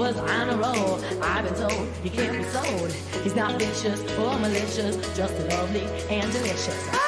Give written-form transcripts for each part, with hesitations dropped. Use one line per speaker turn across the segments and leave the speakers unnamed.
was on a roll. I've been told he can't be sold. He's not vicious or malicious, just lovely and delicious.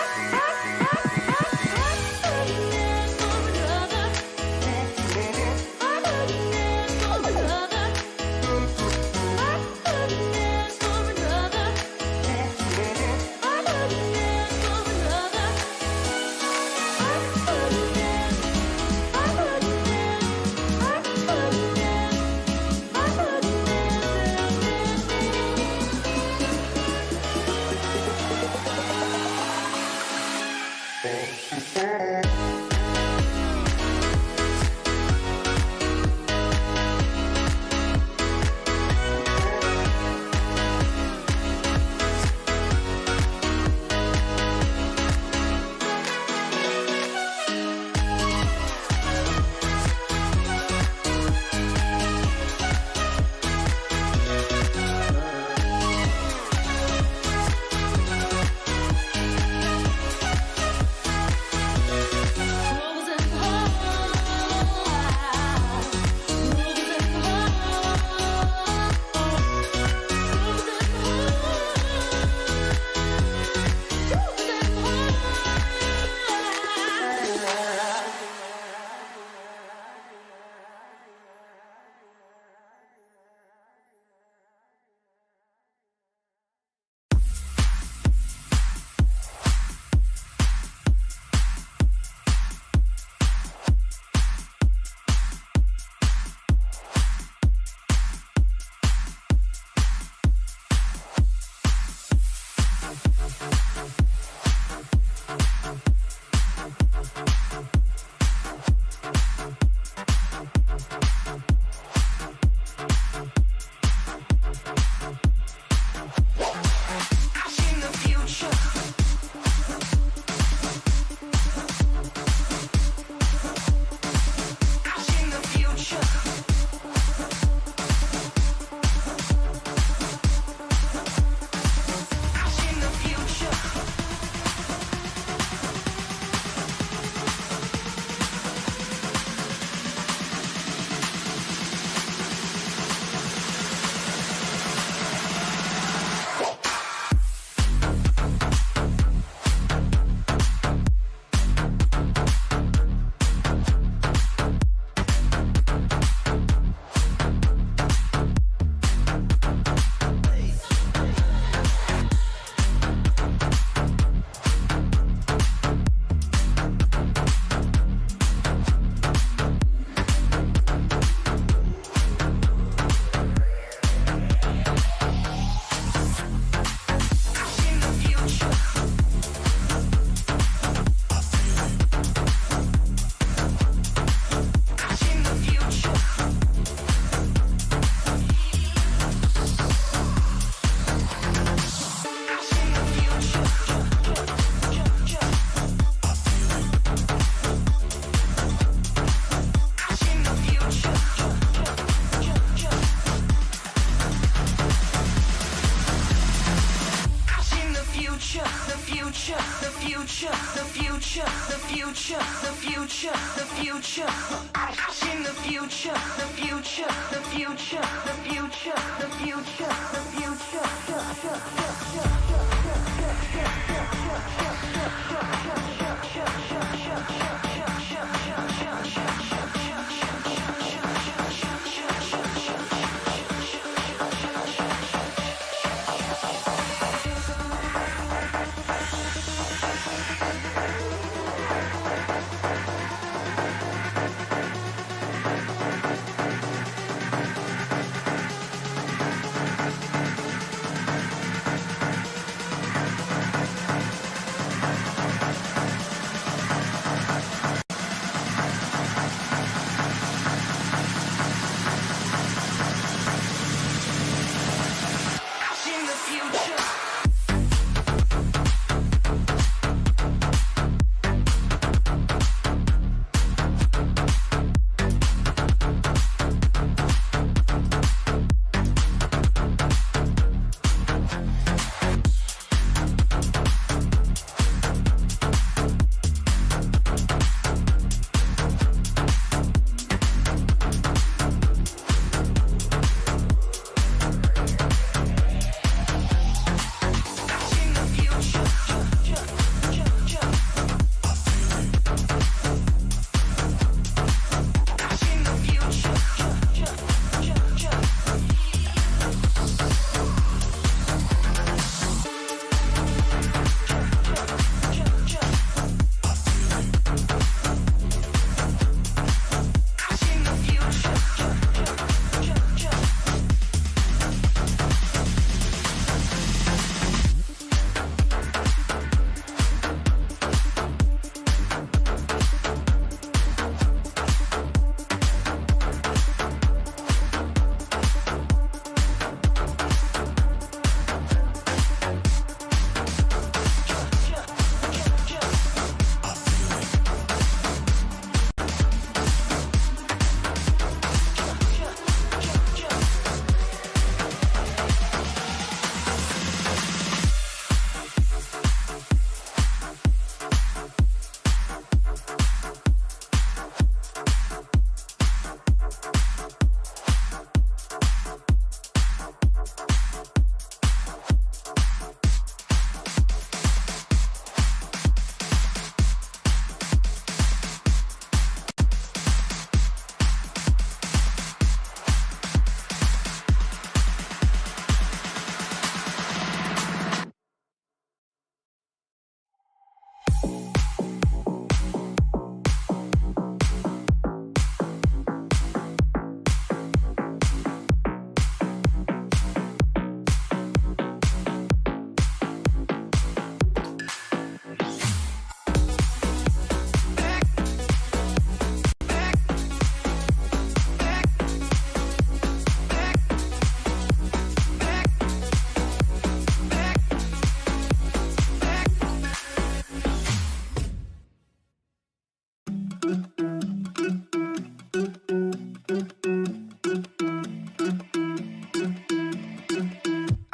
the future, the future. I've seen the future, the future, the future, the future, the future, the future.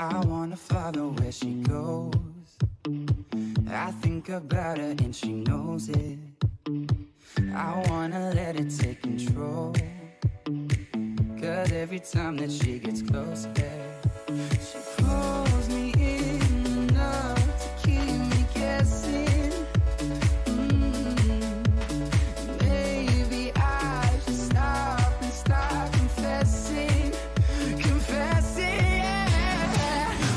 I wanna follow where she goes. I think about her and she knows it. I wanna let it take control. Cause every time that she gets closer, she pulls me in enough to keep me guessing. Maybe I should stop and start confessing.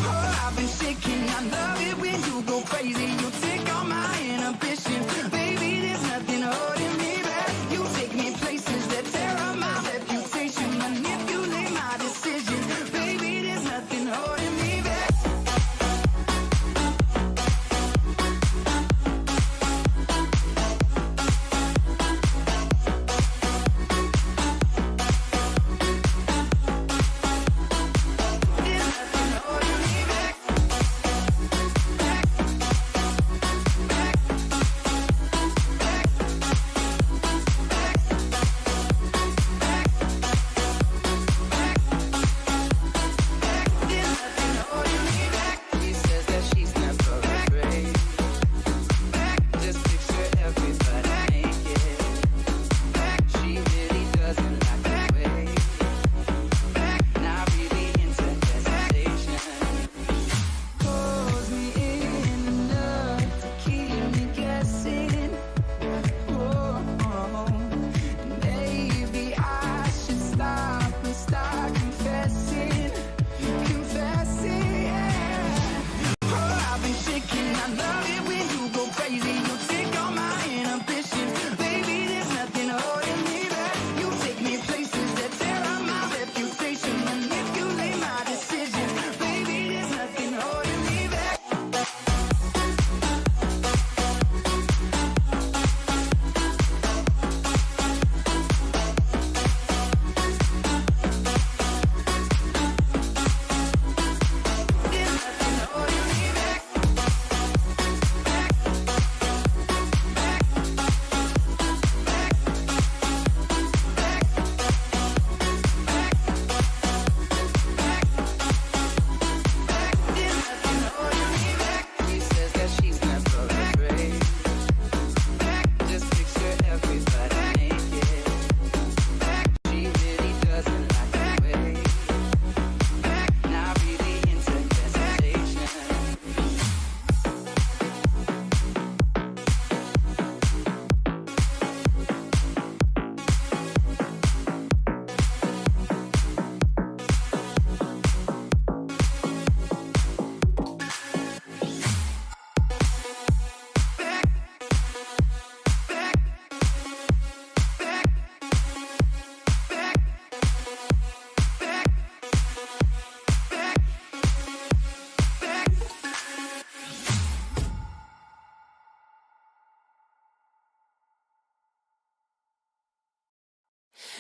Oh, I've been shaking. I love it when you go crazy. You take all my inhibition. Baby, there's nothing holding me back. You take me places that tear up my reputation, manipulate my decisions. Baby,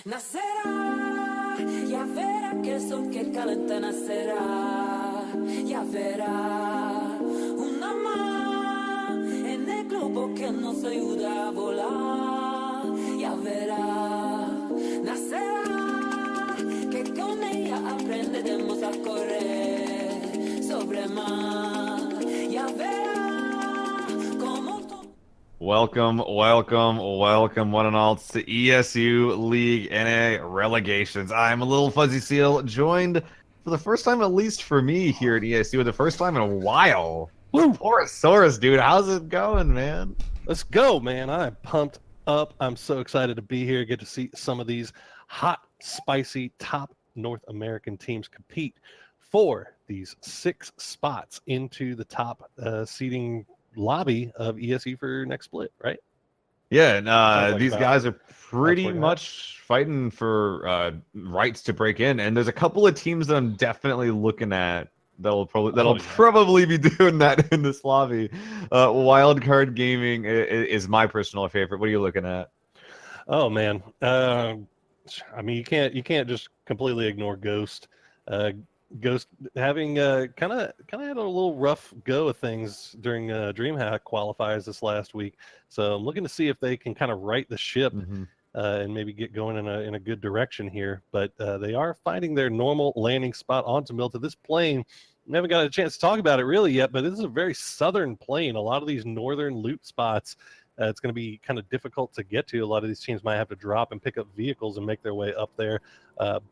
Nacerá, ya verá que el sol que calienta nacerá, ya verá una más en el globo que nos ayuda a volar, ya verá, nacerá, que con ella aprenderemos a correr sobre el mar, ya verá como tú.
Welcome, one and all to ESU League NA Relegations. I'm a little fuzzy seal, joined for the first time, at least for me here at ESU, the first time in a while.
Woo!
Orosaurus, dude, how's it going, man?
Let's go, man. I'm pumped up. I'm so excited to be here, get to see some of these hot, spicy, top North American teams compete for these 6 spots into the top seeding lobby of ESU for next split, right?
Yeah, and
like
these
about
guys are pretty
halfway
much fighting for rights to break in, and there's a couple of teams that I'm definitely looking at that'll probably be doing that in this lobby. Wildcard Gaming is my personal favorite. What are you looking at?
Oh man, I mean you can't just completely ignore Ghost. Ghost having kind of had a little rough go of things during DreamHack qualifiers this last week, so I'm looking to see if they can kind of right the ship and maybe get going in a good direction here. But they are finding their normal landing spot onto Milta. This plane, we haven't got a chance to talk about it really yet, but this is a very southern plane. A lot of these northern loot spots, it's going to be kind of difficult to get to. A lot of these teams might have to drop and pick up vehicles and make their way up there.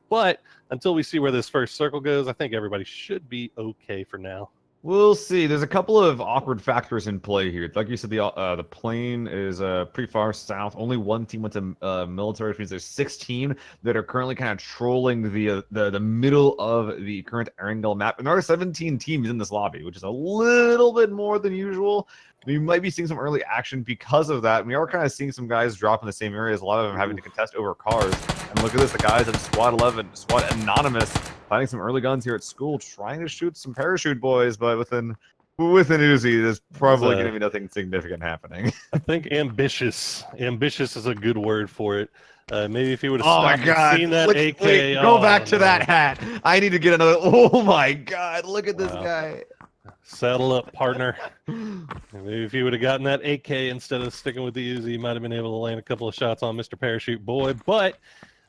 But until we see where this first circle goes, I think everybody should be okay for now.
We'll see. There's a couple of awkward factors in play here. Like you said, the plane is pretty far south. Only one team went to military, which means there's 6 teams that are currently kind of trolling the middle of the current Erangel map. And there are 17 teams in this lobby, which is a little bit more than usual. We might be seeing some early action because of that. We are kind of seeing some guys drop in the same areas, a lot of them having to contest over cars. And look at this, the guys in Squad 11, Squad Anonymous, finding some early guns here at school, trying to shoot some parachute boys, but with an Uzi, there's probably going to be nothing significant happening.
I think ambitious is a good word for it. Maybe if he would have seen that AK.
Go back to that hat. I need to get another. Oh my God, look at this guy.
Saddle up, partner. Maybe if he would have gotten that AK instead of sticking with the Uzi, he might have been able to land a couple of shots on Mr. Parachute Boy. But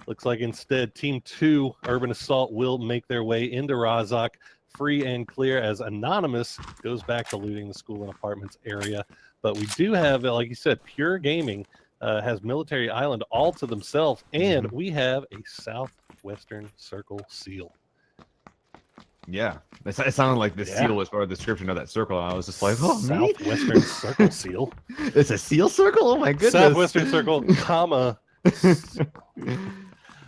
looks like instead, Team 2, Urban Assault, will make their way into Razak free and clear as Anonymous goes back to looting the school and apartments area. But we do have, like you said, Pure Gaming has Military Island all to themselves, and we have a Southwestern Circle seal.
Yeah, it sounded like the seal was part of the description of that circle. And I was just like, oh,
Southwestern Circle seal.
It's a seal circle? Oh my goodness.
Southwestern Circle, comma.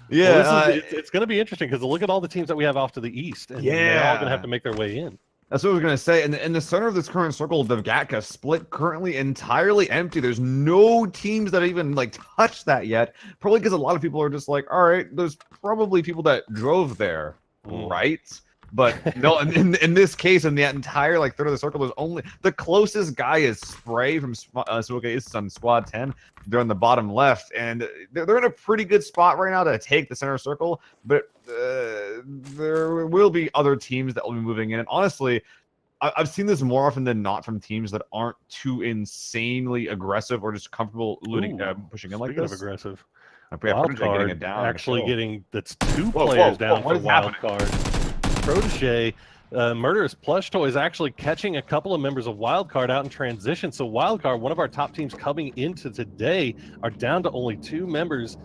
Yeah,
well, it's going to be interesting because look at all the teams that we have off to the east, and they're all going to have to make their way in.
That's what I was going to say. And in the center of this current circle, the Gatka split currently entirely empty. There's no teams that even like touch that yet. Probably because a lot of people are just like, all right, there's probably people that drove there, right? But no, in this case, in the entire like third of the circle, there's only the closest guy is Spray from Suoka on Squad 10. They're on the bottom left, and they're in a pretty good spot right now to take the center circle. But there will be other teams that will be moving in. And honestly, I've seen this more often than not from teams that aren't too insanely aggressive or just comfortable looting, pushing in like this.
Of aggressive.
Getting it down.
Actually, getting that's 2 players down for wild card. Protege, Murderous Plush Toy is actually catching a couple of members of Wildcard out in transition. So Wildcard, one of our top teams coming into today, are down to only 2 members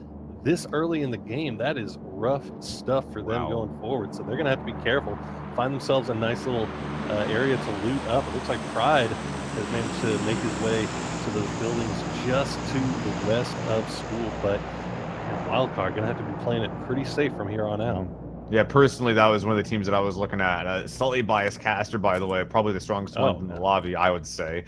this early in the game. That is rough stuff for them going forward. So they're going to have to be careful. Find themselves a nice little area to loot up. It looks like Pride has managed to make his way to those buildings just to the west of school. But Wildcard going to have to be playing it pretty safe from here on out.
Yeah, personally, that was one of the teams that I was looking at. Slightly biased caster, by the way, probably the strongest one in the lobby, I would say.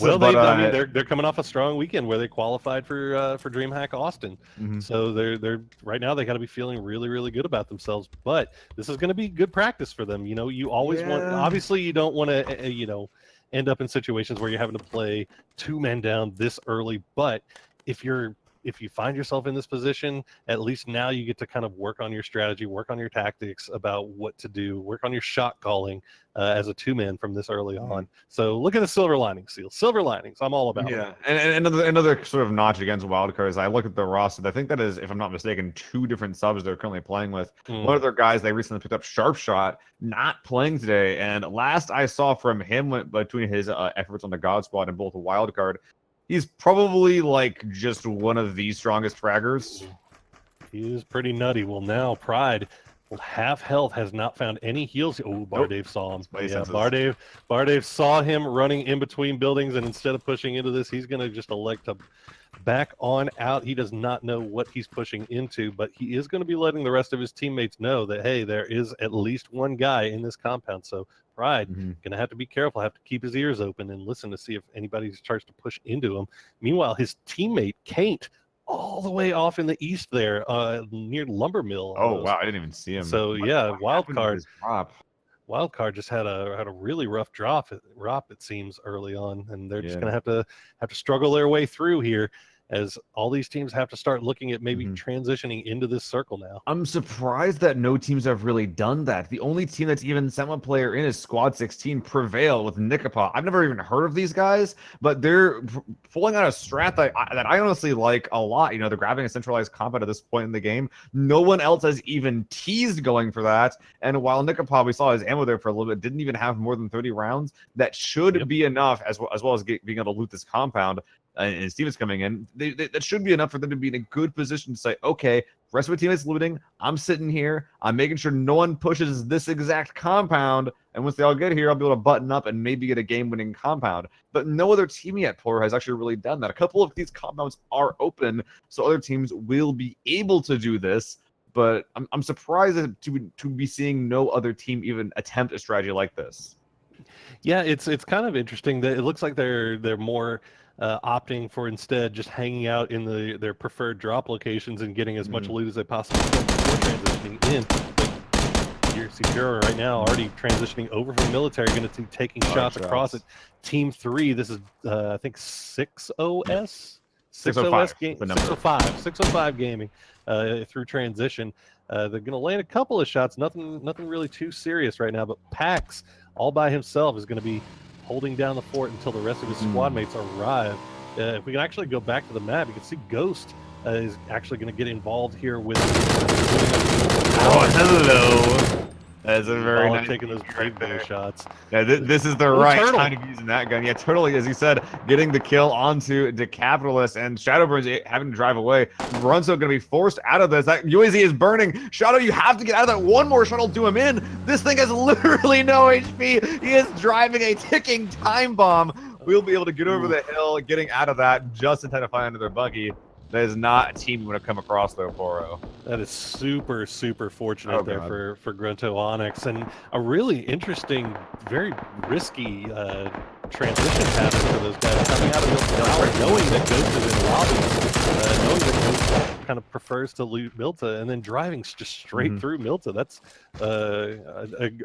Well, I mean, they're coming off a strong weekend where they qualified for DreamHack Austin. So they're right now they got to be feeling really, really good about themselves. But this is going to be good practice for them. You know, you always want. Obviously, you don't want to end up in situations where you're having to play 2 men down this early. But if you're if you find yourself in this position, at least now you get to kind of work on your strategy, work on your tactics about what to do, work on your shot calling as a two-man from this early on. So look at the silver linings, Seal. Silver linings, I'm all about it.
Yeah, and another sort of notch against wildcards. I look at the roster. I think that is, if I'm not mistaken, 2 different subs they're currently playing with. One of their guys they recently picked up, Sharpshot, not playing today. And last I saw from him, between his efforts on the God Squad and both a wildcard, he's probably like just one of the strongest fraggers.
He is pretty nutty. Well, now Pride, half health, has not found any heals. Oh, Bardave saw him. Yeah, Bardave saw him running in between buildings, and instead of pushing into this, he's going to just elect to back on out. He does not know what he's pushing into, but he is going to be letting the rest of his teammates know that, hey, there is at least one guy in this compound. So Pride going to have to be careful, have to keep his ears open and listen to see if anybody starts to push into him. Meanwhile, his teammate, Kaint, all the way off in the east there, near Lumber Mill.
Oh wow, I didn't even see him.
So yeah, Wildcard just had a really rough drop. It seems early on, and they're just gonna have to struggle their way through here, as all these teams have to start looking at maybe transitioning into this circle now.
I'm surprised that no teams have really done that. The only team that's even sent a player in is Squad 16, Prevail, with Nikapa. I've never even heard of these guys, but they're pulling out a strat that I honestly like a lot. You know, they're grabbing a centralized combat at this point in the game. No one else has even teased going for that. And while Nikapa, we saw his ammo there for a little bit, didn't even have more than 30 rounds. That should be enough, as well as being able to loot this compound. And Steven's coming in, that should be enough for them to be in a good position to say, okay, rest of my team is looting. I'm sitting here. I'm making sure no one pushes this exact compound. And once they all get here, I'll be able to button up and maybe get a game-winning compound. But no other team yet, Polar, has actually really done that. A couple of these compounds are open, so other teams will be able to do this. But I'm surprised to be seeing no other team even attempt a strategy like this.
Yeah, it's kind of interesting that it looks like they're more opting for instead just hanging out in their preferred drop locations and getting as much loot as they possibly can before transitioning in. But you're secure right now, already transitioning over from the military, going to be taking shots across it. Team 3, this is I think 6OS? 6OS game, 605 gaming through transition. They're going to land a couple of shots, nothing really too serious right now, but Pax all by himself is going to be holding down the fort until the rest of his squad mates arrive. If we can actually go back to the map, you can see Ghost is actually going to get involved here with.
Oh, hello. That's a very nice
taking those big bow shots.
Yeah, this is the right time to be using that gun. Yeah, totally. As you said, getting the kill onto Decapitalist, and Shadowburn's having to drive away. Brunso going to be forced out of this. That UAZ is burning. Shadow, you have to get out of that. One more shuttle do him in. This thing has literally no HP. He is driving a ticking time bomb. We'll be able to get over the hill, getting out of that just in time to find another buggy. That is not a team you want to come across, though, Poro.
That is super, super fortunate there for Grunto Onyx. And a really interesting, very risky transition pattern for those guys coming out of Milta, knowing that Ghost is in lobbies, knowing that Ghost kind of prefers to loot Milta, and then driving just straight through Milta. That's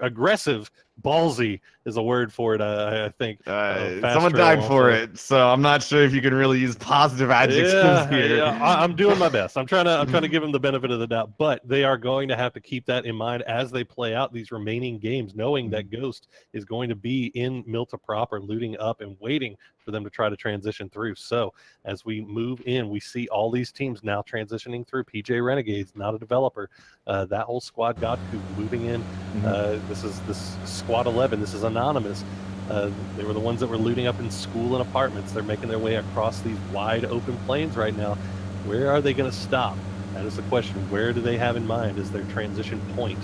aggressive. Ballsy is a word for it, I think.
Someone died for it, so I'm not sure if you can really use positive adjectives here.
Yeah, I'm doing my best. I'm trying to give them the benefit of the doubt, but they are going to have to keep that in mind as they play out these remaining games, knowing that Ghost is going to be in Milta proper, looting up and waiting for them to try to transition through. So as we move in, we see all these teams now transitioning through. PJ Renegades, not a developer. That whole squad got moving in. This Squad 11. This is Anonymous. They were the ones that were looting up in school and apartments. They're making their way across these wide open plains right now. Where are they going to stop? That is the question. Where do they have in mind as their transition point?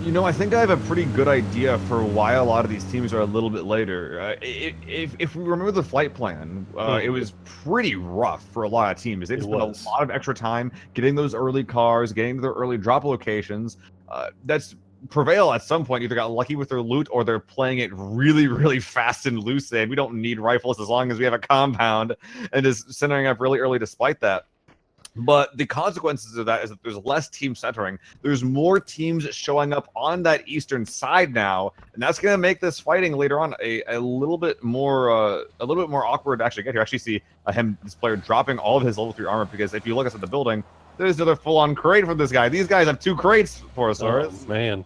You know, I think I have a pretty good idea for why a lot of these teams are a little bit later. If we remember the flight plan, it was pretty rough for a lot of teams. They spent a lot of extra time getting those early cars, getting to their early drop locations. That's Prevail at some point either got lucky with their loot or they're playing it really, really fast and loose. And we don't need rifles as long as we have a compound, and is centering up really early despite that. But the consequences of that is that there's less team centering. There's more teams showing up on that eastern side now, and that's going to make this fighting later on a little bit more awkward to actually get here. Actually, see this player dropping all of his level 3 armor, because if you look at the building, there's another full-on crate for this guy. These guys have 2 crates for us.
Oh man.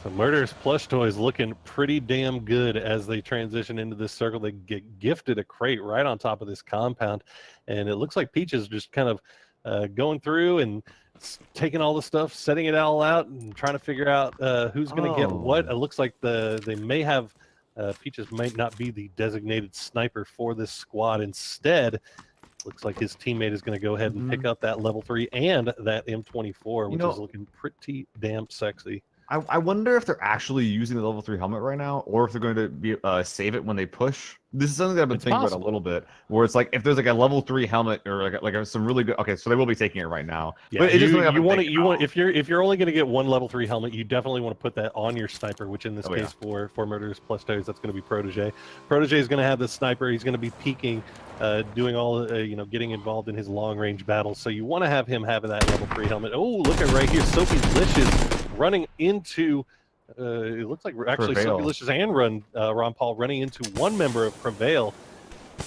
So Murderous Plush Toys looking pretty damn good as they transition into this circle. They get gifted a crate right on top of this compound, and it looks like Peach is just kind of going through and taking all the stuff, setting it all out, and trying to figure out who's going to get what. It looks like they may have Peaches might not be the designated sniper for this squad. Instead, looks like his teammate is going to go ahead and pick up that level 3 and that M24, which is looking pretty damn sexy.
I wonder if they're actually using the level 3 helmet right now, or if they're going to be save it when they push. This is something that I've been thinking about a little bit, where it's like if there's like a level 3 helmet or like some really good. Okay, so they will be taking it right now.
Yeah,
but
you want if you're only going to get one level 3 helmet, you definitely want to put that on your sniper, which in this case for Murderous Plush Toys, that's going to be Protege. Protege is going to have the sniper. He's going to be peeking, doing all getting involved in his long range battles. So you want to have him having that level 3 helmet. Oh, look at right here, Sophie Licious running into. It looks like actually Sophie Licious and Ron Paul running into one member of Prevail. I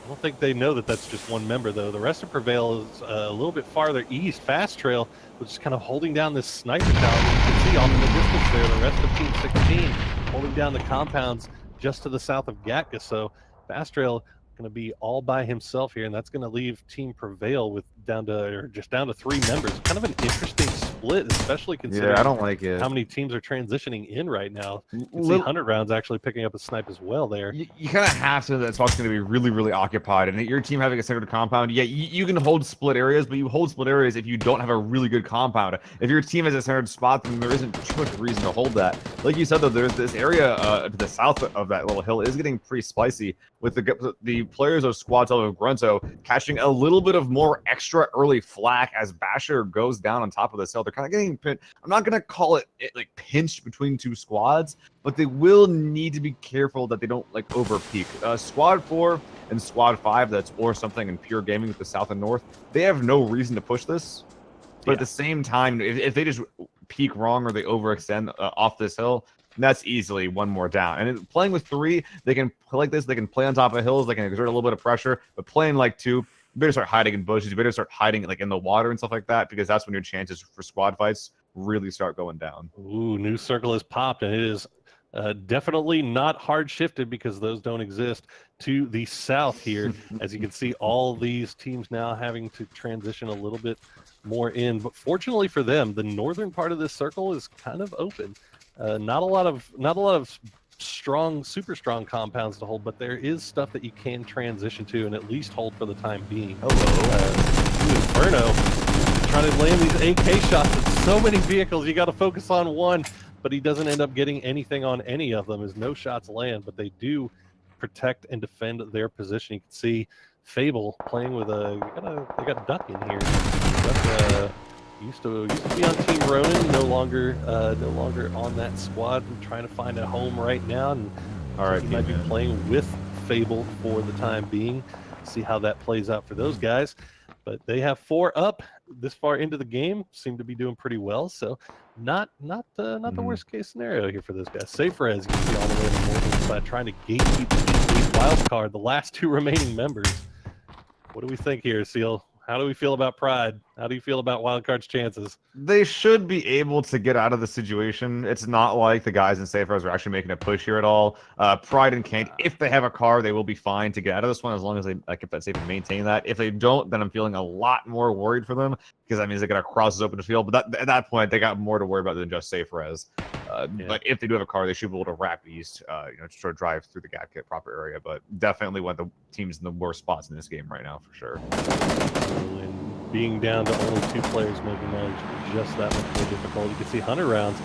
don't think they know that that's just one member, though. The rest of Prevail is a little bit farther east. Fast Trail was just kind of holding down this sniper tower. You can see off in the distance there, the rest of Team 16 holding down the compounds just to the south of Gatka. So Fast Trail going to be all by himself here, and that's going to leave Team Prevail with down to 3 members. Kind of an interesting split, especially considering
I don't like it.
How many teams are transitioning in right now. You can see 100 rounds actually picking up a snipe as well there.
You kind of have to. That spot's going to be really, really occupied, and your team having a centered compound. Yeah, you can hold split areas, but you hold split areas if you don't have a really good compound. If your team has a centered spot, then there isn't too much reason to hold that. Like you said, though, there's this area to the south of that little hill is getting pretty spicy with the players of Squad 12 of Grunto catching a little bit of more extra early flack as Basher goes down on top of this hill. They're kind of getting pinned. I'm not going to call it like pinched between 2 squads, but they will need to be careful that they don't like over peak. Squad 4 and Squad 5, that's or something in pure gaming with the south and north, they have no reason to push this. But at the same time, if they just peak wrong or they overextend off this hill, that's easily one more down. And playing with 3, they can play like this. They can play on top of hills. They can exert a little bit of pressure. But playing like 2, you better start hiding in bushes. You better start hiding like in the water and stuff like that, because that's when your chances for squad fights really start going down.
Ooh, new circle has popped, and it is definitely not hard shifted, because those don't exist, to the south here. As you can see, all these teams now having to transition a little bit more in. But fortunately for them, the northern part of this circle is kind of open. Not a lot of strong, super strong compounds to hold, but there is stuff that you can transition to and at least hold for the time being. Inferno trying to land these AK shots with so many vehicles. You got to focus on one, but he doesn't end up getting anything on any of them as no shots land, but they do protect and defend their position. You can see Fable playing with they got Duck in here. Duck, used to be on Team Ronin, no longer on that squad, and trying to find a home right now. And he might be playing with Fable for the time being. See how that plays out for those guys. But they have 4 up this far into the game, seem to be doing pretty well. So not the worst case scenario here for those guys. Safe Res, you can see all the way on the northern side, trying to gatekeep the wild card, the last 2 remaining members. What do we think here, Seal? How do we feel about Pride? How do you feel about Wildcard's chances?
They should be able to get out of the situation. It's not like the guys in Safe Res are actually making a push here at all. Pride and Kane, if they have a car, they will be fine to get out of this one as long as they keep that safe and maintain that. If they don't, then I'm feeling a lot more worried for them, because that means they got to cross this open field. But at that point, they got more to worry about than just Safe Res. But if they do have a car, they should be able to wrap east, to sort of drive through the Gatka proper area. But definitely one of the teams in the worst spots in this game right now, for sure.
And being down to only 2 players making that just that much more difficult. You can see 100 rounds.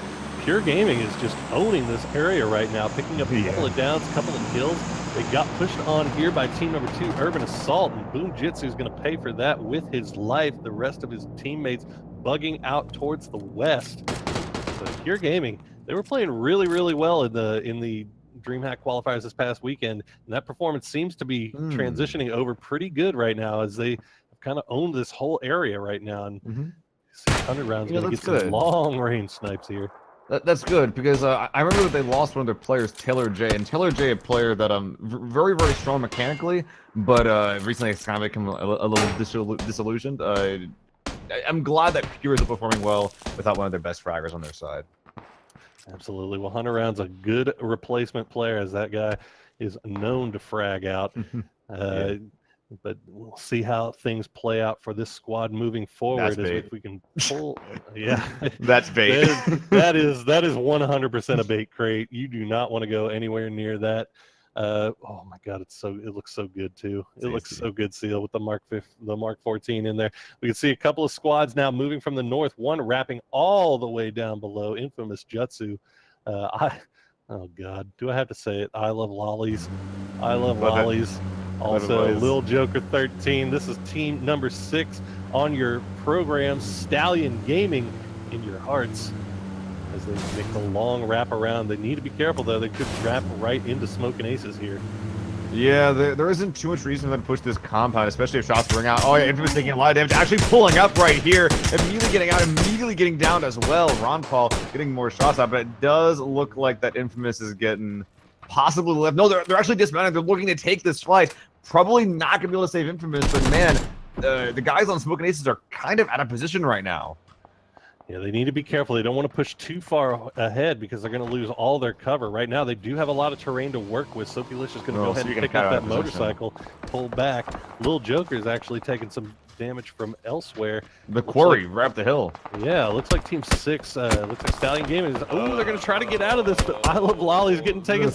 Pure Gaming is just owning this area right now, picking up a couple of downs, a couple of kills. They got pushed on here by team number 2, Urban Assault, and Boom Jitsu is going to pay for that with his life. The rest of his teammates bugging out towards the west. So Pure Gaming, they were playing really, really well in the DreamHack qualifiers this past weekend, and that performance seems to be transitioning over pretty good right now, as they kind of own this whole area right now. And
Mm-hmm.
600 rounds going to get
that's
some
good.
long range snipes here.
That's good because I remember that they lost one of their players, Taylor J, and Taylor J, a player that very very strong mechanically, but recently it's kind of become a little disillusioned. I'm glad that Pure is performing well without one of their best fraggers on their side.
Absolutely. Well, 100 rounds a good replacement player, as that guy is known to frag out.
Yeah.
But we'll see how things play out for this squad moving forward as
bait.
if we can pull. Yeah,
That's bait.
that is 100% a bait crate. You do not want to go anywhere near that. Oh my God, it looks so good too. It looks so good, Seal, with the Mark 14 in there. We can see a couple of squads now moving from the north. One wrapping all the way down below, infamous Jutsu. Oh God, do I have to say it? I love lollies. I love lollies. Also, Lil Joker 13. This is team number 6 on your program, Stallion Gaming in your hearts. As they make the long wrap around. They need to be careful, though. They could wrap right into Smoking Aces here.
Yeah, there isn't too much reason to push this compound, especially if shots ring out. Oh yeah, Infamous taking a lot of damage, actually pulling up right here, immediately getting out, immediately getting down as well. Ron Paul getting more shots out, but it does look like that Infamous is getting possibly left. No, they're actually dismounted. They're looking to take this fight. Probably not gonna be able to save Infamous, but man, the guys on Smoking Aces are kind of out of position right now.
Yeah, they need to be careful. They don't want to push too far ahead because they're going to lose all their cover. Right now, they do have a lot of terrain to work with. Soapylicious is going to go ahead and pick up that motorcycle, pull back. Lil Joker is actually taking some damage from elsewhere.
The quarry, right up the hill.
Yeah, looks like Team 6, looks like Stallion Gaming is, oh, they're going to try to get out of this, but I Love Lolly's getting taken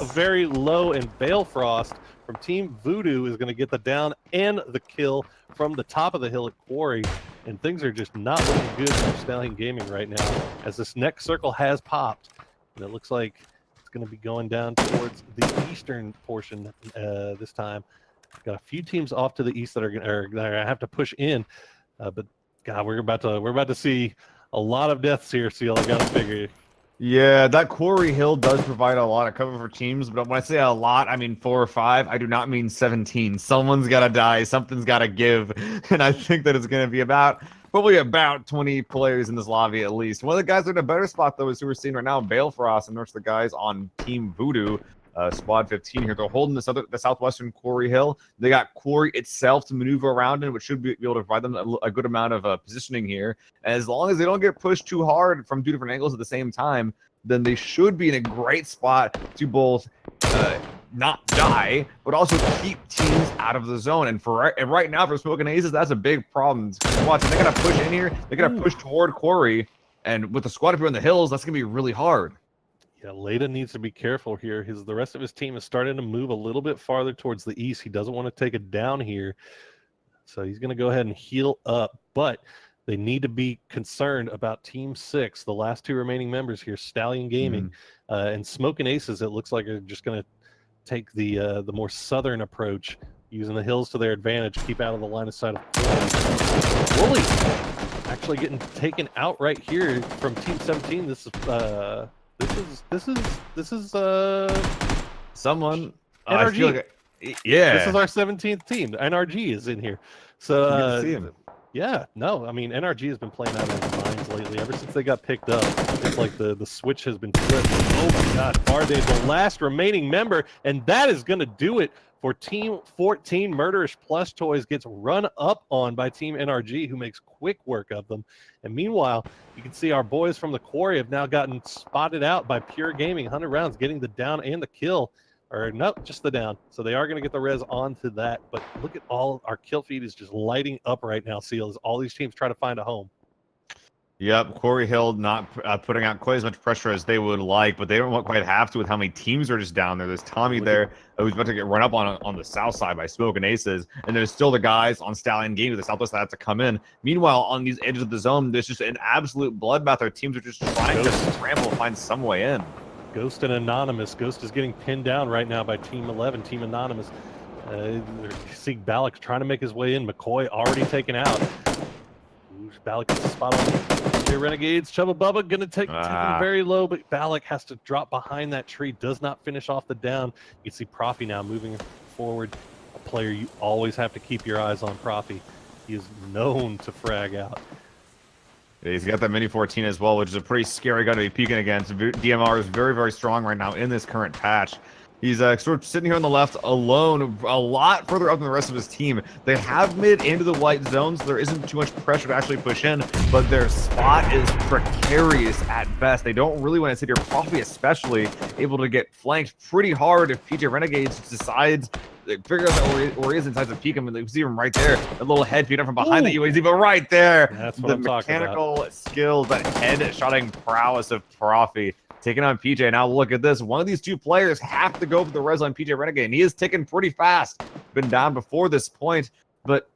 very low, and Balefrost from Team Voodoo is going to get the down and the kill from the top of the hill at Quarry. And things are just not looking good for Stallion Gaming right now, as this next circle has popped. And it looks like it's going to be going down towards the eastern portion this time. Got a few teams off to the east that are going to have to push in. But God, we're about to see a lot of deaths here, Seal. I got to figure.
Yeah, that Quarry Hill does provide a lot of cover for teams, but when I say a lot, I mean 4 or 5. I do not mean 17. Someone's got to die. Something's got to give. And I think that it's going to be probably about 20 players in this lobby at least. One of the guys that are in a better spot, though, is who we're seeing right now, Balefrost, and the rest of the guys on Team Voodoo. Squad 15 here. They're holding the southwestern Quarry Hill. They got Quarry itself to maneuver around in, which should be able to provide them a good amount of positioning here. And as long as they don't get pushed too hard from 2 different angles at the same time, then they should be in a great spot to both not die, but also keep teams out of the zone. And right now for Smoking Aces, that's a big problem. Watch, they're gonna push in here. They're gonna push toward Quarry, and with the squad up here in the hills, that's gonna be really hard.
Yeah, Leda needs to be careful here. The rest of his team is starting to move a little bit farther towards the east. He doesn't want to take it down here. So he's going to go ahead and heal up. But they need to be concerned about Team 6, the last 2 remaining members here, Stallion Gaming and Smoking Aces. It looks like they're just going to take the more southern approach, using the hills to their advantage, keep out of the line of sight of Wooly. Actually getting taken out right here from Team 17. This is
someone.
NRG.
Yeah.
This is our 17th team. NRG is in here. So
see him.
Yeah, no, I mean NRG has been playing out of their minds lately. Ever since they got picked up, it's like the switch has been flipped. Oh my God, Farday, the last remaining member, and that is going to do it for Team 14. Murderish Plush Toys gets run up on by Team NRG, who makes quick work of them. And meanwhile, you can see our boys from the Quarry have now gotten spotted out by Pure Gaming. 100 rounds, getting the down and the kill. Or no, just the down. So they are going to get the res onto that. But look at all our kill feed is just lighting up right now, Seal, as all these teams try to find a home.
Yep, Quarry Hill not putting out quite as much pressure as they would like, but they don't quite have to with how many teams are just down there. There's Tommy there who's about to get run up on the south side by Smoking Aces, and there's still the guys on Stallion Game to the southwest that have to come in. Meanwhile, on these edges of the zone, there's just an absolute bloodbath. Our teams are just trying to scramble and find some way in.
Ghost and Anonymous. Ghost is getting pinned down right now by Team 11, Team Anonymous. See Balak trying to make his way in. McCoy already taken out. Balak gets a spot on the Renegades. Chubba Bubba going to take him very low, but Balak has to drop behind that tree. Does not finish off the down. You see Profi now moving forward. A player you always have to keep your eyes on, Profi. He is known to frag out.
Yeah, he's got that Mini 14 as well, which is a pretty scary gun to be peeking against. DMR is very, very strong right now in this current patch. He's sort of sitting here on the left alone, a lot further up than the rest of his team. They have made into the white zone, so there isn't too much pressure to actually push in, but their spot is precarious at best. They don't really want to sit here, Profi especially, able to get flanked pretty hard if PJ Renegades decides, figures out where he is and decides to peek him, and you see him right there. A little head feed up from behind the UAZ, but right there,
that's what I'm talking about.
The mechanical skills, that head-shotting prowess of Profi. Taking on PJ. Now look at this. One of these two players have to go for the res on PJ Renegade, and he is ticking pretty fast. Been down before this point, but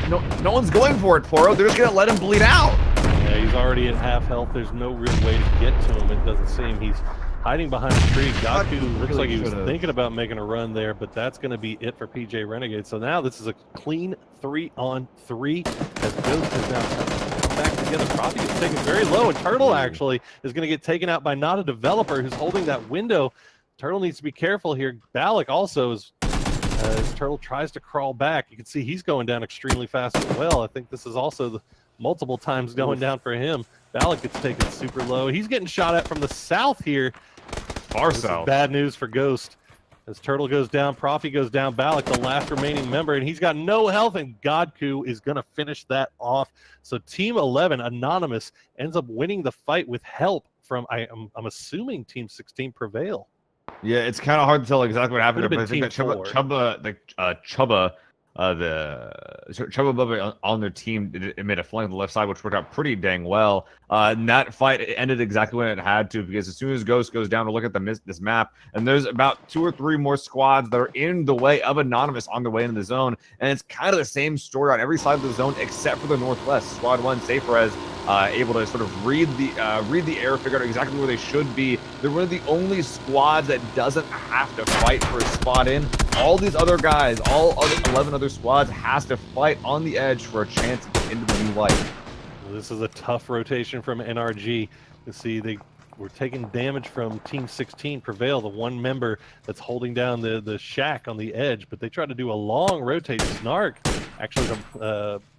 no one's going for it, Poro. They're just going to let him bleed out.
Yeah, he's already at half health. There's no real way to get to him, it doesn't seem. He's hiding behind a tree. Gaku looks like he was thinking about making a run there, but that's going to be it for PJ Renegade. So now this is a clean 3-on-3 as Ghost is now back together. Profi is taken very low, and Turtle actually is going to get taken out by not a developer who's holding that window. Turtle needs to be careful here. Balak also is, as Turtle tries to crawl back, you can see he's going down extremely fast as well. I think this is also the multiple times going down for him. Balak gets taken super low. He's getting shot at from the south here.
Far south.
Bad news for Ghost. As Turtle goes down, Profi goes down, Balak, the last remaining member, and he's got no health, and Godku is going to finish that off. So Team 11, Anonymous, ends up winning the fight with help from, I'm assuming, Team 16 Prevail.
Yeah, it's kind of hard to tell exactly what happened there, but I think that Chubba Bubba on their team, it made a flank on the left side, which worked out pretty dang well. And that fight ended exactly when it had to, because as soon as Ghost goes down to look at this map, and there's about 2 or 3 more squads that are in the way of Anonymous on their way into the zone, and it's kind of the same story on every side of the zone except for the northwest. Squad 1, Saferez, able to sort of read the air, figure out exactly where they should be. They're one of the only squads that doesn't have to fight for a spot in. All these other guys, all other 11 other squads, has to fight on the edge for a chance to get into the new light.
Well, this is a tough rotation from NRG. You see they were taking damage from Team 16 Prevail, the one member that's holding down the shack on the edge, but they tried to do a long rotate. Snark actually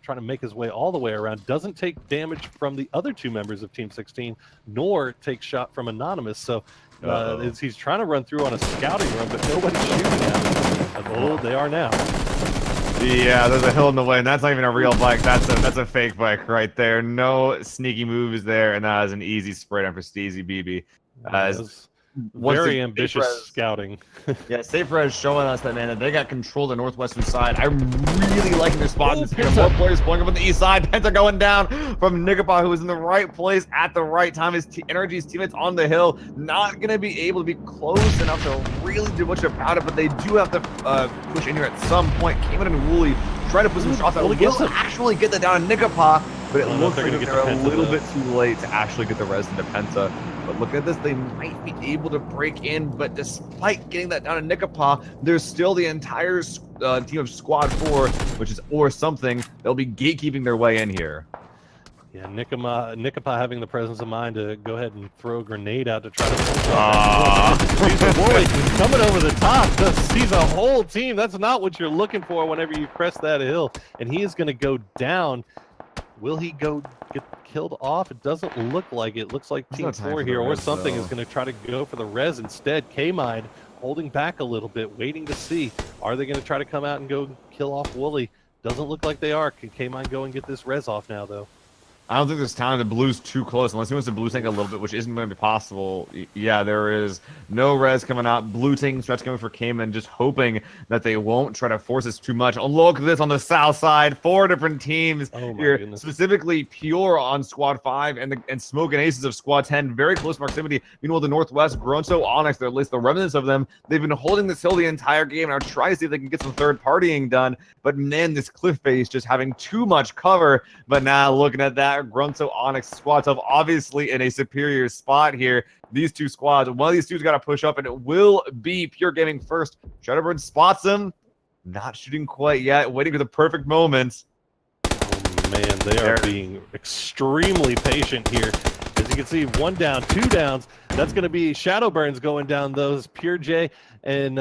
trying to make his way all the way around, doesn't take damage from the other 2 members of Team 16, nor take shot from Anonymous. So he's trying to run through on a scouting run, but nobody's shooting at him. Oh, they are now.
Yeah, there's a hill in the way, and that's not even a real bike. That's a fake bike right there. No sneaky moves there, and that is an easy spread on for Steezy BB.
Very ambitious scouting.
Yeah, Saferez showing us that, man, that they got control of the northwestern side. I'm really liking their spot. More players pulling up on the east side. Penta going down from Nikapa, who was in the right place at the right time. His NRG's teammates on the hill, not going to be able to be close enough to really do much about it, but they do have to push in here at some point. Came in and Wooly try to put some shots out. Will actually get that down on Nikapa, but it looks like they're a little bit too late to actually get the res into Penta. But look at this, they might be able to break in, but despite getting that down to Nikapa, there's still the entire team of Squad 4, which is or something. They'll be gatekeeping their way in here.
Yeah, Nikapa having the presence of mind to go ahead and throw a grenade out to try to coming over the top, just sees a whole team. That's not what you're looking for whenever you crest that hill, and he is going to go down. Will he get killed off? It doesn't look like it. Looks like Team 4 here or something is going to try to go for the res instead. K-Mind holding back a little bit, waiting to see. Are they going to try to come out and go kill off Wooly? Doesn't look like they are. Can K-Mind go and get this res off now, though?
I don't think there's time. The blue's too close unless he wants to blue tank a little bit, which isn't going to be possible. Yeah, there is no res coming out. Blue tank stretch coming for Cayman, just hoping that they won't try to force this too much. Oh, look at this on the south side. 4 different teams here, specifically Pure on Squad 5 and Smoke and Aces of Squad 10. Very close proximity. Meanwhile, the Northwest, Grunto, Onyx, they're at least the remnants of them. They've been holding this hill the entire game, and I'll try to see if they can get some third partying done. But man, this cliff face just having too much cover. But now looking at that, Grunto, Onyx, Squad 12 obviously in a superior spot here. These two squads, one of these two's got to push up, and it will be Pure Gaming first. Shadowbird spots him, not shooting quite yet, waiting for the perfect moment.
Oh man, they are being extremely patient here. As you can see, 1 down, 2 downs. That's going to be Shadowburns going down those. Pure J and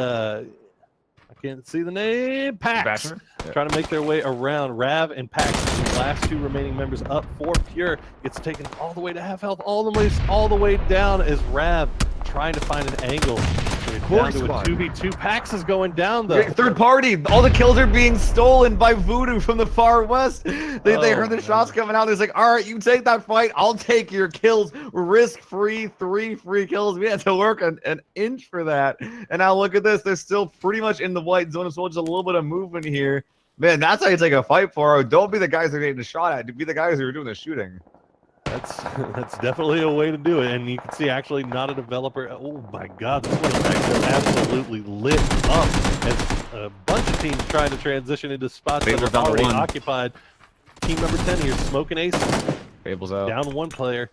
can't see the name. Pax.
Basher? Yeah.
Trying to make their way around. Rav and Pax, the last two remaining members up for Pure. Gets taken all the way to half health, all the way down as Rav trying to find an angle. Down to a 2v2. Pax is going down though.
Third party. All the kills are being stolen by Voodoo from the far west. They heard the shots coming out. They're like, all right, you take that fight. I'll take your kills. Risk free, 3 free kills. We had to work an inch for that. And now look at this. They're still pretty much in the white zone as well. Just a little bit of movement here. Man, that's how you take a fight for. Don't be the guys that are getting shot at. Be the guys who are doing the shooting.
That's definitely a way to do it, and you can see actually not a developer. Oh my God, this one is absolutely lit up as a bunch of teams trying to transition into spots that are already occupied. Team number 10 here, Smoking Aces.
Fable's out.
Down 1 player.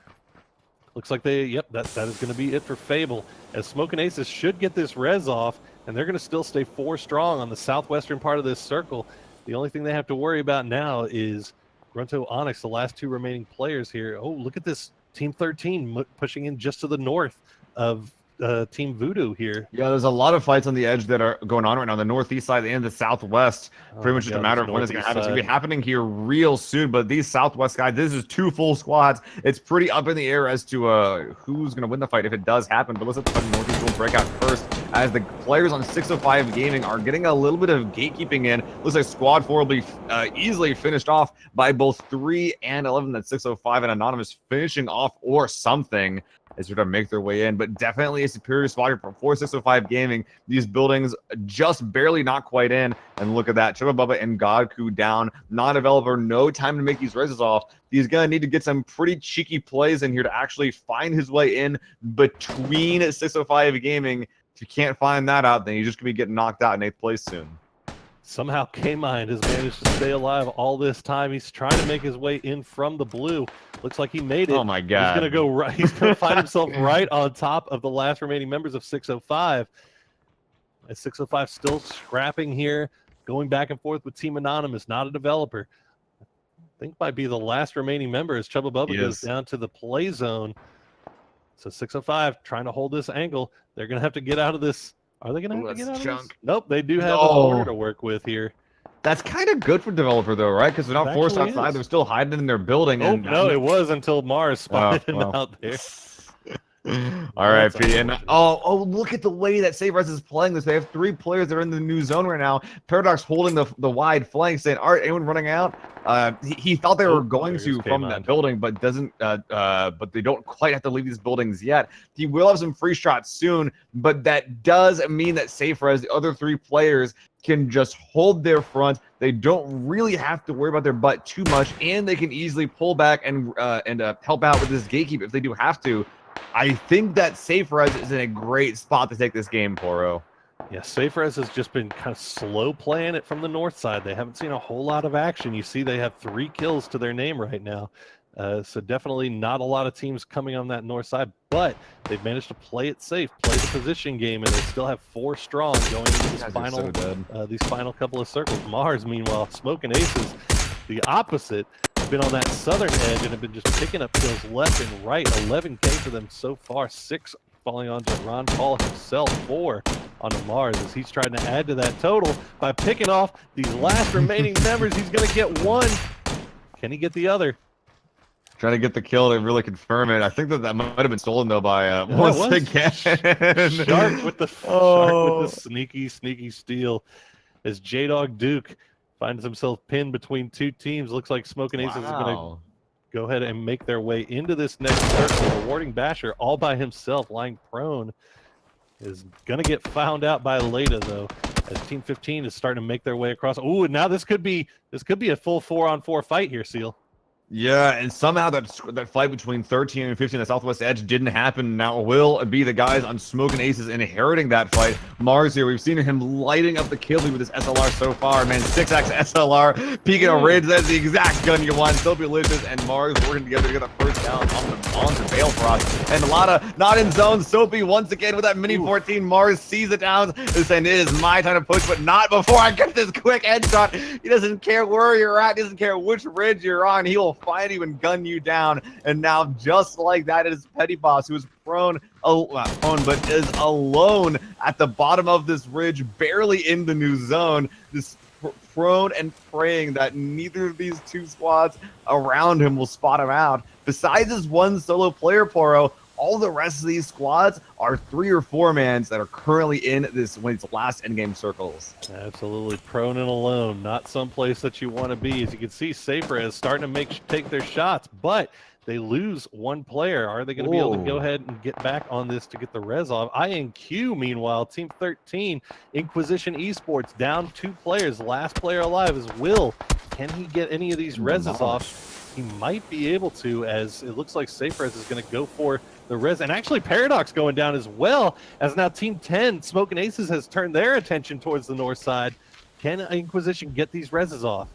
Looks like that is going to be it for Fable, as Smoking Aces should get this res off, and they're going to still stay 4 strong on the southwestern part of this circle. The only thing they have to worry about now is Grunto Onyx, the last 2 remaining players here. Oh, look at this. Team 13 pushing in just to the north of Team Voodoo here.
Yeah, there's a lot of fights on the edge that are going on right now. The northeast side and the southwest. Pretty much just a matter of when it's going to happen. It's going to be happening here real soon. But these southwest guys, this is 2 full squads. It's pretty up in the air as to who's going to win the fight if it does happen. But let's let the northeast one break out first, as the players on 605 Gaming are getting a little bit of gatekeeping in. Looks like Squad 4 will be easily finished off by both 3 and 11. That's 605 and Anonymous finishing off or something as they're to make their way in. But definitely a superior spot for 605 Gaming. These buildings just barely not quite in. And look at that. Chubba Bubba and Godku down. Non-developer, no time to make these reses off. He's going to need to get some pretty cheeky plays in here to actually find his way in between 605 Gaming. If you can't find that out, then you're just going to be getting knocked out in 8th place soon.
Somehow K-Mind has managed to stay alive all this time. He's trying to make his way in from the blue. Looks like he made it.
Oh my God.
He's going to go right. He's going to find himself right on top of the last remaining members of 605. As 605 still scrapping here, going back and forth with Team Anonymous, not a developer. I think might be the last remaining member as Chubba Bubba goes down to the play zone. So 605 trying to hold this angle. They're going to have to get out of this. Are they going to have to get out of this? Nope, they do have a corner to work with here.
That's kind of good for developer, though, right? Because they're not forced outside. They're still hiding in their building.
Oh, no, it was until Mars spotted him out there.
All right, P. And look at the way that Save Res is playing this. They have 3 players that are in the new zone right now. Paradox holding the wide flank, saying, "All right, anyone running out?" He thought they were going to from that building, but doesn't. But they don't quite have to leave these buildings yet. He will have some free shots soon, but that does mean that Safe Res, the other 3 players, can just hold their front. They don't really have to worry about their butt too much, and they can easily pull back and help out with this gatekeep if they do have to. I think that Safe Res is in a great spot to take this game, Poro.
Yeah, Safe Res has just been kind of slow playing it from the north side. They haven't seen a whole lot of action. You see they have 3 kills to their name right now. So definitely not a lot of teams coming on that north side, but they've managed to play it safe, play the position game, and they still have 4 strong going into this these final couple of circles. Mars, meanwhile, Smoking Aces, the opposite, been on that southern edge and have been just picking up kills left and right. 11K for them so far, 6 falling onto Ron Paul himself, 4 onto Mars as he's trying to add to that total by picking off these last remaining members. He's going to get 1. Can he get the other?
Trying to get the kill to really confirm it. I think that might have been stolen though by once again.
Shark with the sneaky steal as J-Dog Duke finds himself pinned between 2 teams. Looks like Smoking Aces is going to go ahead and make their way into this next circle. Rewarding Basher all by himself, lying prone, is going to get found out by Leda though, as Team 15 is starting to make their way across. Ooh, now this could be a full 4-on-4 fight here, Seal.
Yeah, and somehow that fight between 13 and 15 on the southwest edge didn't happen. Now it will be the guys on Smoking Aces inheriting that fight. Mars here, we've seen him lighting up the kill lead with his SLR so far. Man, 6x SLR, peeking a ridge. That's the exact gun you want. So delicious, and Mars working together to get the first down on the Balefrost. And Lada not in zone. Soapy once again with that mini 14. Mars sees it down. They're saying it is my time to push, but not before I get this quick headshot. He doesn't care where you're at. He doesn't care which ridge you're on. He will find you and gun you down. And now, just like that, it is Petty Boss, who is prone but is alone at the bottom of this ridge, barely in the new zone. This prone and praying that neither of these two squads around him will spot him out. Besides his one solo player, Poro, all the rest of these squads are 3 or 4 mans that are currently in this one of these last endgame circles.
Absolutely prone and alone, not someplace that you want to be. As you can see, Safer is starting to take their shots, but they lose one player. Are they going to be able to go ahead and get back on this to get the res off? INQ, meanwhile, Team 13, Inquisition Esports, down 2 players. Last player alive is Will. Can he get any of these reses off? He might be able to, as it looks like SafeRez is going to go for the res. And actually, Paradox going down as well, as now Team 10, Smoking Aces, has turned their attention towards the north side. Can Inquisition get these reses off?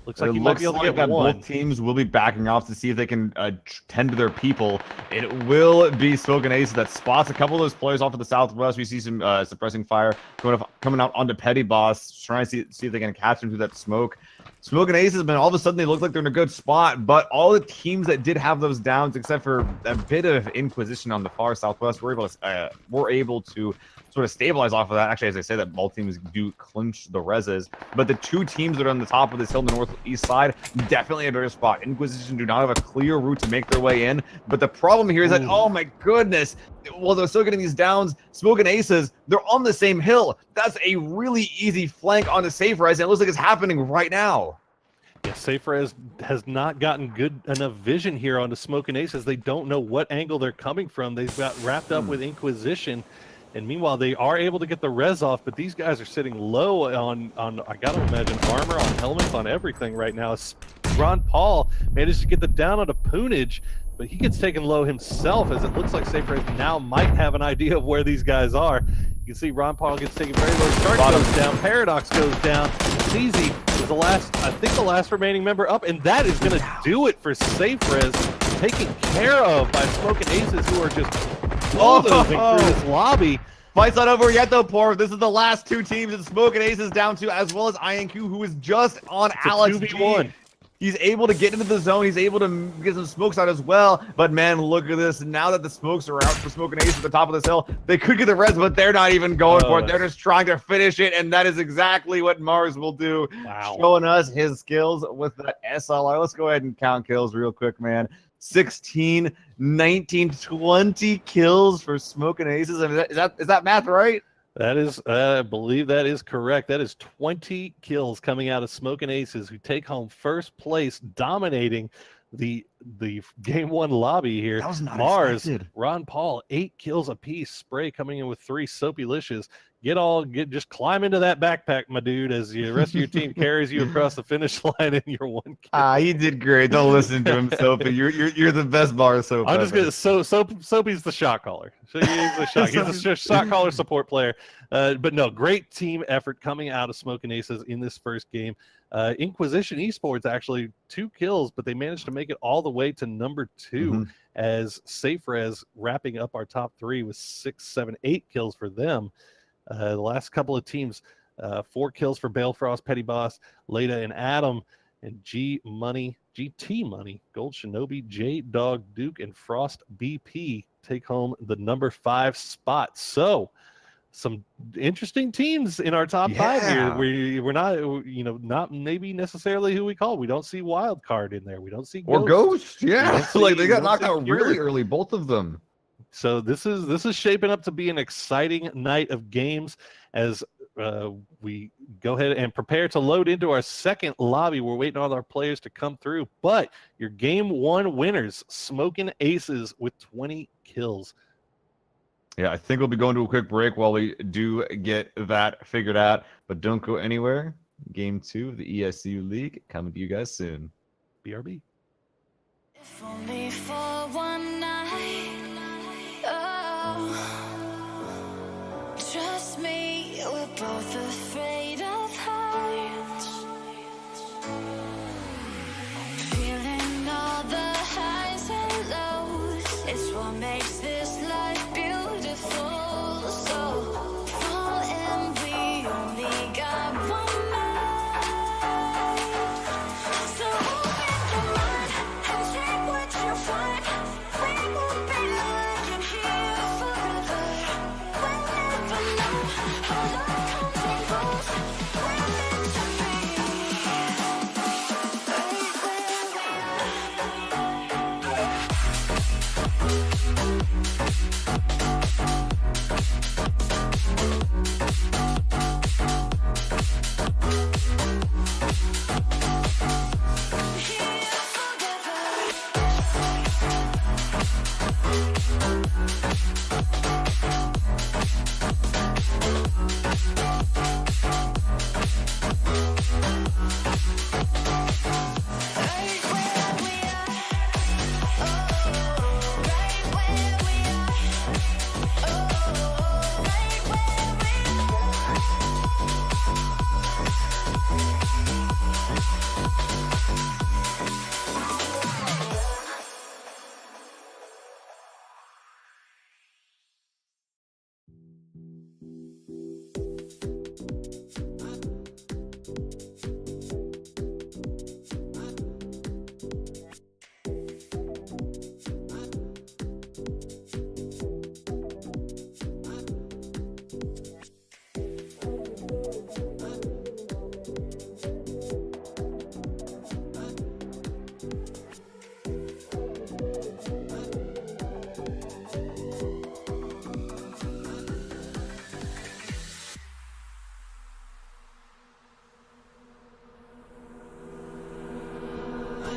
Looks like he might be able to get one.
Both teams will be backing off to see if they can tend to their people. It will be Smoking Aces that spots a couple of those players off to the southwest. We see some suppressing fire coming out onto Petty Boss, trying to see if they can catch him through that smoke. Smoking Aces, but all of a sudden they look like they're in a good spot, but all the teams that did have those downs, except for a bit of Inquisition on the far southwest, were able to sort of stabilize off of that. Actually, as I say that, both teams do clinch the reses, but the 2 teams that are on the top of this hill on the northeast side, definitely a better spot. Inquisition do not have a clear route to make their way in, but the problem here is that, oh my goodness, while they're still getting these downs, Smoking Aces, they're on the same hill. That's a really easy flank on the safe res, and it looks like it's happening right now.
Yeah, SafeRez has not gotten good enough vision here on the Smoking Aces. They don't know what angle they're coming from. They've got wrapped up with Inquisition, and meanwhile they are able to get the res off, but these guys are sitting low on I gotta imagine, armor, on helmets, on everything right now. Ron Paul managed to get the down on a Poonage, but he gets taken low himself, as it looks like SafeRez now might have an idea of where these guys are. You can see Ron Paul gets taken very low. Shark goes down. Paradox goes down. Easy is the last, I think, the last remaining member up, and that is going to do it for SafeRez, taken care of by Smoking Aces, who are just bulldozing through this lobby.
Fight's not over yet, though, Porv. This is the last 2 teams that Smoking Aces down to, as well as INQ, who is just on Alex G. He's able to get into the zone. He's able to get some smokes out as well. But, man, look at this. Now that the smokes are out for Smoking Aces at the top of this hill, they could get the res, but they're not even going for it. They're just trying to finish it, and that is exactly what Mars will do. Wow. Showing us his skills with the SLR. Let's go ahead and count kills real quick, man. 16, 19, 20 kills for Smoking Aces. I mean, is that math right?
That is, I believe that is correct. That is 20 kills coming out of Smoking Aces, who take home first place, dominating the game 1 lobby here.
That was not
Mars,
expected.
Ron Paul, 8 kills apiece. Spray coming in with 3. Soapylicious. Just climb into that backpack, my dude, as the rest of your team carries you across the finish line in your 1 kill.
He did great. Don't listen to him, Soapy. You're the best bar, Soapy.
I'm just gonna Soapy's the shot caller. So he's the shot. He's a shot caller support player. But no, great team effort coming out of Smoking Aces in this first game. Inquisition Esports actually 2 kills, but they managed to make it all the way to number 2 as SafeRez wrapping up our top 3 with 6, 7, 8 kills for them. The last couple of teams, 4 kills for Balefrost, Petty Boss, Leda, and Adam, and GT Money, Gold Shinobi, J Dog Duke, and Frost BP take home the number 5 spot. So, some interesting teams in our top 5 here. We're not, not maybe necessarily who we call. We don't see Wild Card in there. We don't see
Ghost. Yeah, like they got knocked out really early, both of them.
So this is shaping up to be an exciting night of games as we go ahead and prepare to load into our second lobby. We're waiting on our players to come through, but your game 1 winners, Smoking Aces with 20 kills.
Yeah, I think we'll be going to a quick break while we do get that figured out, but don't go anywhere. Game 2 of the ESU League coming to you guys soon.
BRB.
If only for one night. Trust me, we're both afraid of heights. Feeling all the highs and lows. It's what makes this life beautiful. So fall and we only got one night. So open your mind and take what you find. We won't be lying here.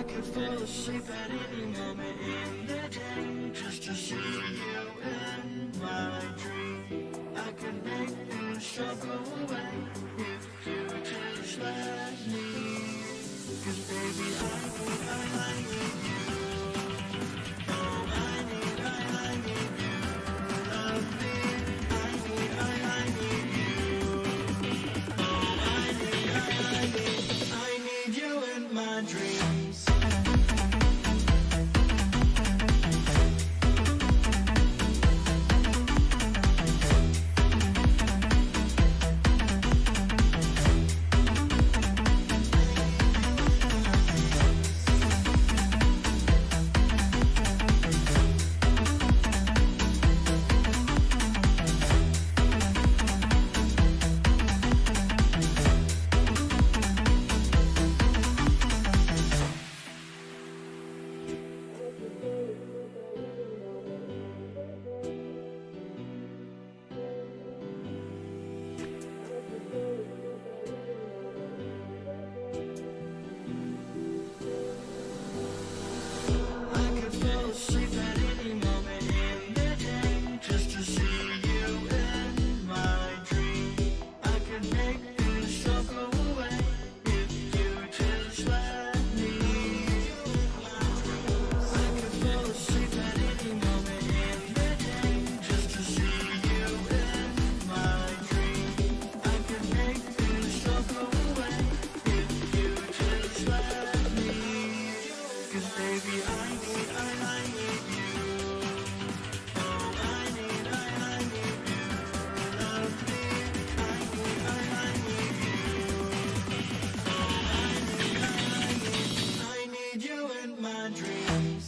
could fall asleep at any moment in the day just to see you in my dream. I could make the struggle away if you just let me. 'Cause baby, I need you. Oh, I need you. Love me. I need you. Oh, I need you in my dreams. I could fall asleep at any moment in the day just to see you in my dream. I could make the struggle away if you just let me. I could fall asleep at any moment in the day just to see you in my dream. I could make the struggle away if you just let me. 'Cause baby, I need you. Oh, I need you. Love me. I need you. Oh, I need you in my dreams.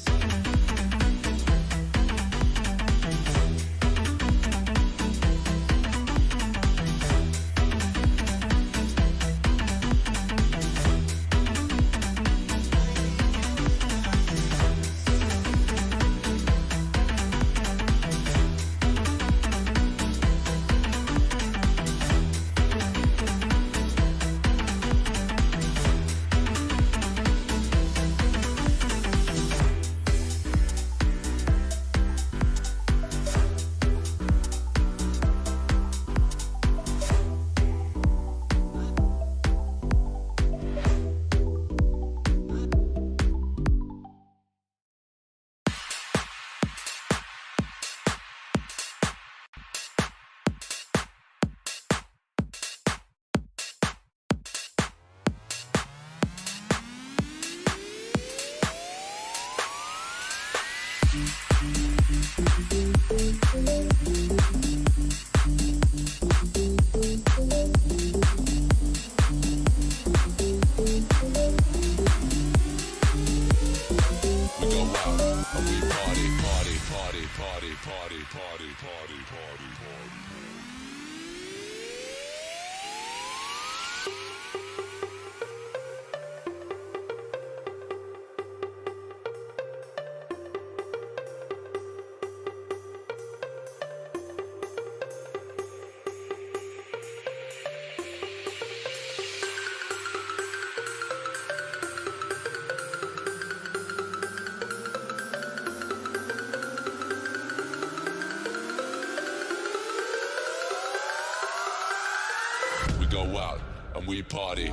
Go out and we party.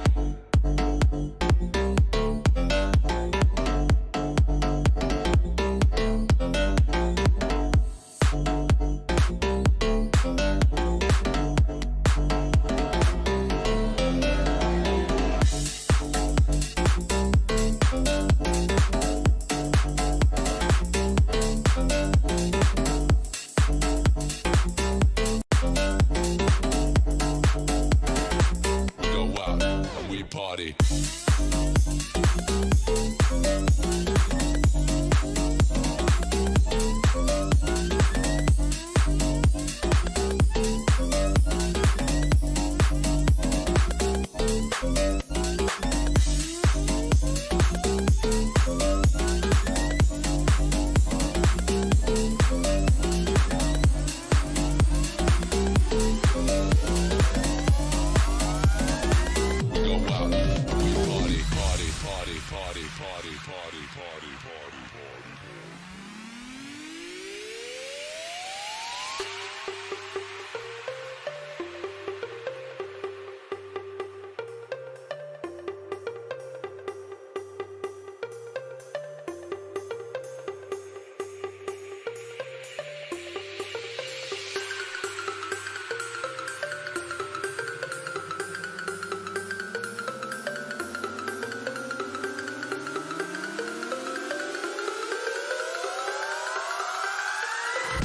Go out and we party.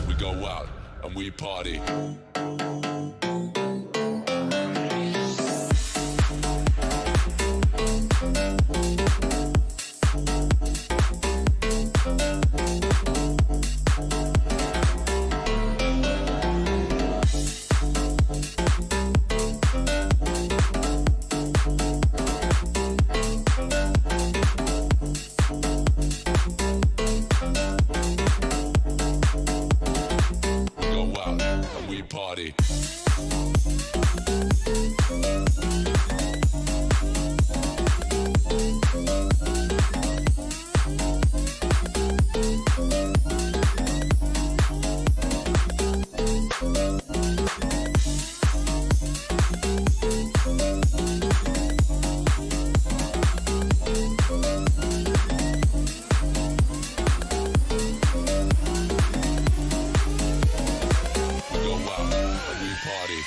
We go out and we party. Go out and we party. Go out and we party.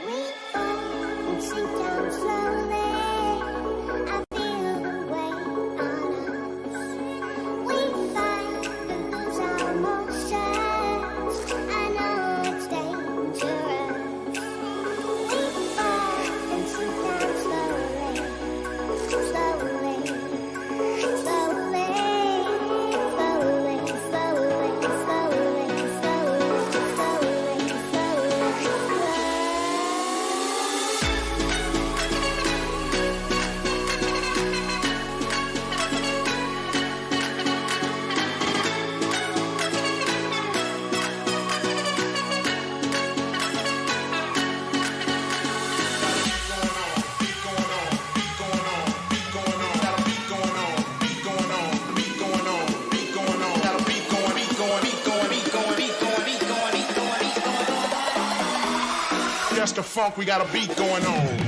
We fall and sink down slowly. I feel the weight on us. We fight and lose our emotions. I know it's dangerous. We fall and sink down slowly, slowly, slowly, slowly, slowly, slowly, slowly, slowly, slowly.
Just the funk, we got a beat going on.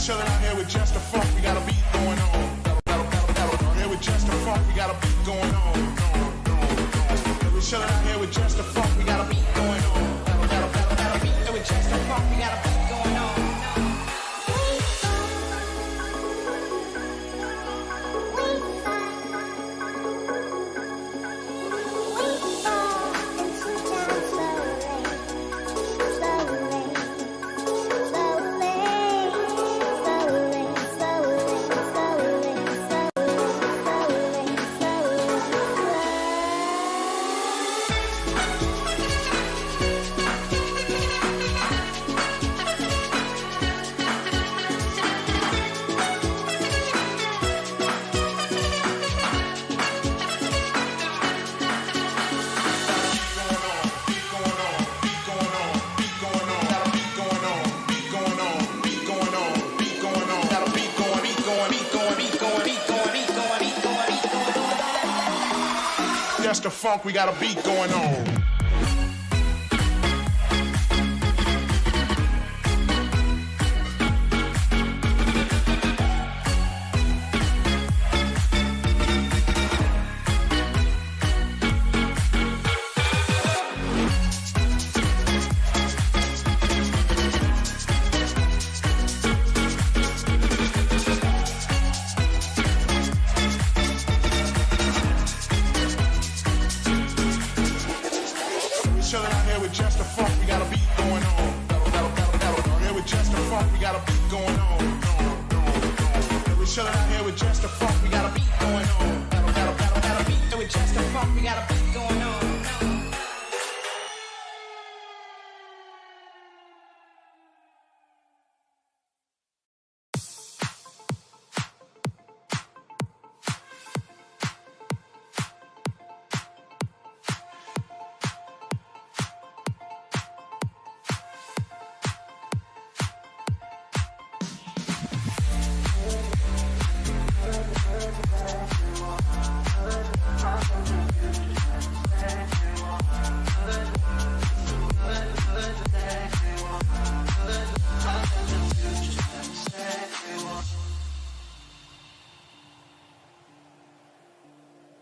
Chilling out here with just the funk, we got a beat going on. Here with just the funk, we got a beat going on. We're chilling out here with just the funk, we got a beat going on. Here with just the funk, we got a beat going on. Just the funk, we got a beat going on. chillin' out here with just the funk. We got a beat going on. Here with just the funk. We got a beat going on. We chillin' out here with just the funk. We got a beat going on. Got a beat with just the funk. We got a beat going on.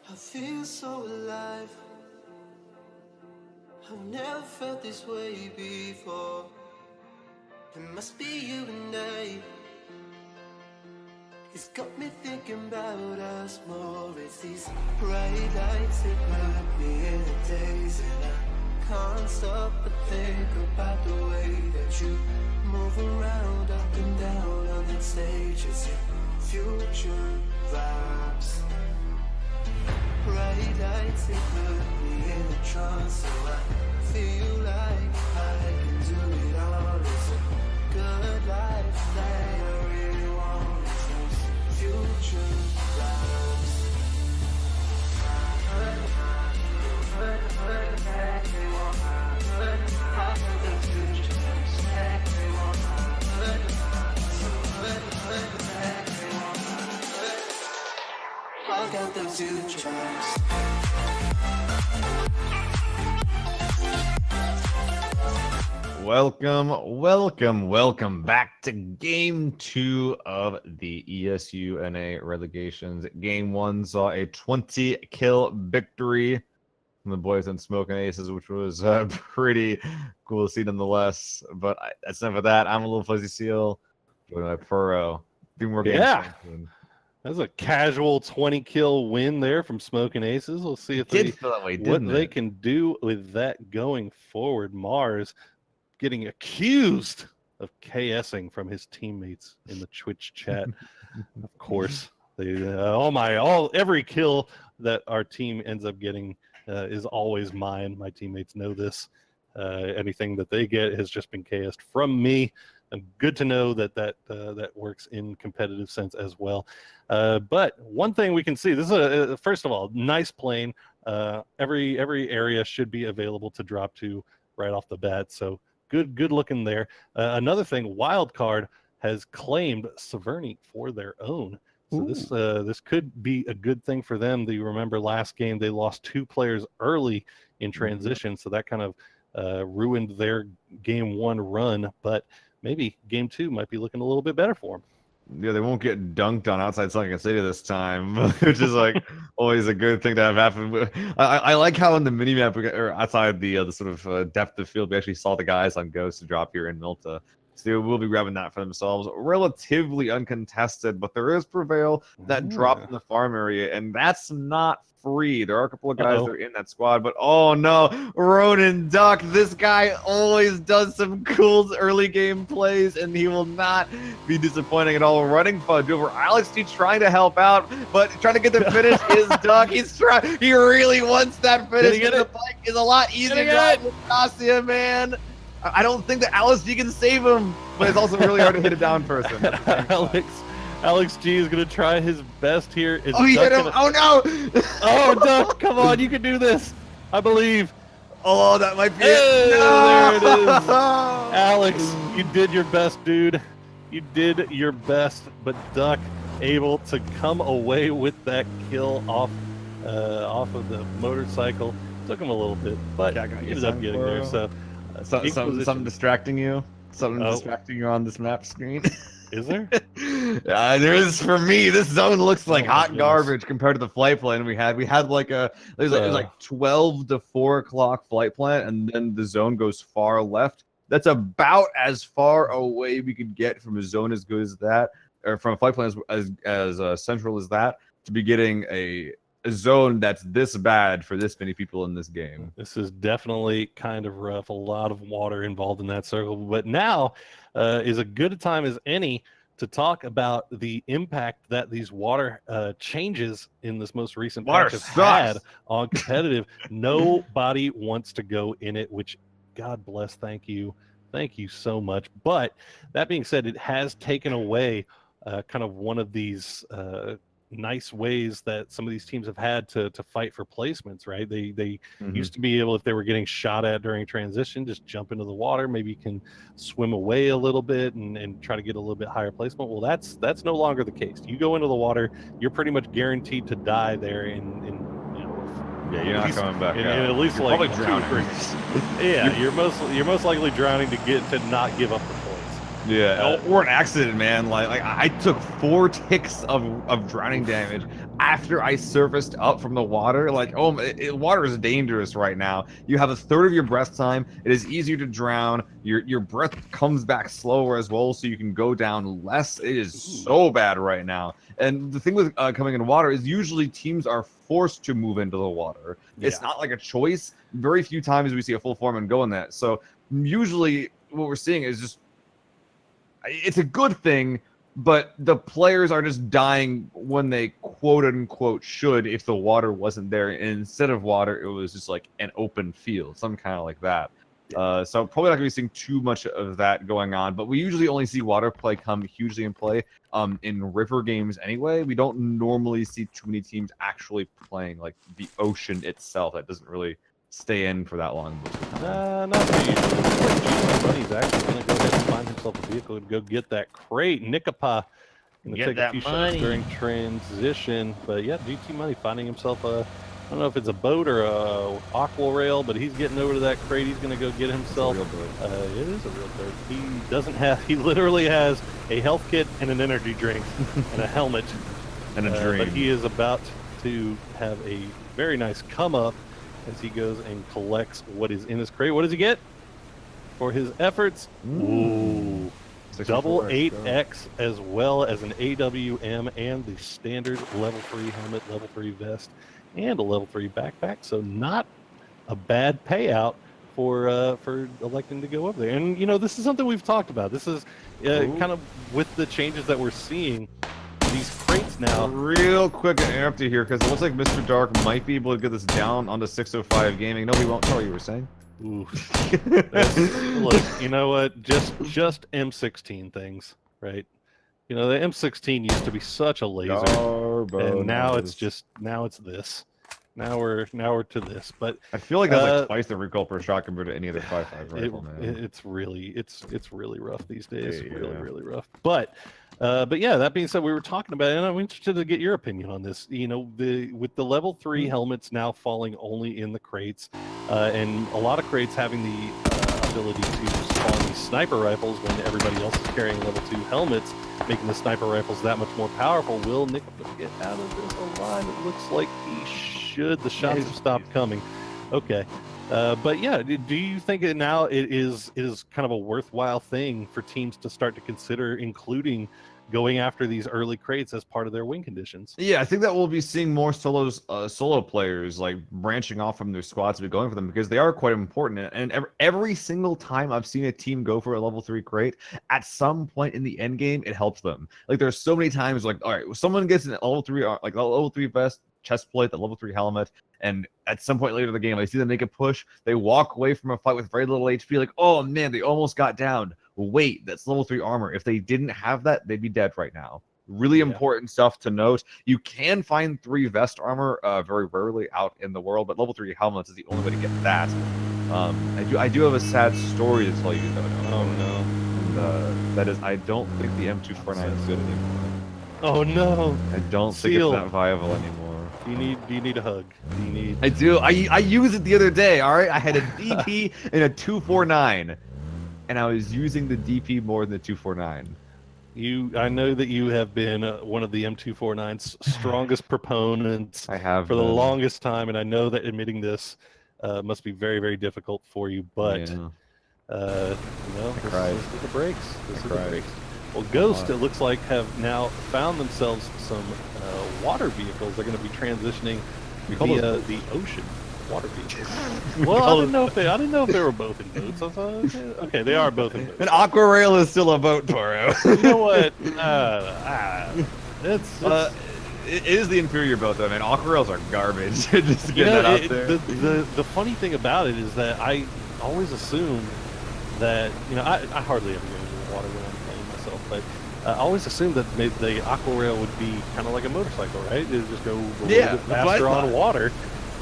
I feel so alive. I've never felt this way before. It must be you and I. It's got me thinking about us more. It's these bright lights that put me in a daze, and I can't stop but think about the way that you move around up and down on that stage. It's your future vibes. Bright lights that put me in a trance, so I feel like I can do it all. It's a good life that I really want. It's those future vibes. I got those future vibes.
Welcome back to Game 2 of the ESU NA Relegations. Game 1 saw a 20-kill victory from the boys in Smoking Aces, which was pretty cool to see nonetheless. But that's enough of that. I'm a little Fuzzy Seal. Joined by Furrow. A few more games.
Yeah. That's a casual 20-kill win there from Smoking Aces. We'll see if they can do with that going forward. Mars getting accused of KSing from his teammates in the Twitch chat. Of course, they every kill that our team ends up getting is always mine. My teammates know this. Anything that they get has just been KS'd from me. And good to know that works in competitive sense as well. But one thing we can see, this is first of all, nice plane. Every area should be available to drop to right off the bat. So good looking there. Another thing, Wildcard has claimed Severny for their own. So this could be a good thing for them. Do you remember last game they lost 2 players early in transition, so that kind of ruined their game 1 run. But maybe game 2 might be looking a little bit better for them.
Yeah, they won't get dunked on outside Sunken City this time, which is like always a good thing to have happen. I like how in the minimap, or outside the sort of depth of field, we actually saw the guys on Ghost to drop here in Milta. So they will be grabbing that for themselves. Relatively uncontested, but there is Prevail that dropped in the farm area, and that's not free. There are a couple of guys that are in that squad, but oh no, Ronan Duck, this guy always does some cool early game plays, and he will not be disappointing at all. Running fudge over Alex T trying to help out, but trying to get the finish is Duck. He really wants that finish. The bike is a lot easier to drive with Cassia, man. I don't think that Alex G can save him, but it's also really hard to hit a down person.
Alex G is going to try his best here.
He hit him. Oh, no.
Oh, Duck, come on. You can do this. I believe.
Oh, that might be
it.
No!
There it is. Alex, you did your best, dude. You did your best, but Duck able to come away with that kill off of the motorcycle. Took him a little bit, but he ended up getting there. So,
something distracting you? Something distracting you on this map screen?
Is there?
There is for me. This zone looks like hot garbage compared to the flight plan we had. We had like it was like 12 to 4 o'clock flight plan, and then the zone goes far left. That's about as far away we could get from a zone as good as that, or from a flight plan as central as that, to be getting a a zone that's this bad for this many people in this game.
This is definitely kind of rough. A lot of water involved in that circle. But now is a good a time as any to talk about the impact that these water changes in this most recent
Water
patch have
sucks.
had on competitive. Nobody wants to go in it, which God bless. Thank you. Thank you so much. But that being said, it has taken away kind of one of these nice ways that some of these teams have had to fight for placements, right? They used to be able, if they were getting shot at during transition, just jump into the water. Maybe you can swim away a little bit and try to get a little bit higher placement. Well, that's no longer the case. You go into the water, you're pretty much guaranteed to die there in you know,
Yeah, you're not coming back
in
out.
at least
You're
like
probably
2 or
drowning.
3. Yeah, you're most likely drowning to not give up the points.
Yeah, or an accident, man. Like I took 4 ticks of drowning damage after I surfaced up from the water. Like, oh, water is dangerous right now. You have a third of your breath time. It is easier to drown. Your breath comes back slower as well, so you can go down less. It is so bad right now. And the thing with coming in water is usually teams are forced to move into the water. It's not like a choice. Very few times we see a full foreman go in that. So usually what we're seeing is just, it's a good thing, but the players are just dying when they quote unquote should if the water wasn't there. And instead of water, it was just like an open field, some kind of like that. So probably not going to be seeing too much of that going on, but we usually only see water play come hugely in play in river games anyway. We don't normally see too many teams actually playing like the ocean itself. That doesn't really stay in for that long.
Not usually. GT Money's actually going to go ahead and find himself a vehicle and go get that crate. Nikapa going to take a few shots during transition. But yeah, GT Money finding himself a, I don't know if it's a boat or a aqua rail, but he's getting over to that crate. He's going to go get himself. It is a real boat. He literally has a health kit and an energy drink and a helmet.
And a dream.
But he is about to have a very nice come up as he goes and collects what is in his crate. What does he get for his efforts? Ooh, double 8X as well as an AWM and the standard level 3 helmet, level 3 vest, and a level 3 backpack. So not a bad payout for electing to go over there. And you know, this is something we've talked about. This is kind of with the changes that we're seeing. These crates now.
Real quick, interrupt you here because it looks like Mr. Dark might be able to get this down onto 605 gaming. No, he won't. Sorry, you were saying.
Ooh. Look, you know what? Just M16 things, right? You know, the M16 used to be such a laser, and now it's just this. Now we're to this, but
I feel like that's like twice the recoil per shot compared to any other 5.5 rifle, man.
It's really rough these days. Really rough. But yeah, that being said, we were talking about it, and I'm interested to get your opinion on this. You know, with the level 3 helmets now falling only in the crates, and a lot of crates having the ability to spawn these sniper rifles when everybody else is carrying level 2 helmets, making the sniper rifles that much more powerful. Will Nick get out of this alive? It looks like he should. The shots have stopped coming. Okay. But yeah, do you think now it is kind of a worthwhile thing for teams to start to consider including going after these early crates as part of their win conditions?
Yeah, I think that we'll be seeing more solo players like branching off from their squads to be going for them because they are quite important. And every single time I've seen a team go for a level 3 crate, at some point in the end game, it helps them. Like there's so many times like, all right, someone gets an level 3 like level 3 vest, chest plate, the level 3 helmet, and at some point later in the game, I see them make a push. They walk away from a fight with very little HP, like, oh man, they almost got down. Wait, that's level 3 armor. If they didn't have that, they'd be dead right now. Really important stuff to note. You can find 3 vest armor very rarely out in the world, but level 3 helmets is the only way to get that. I do have a sad story to tell you though.
Oh no.
And, that is, I don't think the M249 is good anymore.
Oh no.
I don't think it's not viable anymore.
Do you need a hug? Do you need?
I do. I used it the other day. All right, I had a DP and a 249, and I was using the DP more than the 249.
I know that you have been one of the M249's strongest proponents.
I have
for the longest time, and I know that admitting this must be very, very difficult for you. But you know, this is the breaks. This is the breaks. Well, Ghost, it looks like, have now found themselves some water vehicles. They're going to be transitioning via the ocean. Water vehicles. Well, I didn't know if they were both in boats. I thought, okay, they are both in boats.
An aqua rail is still a boat, Toro.
You know what? It's
it is the inferior boat, though, man. Aqua rails are garbage. Just to get that out there.
The funny thing about it is that I always assume that, I hardly ever go into the water when I'm playing myself, but I always assumed that the aqua rail would be kind of like a motorcycle, right? It would just go a little bit faster on water.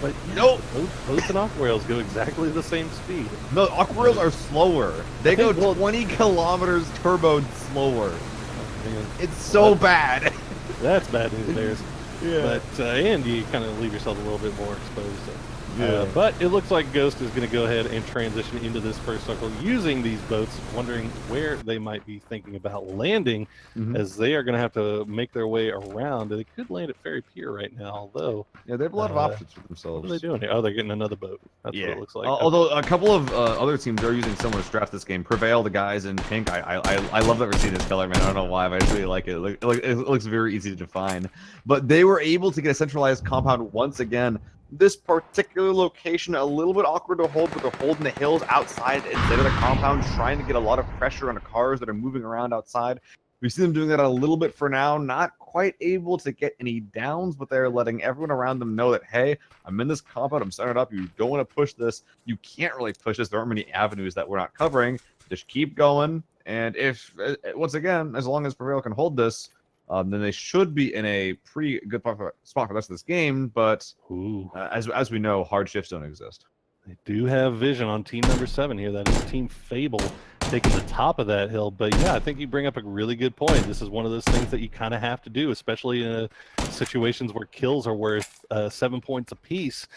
But
nope,
boats and aqua rails go exactly the same speed.
No, aqua rails are slower. They go 20 kilometers turbo slower. It's so bad.
That's bad news bears.
Yeah.
But and you kind of leave yourself a little bit more exposed. So.
Yeah.
But it looks like Ghost is going to go ahead and transition into this first circle using these boats, wondering where they might be thinking about landing, as they are going to have to make their way around. They could land at Ferry Pier right now, although...
Yeah, they have a lot of options for themselves.
What are they doing here? Oh, they're getting another boat. That's what it looks like.
Although a couple of other teams are using similar straps this game. Prevail, the guys in pink. I love that we're seeing this color, man. I don't know why, but I just really like it. It looks very easy to define. But they were able to get a centralized compound once again. This particular location, a little bit awkward to hold, but they're holding the hills outside instead of the compound, trying to get a lot of pressure on the cars that are moving around outside. We see them doing that a little bit for now, not quite able to get any downs, but they're letting everyone around them know that, hey, I'm in this compound, I'm setting it up, you don't want to push this, you can't really push this, there aren't many avenues that we're not covering, just keep going, and if, once again, as long as Prevail can hold this, then they should be in a pretty good spot for the rest of this game. But as we know, hard shifts don't exist.
They do have vision on team number 7 here. That is Team Fable taking the top of that hill. But yeah, I think you bring up a really good point. This is one of those things that you kind of have to do, especially in situations where kills are worth 7 points apiece.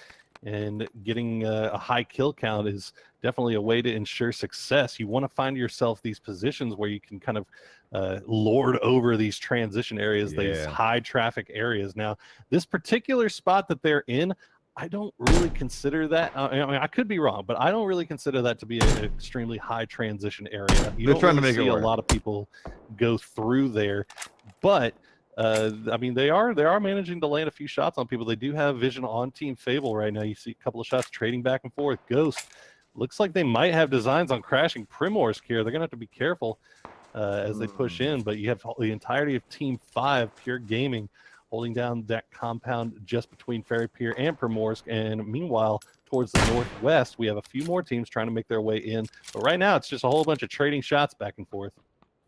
And getting a high kill count is definitely a way to ensure success. You want to find yourself these positions where you can kind of lord over these transition areas, these high traffic areas. Now, this particular spot that they're in, I don't really consider that. I mean, I could be wrong, but I don't really consider that to be an extremely high transition area. You
They're
don't
trying
really
to make
see
it work.
a lot of people go through there, but I mean, they are managing to land a few shots on people. They do have vision on Team Fable right now. You see a couple of shots trading back and forth. Ghost looks like they might have designs on crashing Primorsk here. They're gonna have to be careful as they push in, but you have the entirety of Team 5, Pure Gaming, holding down that compound just between Ferry Pier and Primorsk. And meanwhile, towards the northwest, we have a few more teams trying to make their way in. But right now, it's just a whole bunch of trading shots back and forth.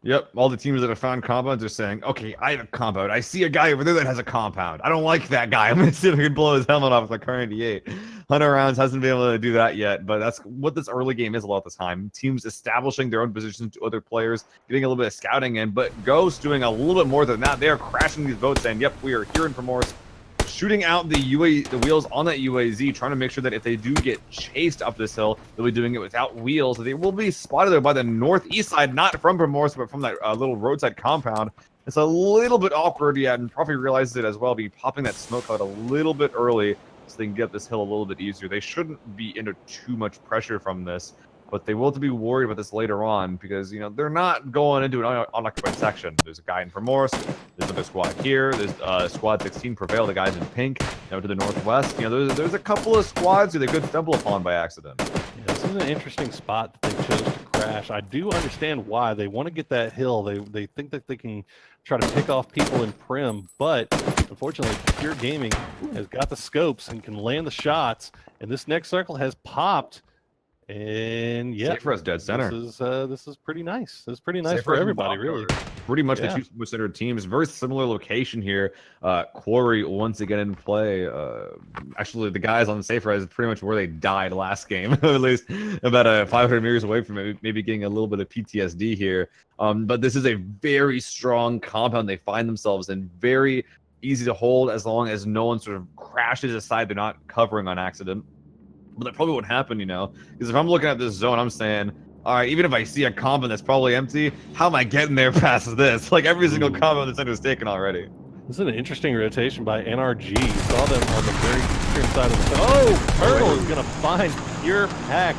Yep, all the teams that have found compounds are saying, okay, I have a compound. I see a guy over there that has a compound. I don't like that guy. I'm going to see if I can blow his helmet off with a Kar 98. Hunter Rounds hasn't been able to do that yet, but that's what this early game is a lot of the time. Teams establishing their own positions to other players, getting a little bit of scouting in, but Ghost doing a little bit more than that. They are crashing these boats saying, yep, we are here in Primorsk, shooting out the wheels on that UAZ, trying to make sure that if they do get chased up this hill, they'll be doing it without wheels. They will be spotted there by the northeast side, not from Primorsk, but from that little roadside compound. It's a little bit awkward yet, and Profi realizes it as well, be popping that smoke out a little bit early so they can get up this hill a little bit easier. They shouldn't be under too much pressure from this, but they will have to be worried about this later on because, you know, they're not going into an unoccupied section. There's a guy in Primorsk, there's another squad here, there's squad 16 Prevail, the guys in pink, to the northwest. You know, there's a couple of squads who they could stumble upon by accident.
Yeah, this is an interesting spot that they chose to crash. I do understand why. They want to get that hill. They think that they can try to pick off people in Prim, but unfortunately, Pure Gaming has got the scopes and can land the shots, and this next circle has popped. And yeah,
Safe dead center.
This is pretty nice. This is pretty nice for everybody, really.
Pretty much the two most centered teams. Very similar location here. Quarry once again in play. Actually, the guys on the Safe Res is pretty much where they died last game, at least about 500 meters away from it. Maybe getting a little bit of PTSD here. But this is a very strong compound they find themselves in. Very easy to hold as long as no one sort of crashes aside. They're not covering on accident. But that probably won't happen, you know, because if I'm looking at this zone, I'm saying, all right, even if I see a compound that's probably empty, how am I getting there past this? Like every single compound that's was taken already.
This is an interesting rotation by NRG. You saw them on the very eastern side of the... Oh, Turtle is going to find Pure Pax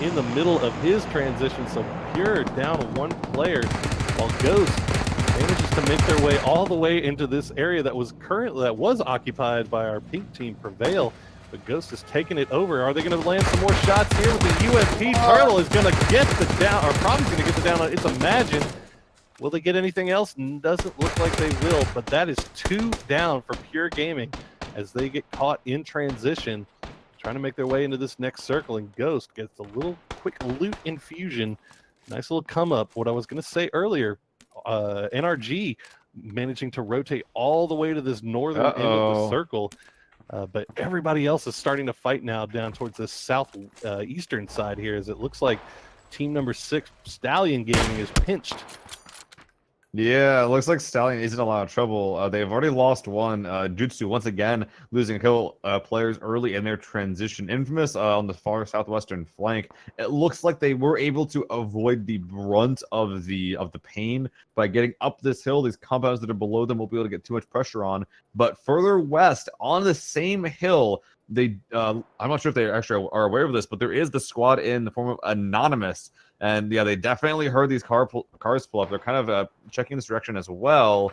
in the middle of his transition. So Pure down one player. while Ghost manages to make their way all the way into this area that was occupied by our pink team, Prevail. But Ghost is taking it over. Are they going to land some more shots here with the UMP? Turtle is going to get the down, or probably going to get the down on It's Imagine. Will they get anything else? Doesn't look like they will, but that is 2 down for Pure Gaming as they get caught in transition, trying to make their way into this next circle, and Ghost gets a little quick loot infusion. Nice little come up. What I was going to say earlier, NRG managing to rotate all the way to this northern end of the circle. But everybody else is starting to fight now down towards the southeastern side here, as it looks like team number 6, Stallion Gaming, is pinched.
Yeah, it looks like Stallion isn't a lot of trouble. They've already lost one. Jutsu, once again, losing a couple players early in their transition. Infamous on the far southwestern flank. It looks like they were able to avoid the brunt of the pain by getting up this hill. These compounds that are below them won't be able to get too much pressure on. But further west, on the same hill, they I'm not sure if they actually are aware of this, but there is the squad in the form of Anonymous. And yeah, they definitely heard these cars pull up. They're kind of checking this direction as well,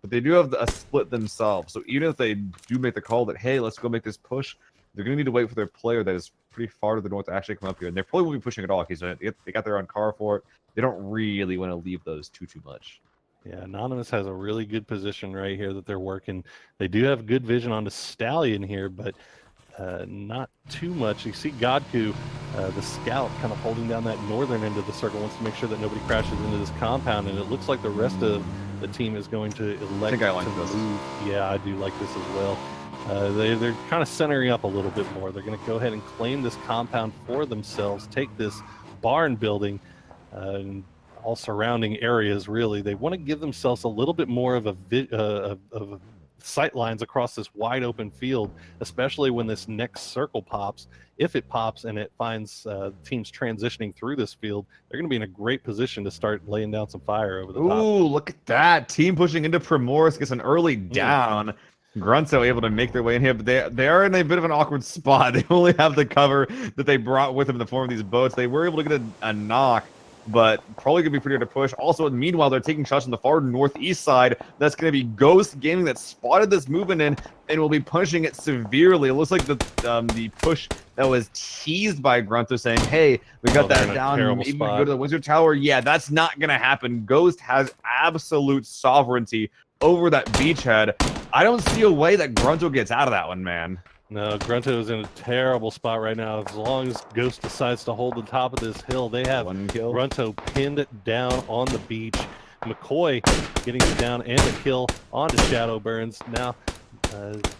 but they do have a split themselves. So even if they do make the call that, hey, let's go make this push, they're going to need to wait for their player that is pretty far to the north to actually come up here. And they probably won't be pushing at all because they got their own car for it. They don't really want to leave those too much.
Yeah, Anonymous has a really good position right here that they're working. They do have good vision on the Stallion here, but not too much. You see Godku, the scout, kind of holding down that northern end of the circle, wants to make sure that nobody crashes into this compound, and it looks like the rest of the team is going to elect to move. Yeah, I do like this as well. They're kind of centering up a little bit more. They're going to go ahead and claim this compound for themselves, take this barn building, and all surrounding areas, really. They want to give themselves a little bit more of a sight lines across this wide open field, especially when this next circle pops. If it pops and it finds teams transitioning through this field, they're going to be in a great position to start laying down some fire over the top.
Ooh, look at that. Team pushing into Primoris gets an early down. Grunto able to make their way in here, but they are in a bit of an awkward spot. They only have the cover that they brought with them in the form of these boats. They were able to get a knock, but probably going to be pretty hard to push. Also, meanwhile, they're taking shots on the far northeast side. That's going to be Ghost Gaming that spotted this movement in and will be punishing it severely. It looks like the push that was teased by Grunto saying, hey, we got that down. Maybe we go to the Wizard Tower. Yeah, that's not going to happen. Ghost has absolute sovereignty over that beachhead. I don't see a way that Grunto gets out of that one, man.
No, Grunto is in a terrible spot right now. As long as Ghost decides to hold the top of this hill, they have Grunto pinned down on the beach. McCoy getting it down and a kill onto Shadowburns. Now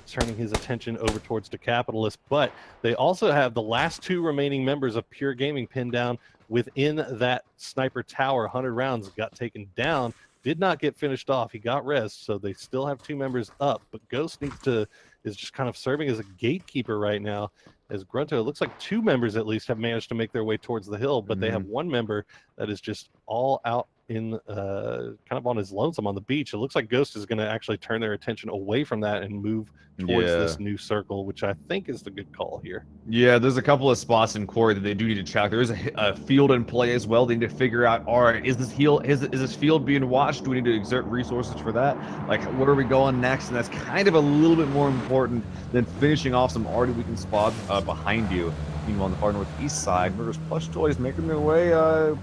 turning his attention over towards the Capitalist. But they also have the last 2 remaining members of Pure Gaming pinned down within that sniper tower. 100 rounds got taken down. Did not get finished off. He got res, so they still have 2 members up. But Ghost is just kind of serving as a gatekeeper right now, as Grunto, it looks like 2 members at least have managed to make their way towards the hill, but they have 1 member that is just all out in kind of on his lonesome on the beach. It looks like Ghost is going to actually turn their attention away from that and move towards this new circle, which I think is the good call here. Yeah,
there's a couple of spots in Quarry that they do need to check. There is a field in play as well. They need to figure out, all right, is this field being watched? Do we need to exert resources for that? Like, where are we going next? And that's kind of a little bit more important than finishing off some already weakened spots behind you. Meanwhile, on the far northeast side, Murder's Plush Toys making their way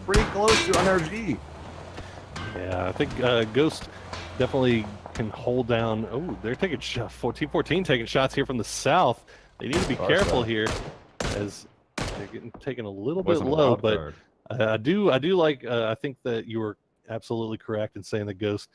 pretty close to NRG.
Yeah, I think Ghost definitely can hold down. Oh, they're taking shots. 14-14 taking shots here from the south. They need to be careful here, as they're getting taken a little bit low. But I do like. I think that you were absolutely correct in saying that Ghost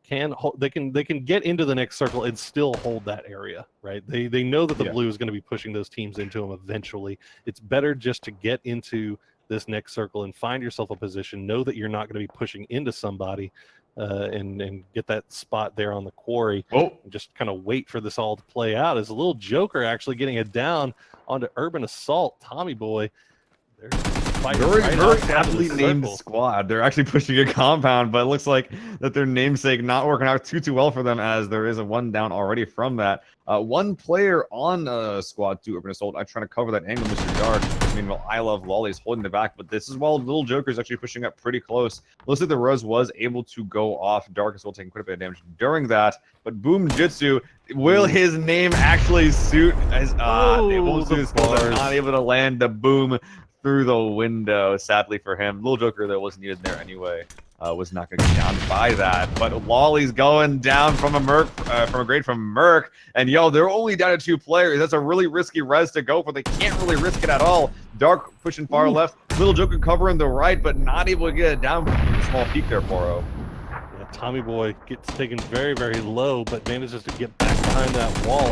can hold. They can get into the next circle and still hold that area, right? They know that the blue is going to be pushing those teams into them eventually. It's better just to get into this next circle and find yourself a position. Know that you're not going to be pushing into somebody, and get that spot there on the quarry. And just kind of wait for this all to play out. As a little Joker actually getting it down onto Urban Assault. Tommy Boy, there's fighting
Very,
right
very
outside of the
aptly named
circle.
squad. They're actually pushing a compound, but it looks like that their namesake not working out too well for them, as there is a one down already from that. One player on squad 2 Urban Assault. I'm trying to cover that angle, Mr. Dark. Meanwhile, I Love Lolly's holding the back, but this is while Little Joker's actually pushing up pretty close. Looks like the Rose was able to go off. Dark as well, taking quite a bit of damage during that. But Boom Jitsu, will his name actually suit as they won't suit his goal? They're not able to land the boom through the window, sadly for him. Little Joker, though, wasn't needed there anyway. Was not going to get down by that. But Lolly's going down from a grade from Merc. And yo, they're only down to 2 players. That's a really risky res to go for. They can't really risk it at all. Dark pushing far left. Little Joker covering the right, but not able to get it down from a small peak there, Poro.
Yeah, Tommy Boy gets taken very, very low, but manages to get back behind that wall.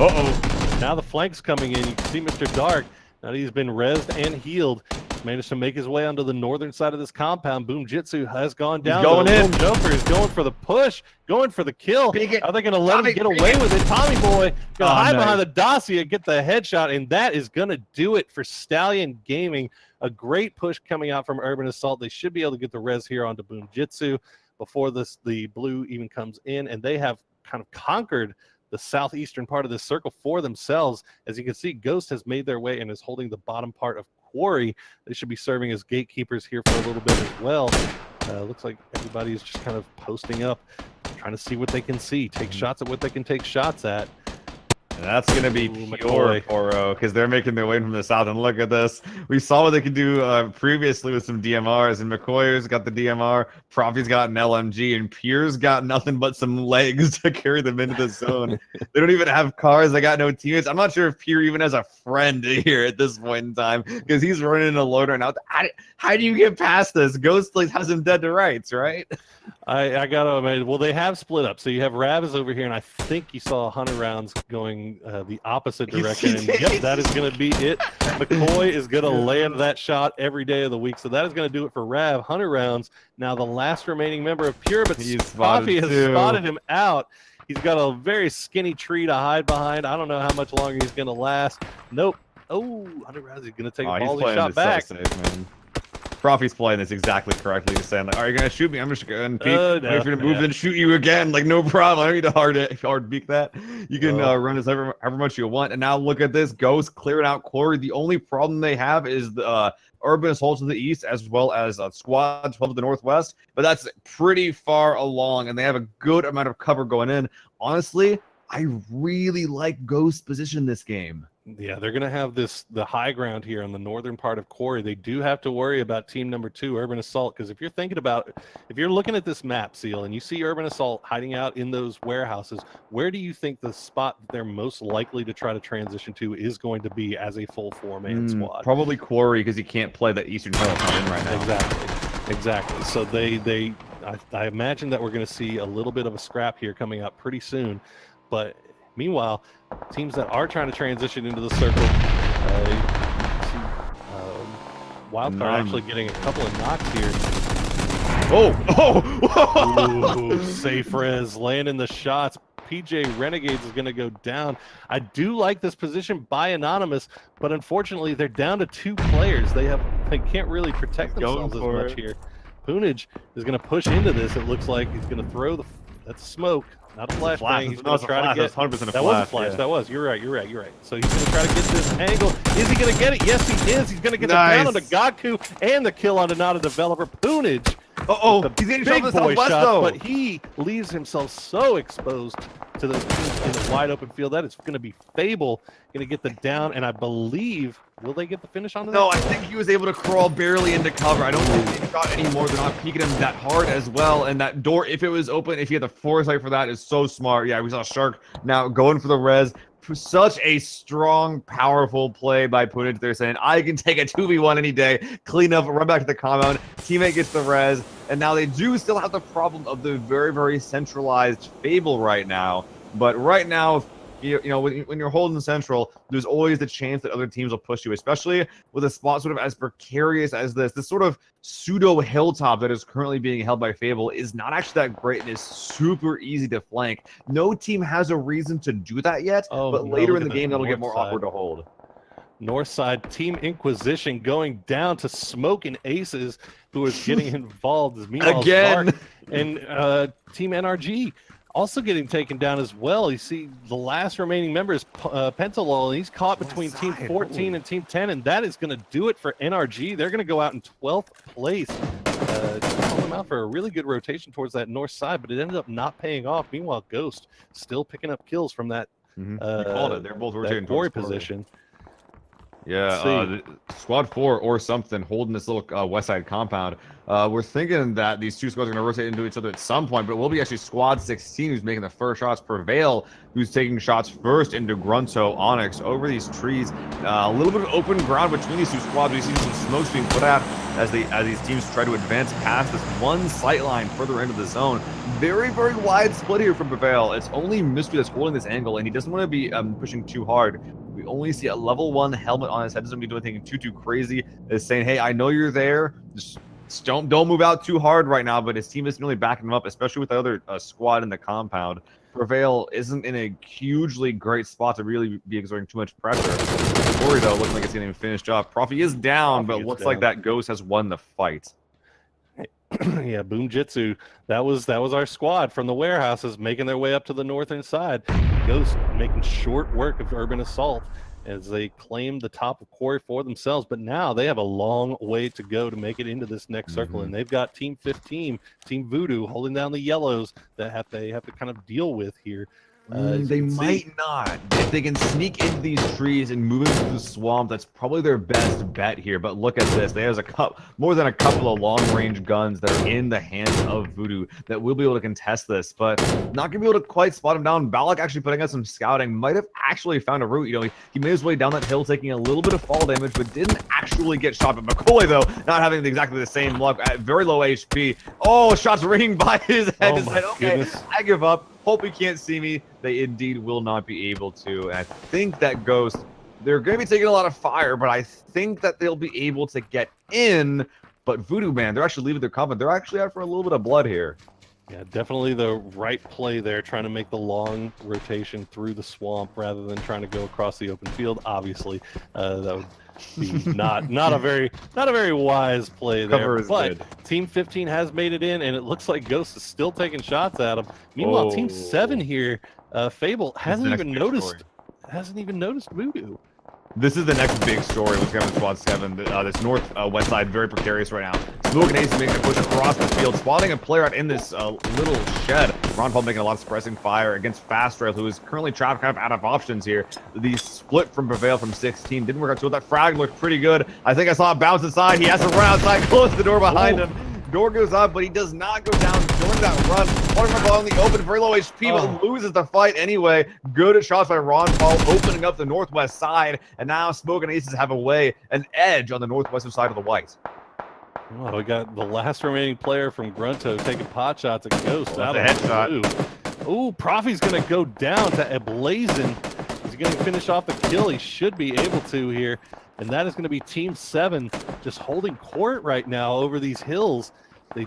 Now the flank's coming in. You can see Mr. Dark. Now that he's been rezzed and healed, managed to make his way onto the northern side of this compound. Boom Jitsu has gone down.
He's going in.
Joker is going for the push, going for the kill. Are they going to let him get away with it? Tommy Boy going to hide behind the Dacia, get the headshot, and that is going to do it for Stallion Gaming. A great push coming out from Urban Assault. They should be able to get the res here onto Boom Jitsu before the blue even comes in, and they have kind of conquered the southeastern part of this circle for themselves. As you can see, Ghost has made their way and is holding the bottom part of Quarry. They should be serving as gatekeepers here for a little bit as well. Looks like everybody is just kind of posting up, trying to see what they can see, take shots at what they can take shots at.
And that's going to be pure Poro, because they're making their way from the south. And look at this. We saw what they could do previously with some DMRs. And McCoy's got the DMR, Profi's got an LMG, and Pure's got nothing but some legs to carry them into the zone. They don't even have cars. They got no teammates. I'm not sure if Pure even has a friend here at this point in time, because he's running in a loader now. How do you get past this? Ghost has him dead to rights, right?
I got to admit, well, they have split up. So you have Ravs over here, and I think you saw 100 rounds going the opposite direction. And yep, that is going to be it. McCoy is going to land that shot every day of the week. So that is going to do it for Rav. 100 rounds. Now the last remaining member of Pure, but Coffee has spotted him out. He's got a very skinny tree to hide behind. I don't know how much longer he's going to last. Nope. Oh, 100 rounds. He's going to take a ballsy shot back.
So safe, man. Profi's playing this exactly correctly. He's saying, like, are you going to shoot me? I'm just going to peek.
No,
if you're going to move, then shoot you again. Like, no problem. I don't need to hard peek that. You can run as however much you want. And now look at this. Ghost clearing out Quarry. The only problem they have is the Urban Assault to the east, as well as Squad 12 to the northwest. But that's pretty far along, and they have a good amount of cover going in. Honestly, I really like Ghost's position this game.
Yeah, they're going to have the high ground here on the northern part of Quarry. They do have to worry about team number 2, Urban Assault, because if you're thinking about, if you're looking at this map, Seal, and you see Urban Assault hiding out in those warehouses, where do you think the spot they're most likely to try to transition to is going to be as a full 4-man squad?
Probably Quarry, because you can't play that Eastern Hill in right now.
Exactly. So I imagine that we're going to see a little bit of a scrap here coming up pretty soon, but meanwhile, teams that are trying to transition into the circle, Wildcard actually getting a couple of knocks here. Ooh, safe res, landing the shots. PJ Renegades is going to go down. I do like this position by Anonymous, but unfortunately they're down to 2 players. They can't really protect themselves as much here. Poonage is going to push into this. It looks like he's going to throw that's smoke. Not a flash bang. He's going to try to get.
100% a flash.
That was a flash. Yeah. That was. You're right. So he's going to try to get this angle. Is he going to get it? Yes, he is. He's going to get the down onto Gaku and the kill onto not a developer. Poonage.
He's getting
big boy
shot,
though. But he leaves himself so exposed to the in the wide open field. That is going to be Fable going to get the down, and I believe, will they get the finish on that?
No, I think he was able to crawl barely into cover. I don't think they shot anymore. They're not peeking him that hard as well, and that door, if it was open, if he had the foresight for that, is so smart. Yeah, we saw Shark now going for the res. Such a strong, powerful play by Punich. They're saying, I can take a 2v1 any day, clean up, run back to the compound, teammate gets the res, and now they do still have the problem of the very, very centralized Fable right now. But right now, you know, when you're holding central, there's always the chance that other teams will push you, especially with a spot sort of as precarious as this. This sort of pseudo hilltop that is currently being held by Fable is not actually that great and is super easy to flank. No team has a reason to do that yet, but later in the game, that'll get more awkward to hold.
North side, Team Inquisition going down to Smoking Aces, who is getting involved. Meanwhile,
Again.
Zark and Team NRG also getting taken down as well. You see the last remaining member is Pentalol, and he's caught between Team 14 and Team 10, and that is going to do it for NRG. They're going to go out in 12th place. Call them out for a really good rotation towards that north side, but it ended up not paying off. Meanwhile, Ghost still picking up kills from that
You called it. They're both rotating
quarry
towards
position.
Yeah, squad 4 or something holding this little west side compound. We're thinking that these two squads are going to rotate into each other at some point, but it will be actually squad 16 who's making the first shots. Prevail, who's taking shots first into Grunto, Onyx over these trees. A little bit of open ground between these two squads. We see some smokes being put out as these teams try to advance past this one sight line further into the zone. Very, very wide split here from Prevail. It's only Mystery that's holding this angle, and he doesn't want to be pushing too hard. We only see a level 1 helmet on his head. Doesn't be doing anything too crazy. Is saying, hey, I know you're there. Just don't move out too hard right now. But his team isn't really backing him up, especially with the other squad in the compound. Prevail isn't in a hugely great spot to really be exerting too much pressure. Corey, though, looks like it's getting finished off. Profi is down, but looks like that Ghost has won the fight.
Yeah, Boom Jitsu. That was our squad from the warehouses making their way up to the northern side. Ghost making short work of Urban Assault as they claim the top of quarry for themselves. But now they have a long way to go to make it into this next circle, and they've got Team 15, Team Voodoo, holding down the yellows that they have to kind of deal with here.
They might not. If they can sneak into these trees and move into the swamp, that's probably their best bet here. But look at this. There's more than a couple of long-range guns that are in the hands of Voodoo that will be able to contest this, but not going to be able to quite spot him down. Balak actually putting out some scouting, might have actually found a route. You know, he made his way down that hill, taking a little bit of fall damage, but didn't actually get shot. But McCoy, though, not having exactly the same luck, at very low HP. Oh, shots ringing by his head.
Oh my goodness.
I give up. Hope he can't see me. They indeed will not be able to. And I think that Ghost, they're going to be taking a lot of fire, but I think that they'll be able to get in. But Voodoo, man, they're actually leaving their combat. They're actually out for a little bit of blood here.
Yeah, definitely the right play there, trying to make the long rotation through the swamp rather than trying to go across the open field. Obviously, that would be not a very wise play there. But good. Team 15 has made it in, and it looks like Ghost is still taking shots at him. Meanwhile, Team 7 here, Fable hasn't even noticed Voodoo.
This is the next big story with Kevin Squad 7. This north-west side, very precarious right now. Smoke and Ace making a push across the field, spotting a player out in this little shed. Ron Paul making a lot of suppressing fire against Fast Rail, who is currently trapped kind of out of options here. The split from Prevail from 16 didn't work out too well. That frag looked pretty good. I think I saw it bounce inside. He has to run outside, close the door behind him. Door goes up, but he does not go down during that run. Ron Paul in the open, very low HP, but loses the fight anyway. Good shots by Ron Paul, opening up the northwest side, and now Smoke and Aces have an edge on the northwestern side of the white.
Well, we got the last remaining player from Grunto taking pot shots at Ghost out of
headshot.
Ooh, Profi's going to go down to Ablazin. He's going to finish off the kill. He should be able to here. And that is going to be Team 7 just holding court right now over these hills. They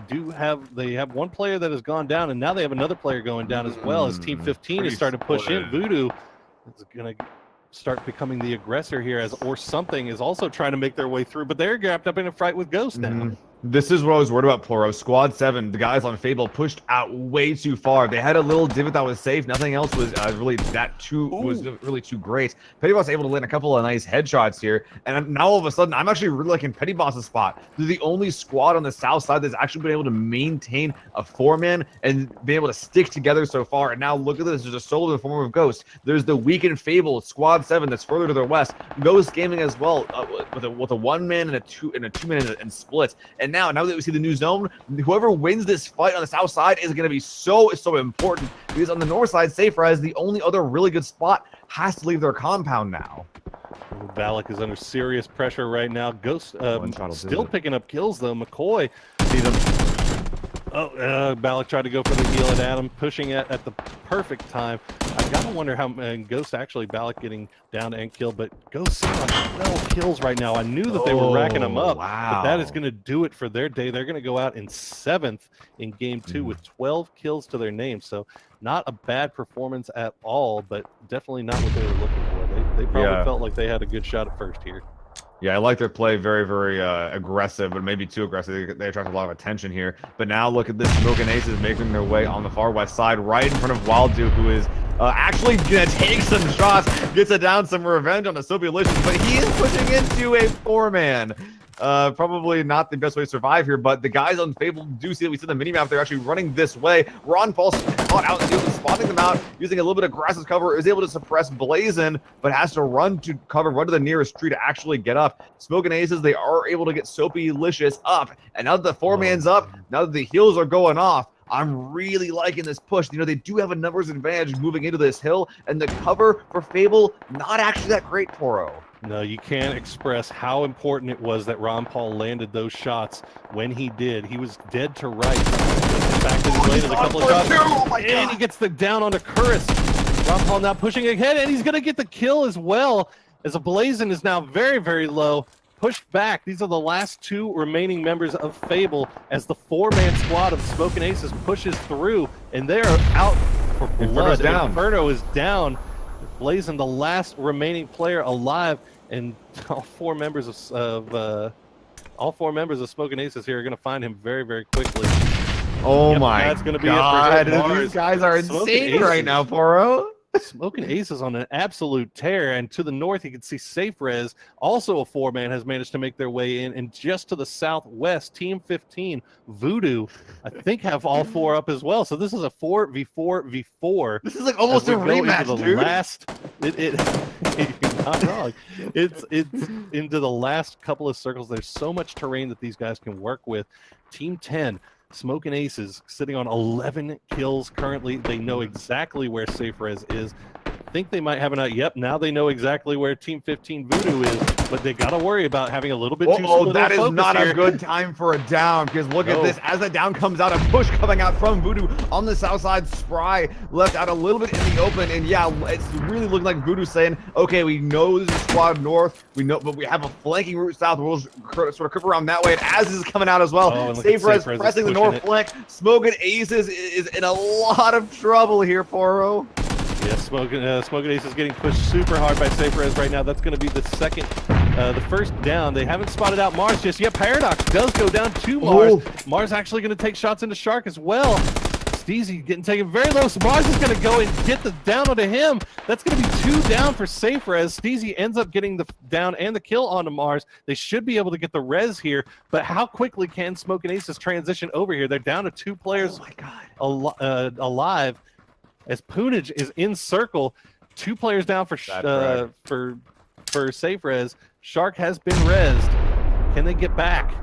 have one player that has gone down, and now they have another player going down as well as Team 15 is starting to push in. Voodoo is going to start becoming the aggressor here, or something is also trying to make their way through, but they're wrapped up in a fight with Ghost now.
This is what I was worried about, Ploro. Squad 7, the guys on Fable pushed out way too far. They had a little divot that was safe. Nothing else was really too great. Petty Boss able to land a couple of nice headshots here, and now all of a sudden, I'm actually really liking Petty Boss's spot. They're the only squad on the south side that's actually been able to maintain a 4-man and be able to stick together so far. And now look at this. There's a solo in the form of Ghost. There's the weakened Fable, Squad 7 that's further to their west. Ghost gaming as well with a 1-man and a 2-man and split. And now that we see the new zone, whoever wins this fight on the south side is going to be so important, because on the north side, Safer as the only other really good spot has to leave their compound now.
Valak is under serious pressure right now. Ghost still picking up kills though. McCoy sees him. Balak tried to go for the heal at Adam, pushing it at the perfect time. I gotta wonder how Ghost actually Balak getting down to end kill, but Ghost on 12 kills right now. I knew that they were racking them up, but that is going to do it for their day. They're going to go out in 7th in game 2 with 12 kills to their name. So not a bad performance at all, but definitely not what they were looking for. They probably felt like they had a good shot at first here.
Yeah, I like their play, very, very aggressive, but maybe too aggressive. They attract a lot of attention here. But now look at this, Smoking Aces making their way on the far west side, right in front of Wild Duke, who is actually gonna take some shots, gets it down, some revenge on the Soapylicious, but he is pushing into a 4-man. Probably not the best way to survive here, but the guys on Fable do see that we see the minimap. They're actually running this way. Ron Paul's caught out in the open, spotting them out, using a little bit of grass's cover, is able to suppress Blazin, but has to run to cover, run to the nearest tree to actually get up. Smoking Aces, they are able to get Soapylicious up, and now that the 4-man's up, now that the heals are going off, I'm really liking this push. You know, they do have a numbers advantage moving into this hill, and the cover for Fable, not actually that great, Poro.
No, you can't express how important it was that Ron Paul landed those shots when he did. He was dead to right. The fact that he landed a couple of shots, and he gets the down onto Curris. Ron Paul now pushing ahead, and he's going to get the kill as well, as a Blazin is now very, very low. Pushed back. These are the last 2 remaining members of Fable as the 4-man squad of Smoking Aces pushes through, and they're out for blood. Inferno is down. Blazin, the last remaining player alive, and all 4 members of Smoking Aces here are going to find him very, very quickly.
Oh my
that's gonna be
God!
It for him.
These guys are insane right now, Poro.
Smoking Aces on an absolute tear, and to the north you can see Safe Res, also a 4-man, has managed to make their way in, and just to the southwest, Team 15, Voodoo, I think have all 4 up as well. So this is a 4v4v4.
This is like almost a rematch, dude.
You're not wrong. It's into the last couple of circles. There's so much terrain that these guys can work with. Team 10. Smoking Aces sitting on 11 kills currently. They know exactly where Safe Res is. Think they might have an out. Yep, now they know exactly where Team 15 Voodoo is, but they got to worry about having a little bit too split
that is not
here.
a good time for a down, because look at this. As that down comes out, a push coming out from Voodoo on the south side. Spry left out a little bit in the open, and yeah, it's really looking like Voodoo saying, okay, we know this is squad north, we know, but we have a flanking route south. We'll sort of curve around that way, and as this is coming out as well, Safe Res pressing the north flank. Smoking Aces is in a lot of trouble here, Poro.
Yeah, Smoking Ace is getting pushed super hard by Safe Res right now. That's going to be the first down. They haven't spotted out Mars just yet. Paradox does go down to Mars.
Oh.
Mars actually going to take shots into Shark as well. Steezy getting taken very low, so Mars is going to go and get the down onto him. That's going to be 2 down for Safe Res. Steezy ends up getting the down and the kill onto Mars. They should be able to get the res here, but how quickly can Smoking Aces transition over here? They're down to 2 players alive. As Poonage is in circle, 2 players down for Safe Res. Shark has been rezzed. Can they get back?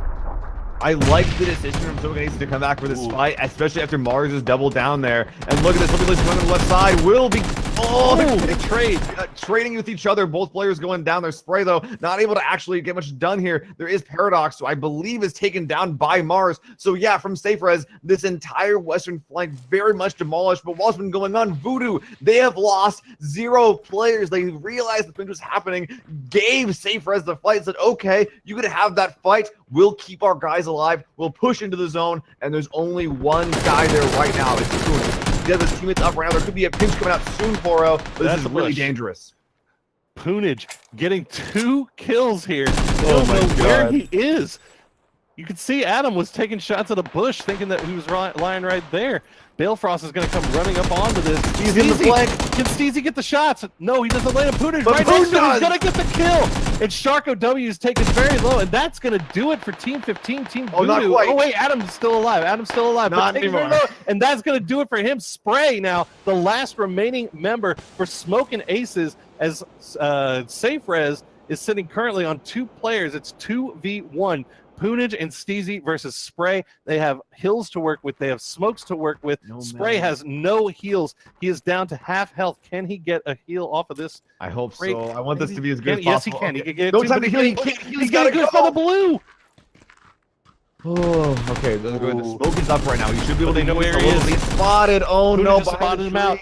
I like the decision from Smoking Aces to come back for this fight, especially after Mars is doubled down there. And look at this, Soapylicious going on the left side. Will be they trade, trading with each other. Both players going down their spray though, not able to actually get much done here. There is Paradox, who I believe is taken down by Mars. So yeah, from Safe Res, this entire western flank very much demolished. But what's been going on, Voodoo, they have lost 0 players. They realized the thing was happening, gave Safe Res the fight, said, okay, you could have that fight. We'll keep our guys alive. We'll push into the zone, and there's only 1 guy there right now. It's Poonage. He has his teammates up right now. There could be a pinch coming out soon, Poro. This is really dangerous.
Poonage getting 2 kills here.
Oh my God.
Where he is. You can see Adam was taking shots at a bush, thinking that he was lying right there. Balefrost is going to come running up onto this.
He's in the flank.
Can Steezy get the shots? No, he doesn't land a Poonage right next to him. He's going to get the kill. And Sharko W is taken very low, and that's going to do it for Team 15, Team Voodoo.
Not quite.
Oh, wait, Adam's still alive.
Not anymore.
And that's going to do it for him. Spray now, the last remaining member for Smoking Aces, as Safe Res is sitting currently on 2 players. It's 2v1. Poonage and Steezy versus Spray. They have hills to work with. They have smokes to work with. Spray has no heals. He is down to half health. Can he get a heal off of this?
I hope so. I want this to be as good as
yes,
possible.
Yes, he can. He can get
no time to heal. He can't.
He's got to go for the blue.
Oh, okay. The smoke is up right now. He should be able to
know where he is.
He's spotted. Oh,
Poonage
no.
Spotted him out.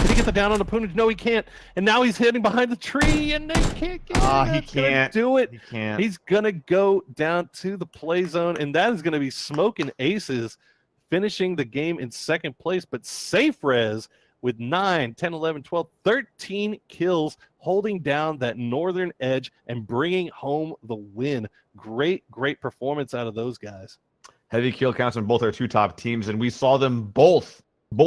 Did he get the down on the Poonage? No, he can't. And now he's hitting behind the tree, and they can't get it.
He can't
do it.
He can't.
He's going to go down to the play zone, and that is going to be Smoking Aces finishing the game in second place. But Safe Res with 9, 10, 11, 12, 13 kills, holding down that northern edge and bringing home the win. Great performance out of those guys.
Heavy kill counts on both our two top teams, and we saw them both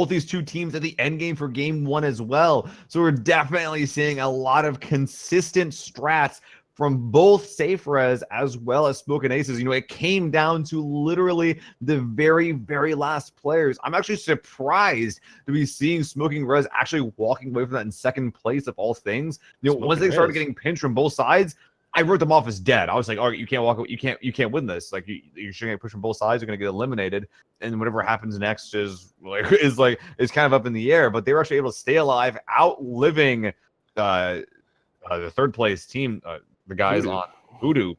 these two teams at the end game for game 1 as well. So we're definitely seeing a lot of consistent strats from both Safe Res as well as Smoking Aces. You know, it came down to literally the very, very last players. I'm actually surprised to be seeing Smoking Res actually walking away from that in second place of all things. You know, once they started getting pinched from both sides, I wrote them off as dead. I was like, all right, you can't walk away. You can't win this. Like, you're going to get pushed from both sides. You're going to get eliminated. And whatever happens next is kind of up in the air. But they were actually able to stay alive, outliving the third place team, the guys on Voodoo.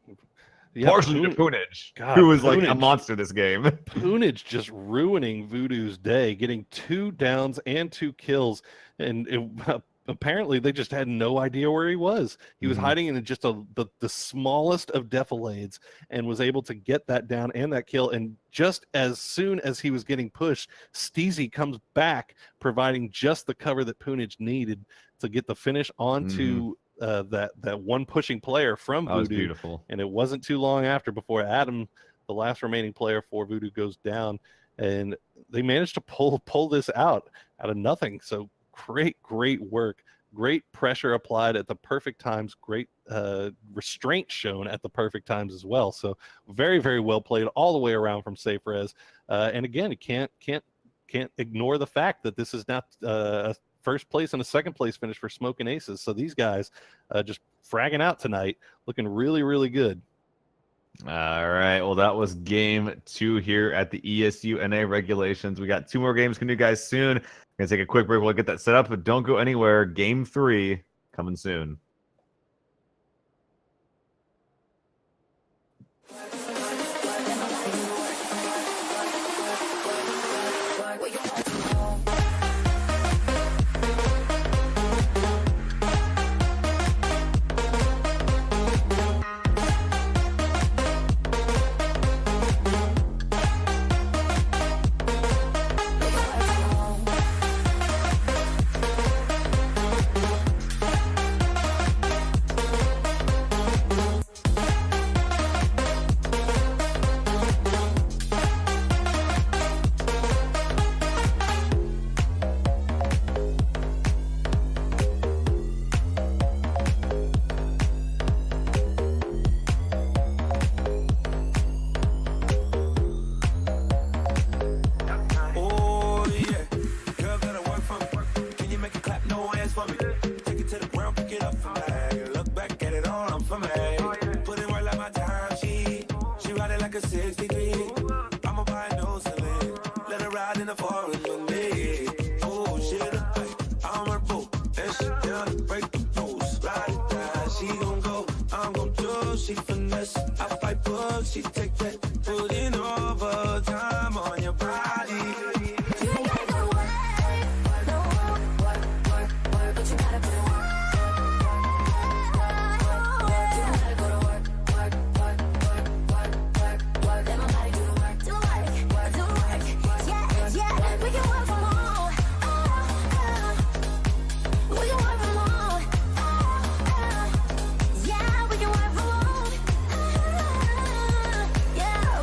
Yeah,
partially to Punij, who was like a monster this game.
Punij just ruining Voodoo's day, getting 2 downs and 2 kills. And apparently they just had no idea where he was. He was hiding in just the smallest of defilades and was able to get that down and that kill. And just as soon as he was getting pushed, Steezy comes back, providing just the cover that Punij needed to get the finish onto that one pushing player from Voodoo.
That was beautiful.
And it wasn't too long after before Adam, the last remaining player for Voodoo, goes down. And they managed to pull this out of nothing. So great work, great pressure applied at the perfect times, great restraint shown at the perfect times as well. So very, very well played all the way around from Safe Res. And again, you can't ignore the fact that this is not a first place and a second place finish for Smoking Aces. So these guys just fragging out tonight, looking really, really good.
All right. Well, that was game 2 here at the ESU NA Regulations. We got 2 more games coming to you guys soon. Gonna take a quick break. We'll get that set up, but don't go anywhere. Game 3 coming soon.
Yeah.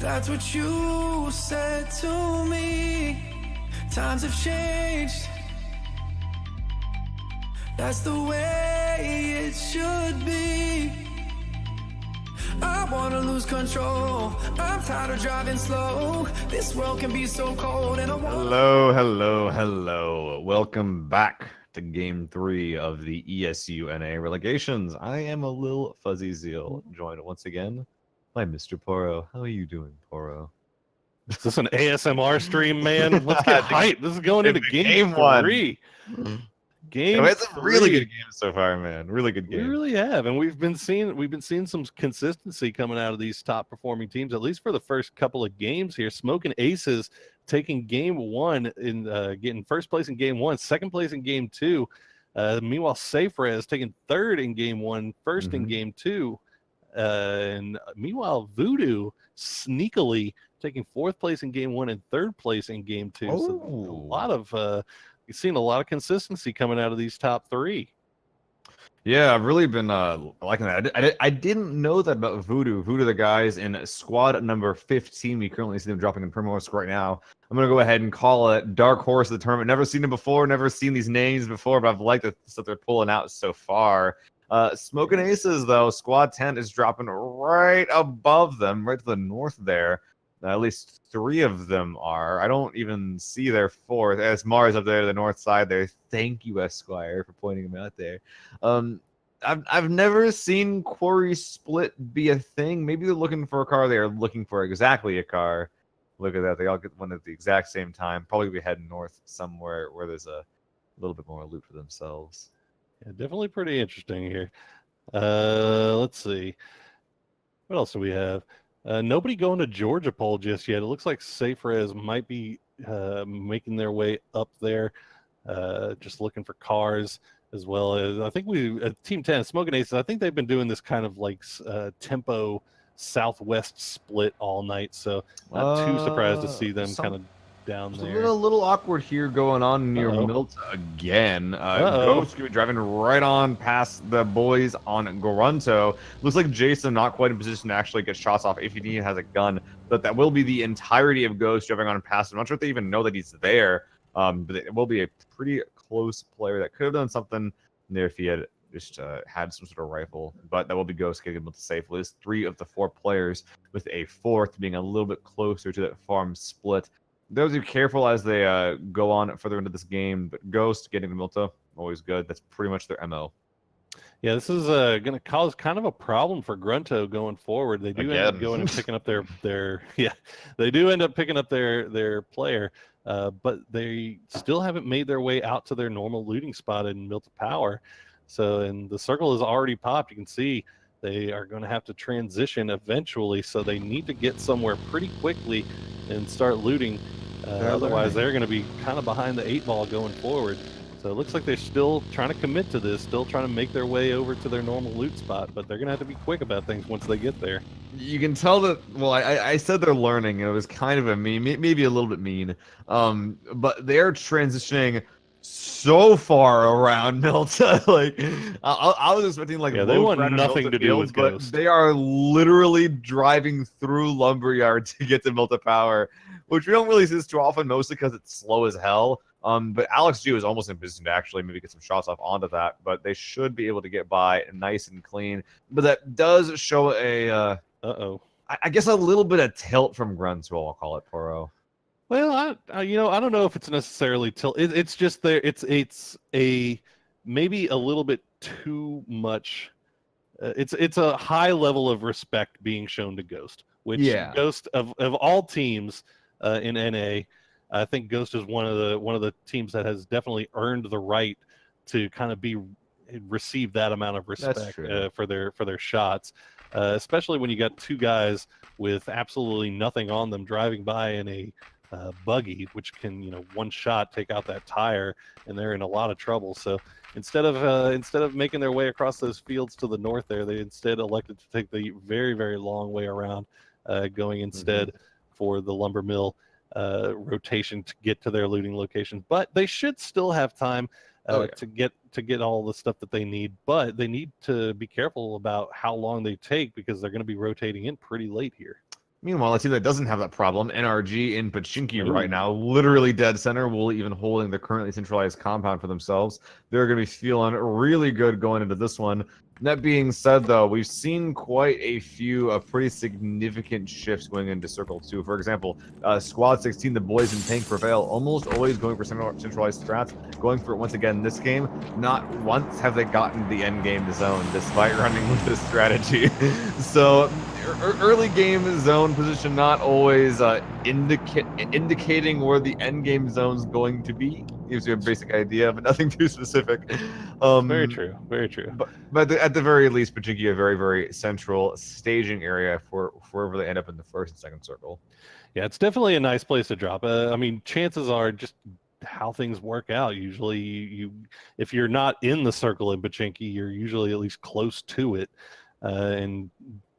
That's what you said to me. Times have changed. That's the way it should be. I wanna lose control. I'm tired of driving slow. This world can be so cold and I want.
Hello. Welcome back to Game 3 of the ESUNA Relegations. I am a little Fuzzy Zeal, joined once again by Mr. Poro. How are you doing, Poro?
Is this an ASMR stream, man? Let's get hyped. This is going into game 3. Game
It's a really
3.
good game so far, man. Really good
We
game.
really have, and we've been seeing some consistency coming out of these top performing teams, at least for the first couple of games here. Smoking Aces taking game 1 in getting first place in game 1, second place in game 2. Meanwhile, Saferez taking third in game 1, first in game 2. And meanwhile, Voodoo sneakily taking fourth place in game 1 and third place in game 2. So a lot of you've seen a lot of consistency coming out of these top 3.
Yeah, I've really been liking that. I didn't know that about Voodoo. Voodoo, the guys in squad number 15. We currently see them dropping in Primrose right now. I'm going to go ahead and call it Dark Horse of the tournament. Never seen them before, never seen these names before, but I've liked the stuff they're pulling out so far. Smoking Aces, though, squad 10 is dropping right above them, right to the north there. At least 3 of them are. I don't even see their 4th. As Mars up there to the north side there. Thank you, Esquire, for pointing him out there. I've never seen Quarry Split be a thing. Maybe they're looking for a car. They are looking for exactly a car. Look at that. They all get one at the exact same time. Probably be heading north somewhere where there's a little bit more loot for themselves.
Yeah, definitely pretty interesting here. Let's see. What else do we have? Nobody going to Georgia poll just yet. It looks like Saferez might be making their way up there, just looking for cars, as well as I think Team 10, Smoking Aces, I think they've been doing this kind of like tempo southwest split all night. So not too surprised to see them kind of down there.
A little awkward here going on near Milt again. Ghost driving right on past the boys on Goronto. Looks like Jason not quite in position to actually get shots off if he has a gun, but that will be the entirety of Ghost driving on past. I'm not sure if they even know that he's there, but it will be a pretty close player that could have done something there if he had just had some sort of rifle, but that will be Ghost getting able to save list 3 of the 4 players, with a 4th being a little bit closer to that farm split. Those be careful as they go on further into this game, but Ghost getting the Milta, always good. That's pretty much their MO.
Yeah, this is going to cause kind of a problem for Grunto going forward. They do end up going and picking up they do end up picking up their player, but they still haven't made their way out to their normal looting spot in Milta Power. So, and the circle is already popped. You can see they are going to have to transition eventually, so they need to get somewhere pretty quickly and start looting. Otherwise, they're going to be kind of behind the 8 ball going forward. So it looks like they're still trying to commit to this, still trying to make their way over to their normal loot spot, but they're going to have to be quick about things once they get there.
You can tell that, well, I said they're learning, and it was kind of a mean, maybe a little bit mean, but they're transitioning so far around Milta. Like, I was expecting like
they want nothing to do with
Ghost. They are literally driving through Lumberyard to get to Milta Power, which we don't really see this too often, mostly because it's slow as hell. But Alex G is almost in position to actually maybe get some shots off onto that, but they should be able to get by nice and clean. But that does show a I guess a little bit of tilt from Gruntsville, I'll call it, Poro.
Well, I don't know if it's necessarily tilt. It's just there. It's a maybe a little bit too much. It's a high level of respect being shown to Ghost, which Ghost of all teams in NA, I think Ghost is one of the teams that has definitely earned the right to kind of receive that amount of respect for their shots, especially when you got 2 guys with absolutely nothing on them driving by in a buggy, which can one shot take out that tire, and they're in a lot of trouble. So instead of making their way across those fields to the north there, they instead elected to take the very, very long way around, going instead for the lumber mill rotation to get to their looting location. But they should still have time to get all the stuff that they need, but they need to be careful about how long they take, because they're going to be rotating in pretty late here.
Meanwhile, a team that doesn't have that problem, NRG in Pachinki right now, literally dead center, will even holding the currently centralized compound for themselves. They're going to be feeling really good going into this one. That being said, though, we've seen quite a few pretty significant shifts going into Circle 2. For example, Squad 16, the boys in Tank Prevail, almost always going for centralized strats, going for it once again this game. Not once have they gotten the end game zone, despite running with this strategy. So, early game zone position not always indicating where the end game zone's going to be. Gives you a basic idea, but nothing too specific.
Very true. Very true.
But at the very least, Pachinki a very, very central staging area for wherever they end up in the first and second circle.
Yeah, it's definitely a nice place to drop. I mean, chances are just how things work out. Usually, you if you're not in the circle in Pachinki, you're usually at least close to it. And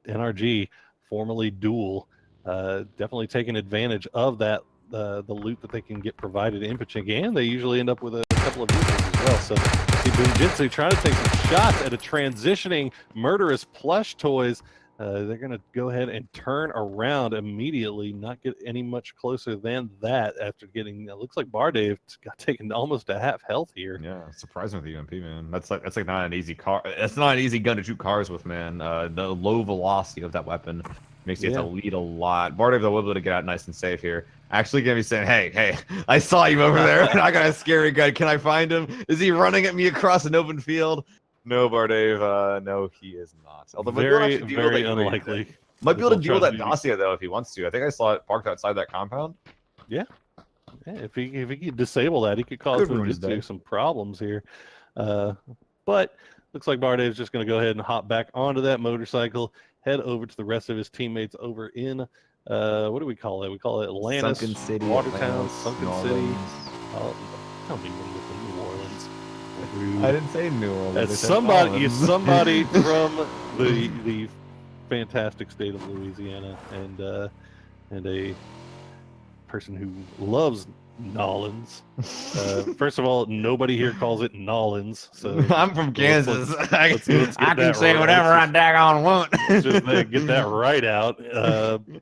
NRG, formerly Duel, definitely taking advantage of that. The loot that they can get provided in Pachinki, and they usually end up with a couple of vehicles as well. So see Boomjitsu trying to take some shots at a transitioning murderous plush toys. They're going to go ahead and turn around immediately, not get any much closer than that after getting, it looks like Bardave got taken almost a half health here.
Yeah, surprising with the UMP, man. That's like not an easy car. It's not an easy gun to shoot cars with, man. The low velocity of that weapon makes you have to lead a lot. Bardave, though, will be able to get out nice and safe here. Actually gonna be saying, hey, I saw you over there, and I got a scary gun. Can I find him? Is he running at me across an open field? No, Bardave, no, he is not. Although
very unlikely.
Might be able to deal with that dossier, though, if he wants to. I think I saw it parked outside that compound.
Yeah, if he could disable that, he could cause some problems here. But looks like Bardave's just going to go ahead and hop back onto that motorcycle, head over to the rest of his teammates over in, what do we call it? We call it Atlantis,
Sunken City,
Watertown,
Atlantis,
Sunken City. Tell me when with the New Orleans. Rude.
I didn't say New Orleans.
As somebody from the fantastic state of Louisiana, and a person who loves Nolans. First of all, nobody here calls it Nolans. So
I'm from Kansas.
Let's
I can say whatever I daggone want.
Let's just get that right out.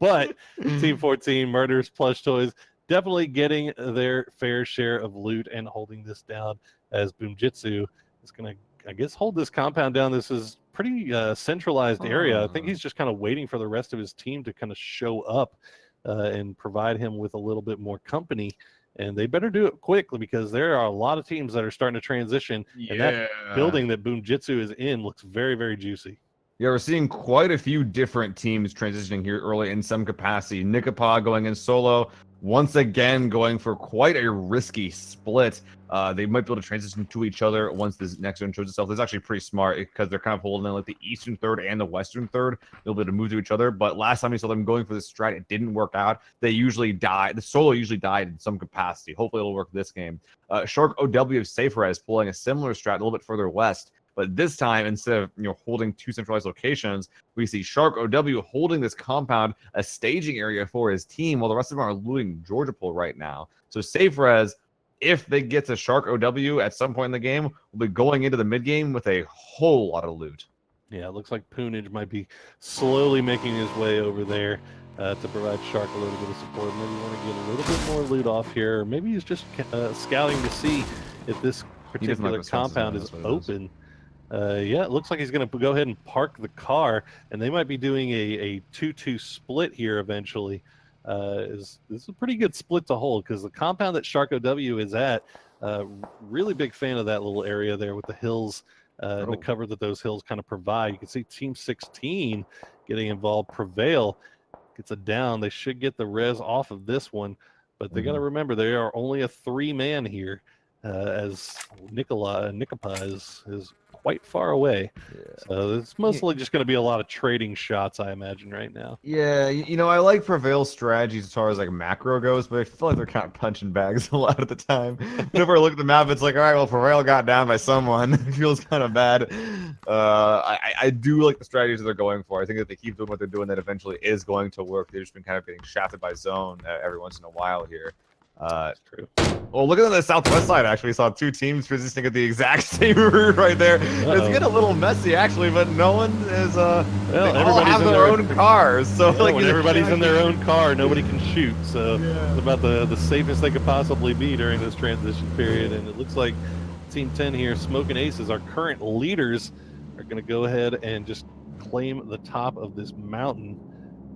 But Team 14, Murderous Plush Toys, definitely getting their fair share of loot and holding this down, as Boomjitsu is going to, I guess, hold this compound down. This is pretty centralized area. I think he's just kind of waiting for the rest of his team to kind of show up and provide him with a little bit more company. And they better do it quickly, because there are a lot of teams that are starting to transition. Yeah. And that building that Boomjitsu is in looks very, very juicy.
Yeah, we're seeing quite a few different teams transitioning here early in some capacity. Nikapa going in solo, once again going for quite a risky split. They might be able to transition to each other once this next one shows itself. This is actually pretty smart, because they're kind of holding in like the eastern third and the western third. They'll be able to move to each other. But last time we saw them going for this strat, it didn't work out. They usually die. The solo usually died in some capacity. Hopefully it'll work this game. Shark OW of Safer is pulling a similar strat a little bit further west. But this time, instead of holding two centralized locations, we see Shark OW holding this compound, a staging area for his team, while the rest of them are looting Georgia Pool right now. So Saferez, if they get to Shark OW at some point in the game, will be going into the mid game with a whole lot of loot.
Yeah, it looks like Poonage might be slowly making his way over there to provide Shark a little bit of support. Maybe want to get a little bit more loot off here. Or maybe he's just scouting to see if this particular compound is open. Yeah, it looks like he's going to go ahead and park the car, and they might be doing a 2-2 split here eventually. This is a pretty good split to hold, because the compound that Shark OW is at, really big fan of that little area there with the hills and the cover that those hills kind of provide. You can see Team 16 getting involved. Prevail gets a down. They should get the res off of this one, but they got to remember they are only a 3-man here, as Nikapa is quite far away. Yeah. So it's mostly just going to be a lot of trading shots, I imagine, right now.
Yeah, I like Prevail's strategies as far as like macro goes, but I feel like they're kind of punching bags a lot of the time. Whenever I look at the map, it's like, all right, well, Prevail got down by someone. It feels kind of bad. I do like the strategies that they're going for. I think that they keep doing what they're doing, that eventually is going to work. They've just been kind of getting shafted by zone every once in a while here.
That's true.
Well, looking at the southwest side, actually, we saw two teams positioning at the exact same route right there. It's getting a little messy, actually, but no one is. Well, they all have their own cars, so like
when everybody's in their own car, nobody can shoot. So it's about the safest they could possibly be during this transition period. And it looks like Team 10 here, Smoking Aces, our current leaders, are going to go ahead and just claim the top of this mountain.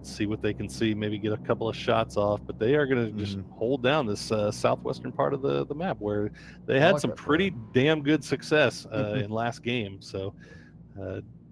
See what they can see, maybe get a couple of shots off, but they are going to just hold down this southwestern part of the map where they had some pretty damn good success in last game. So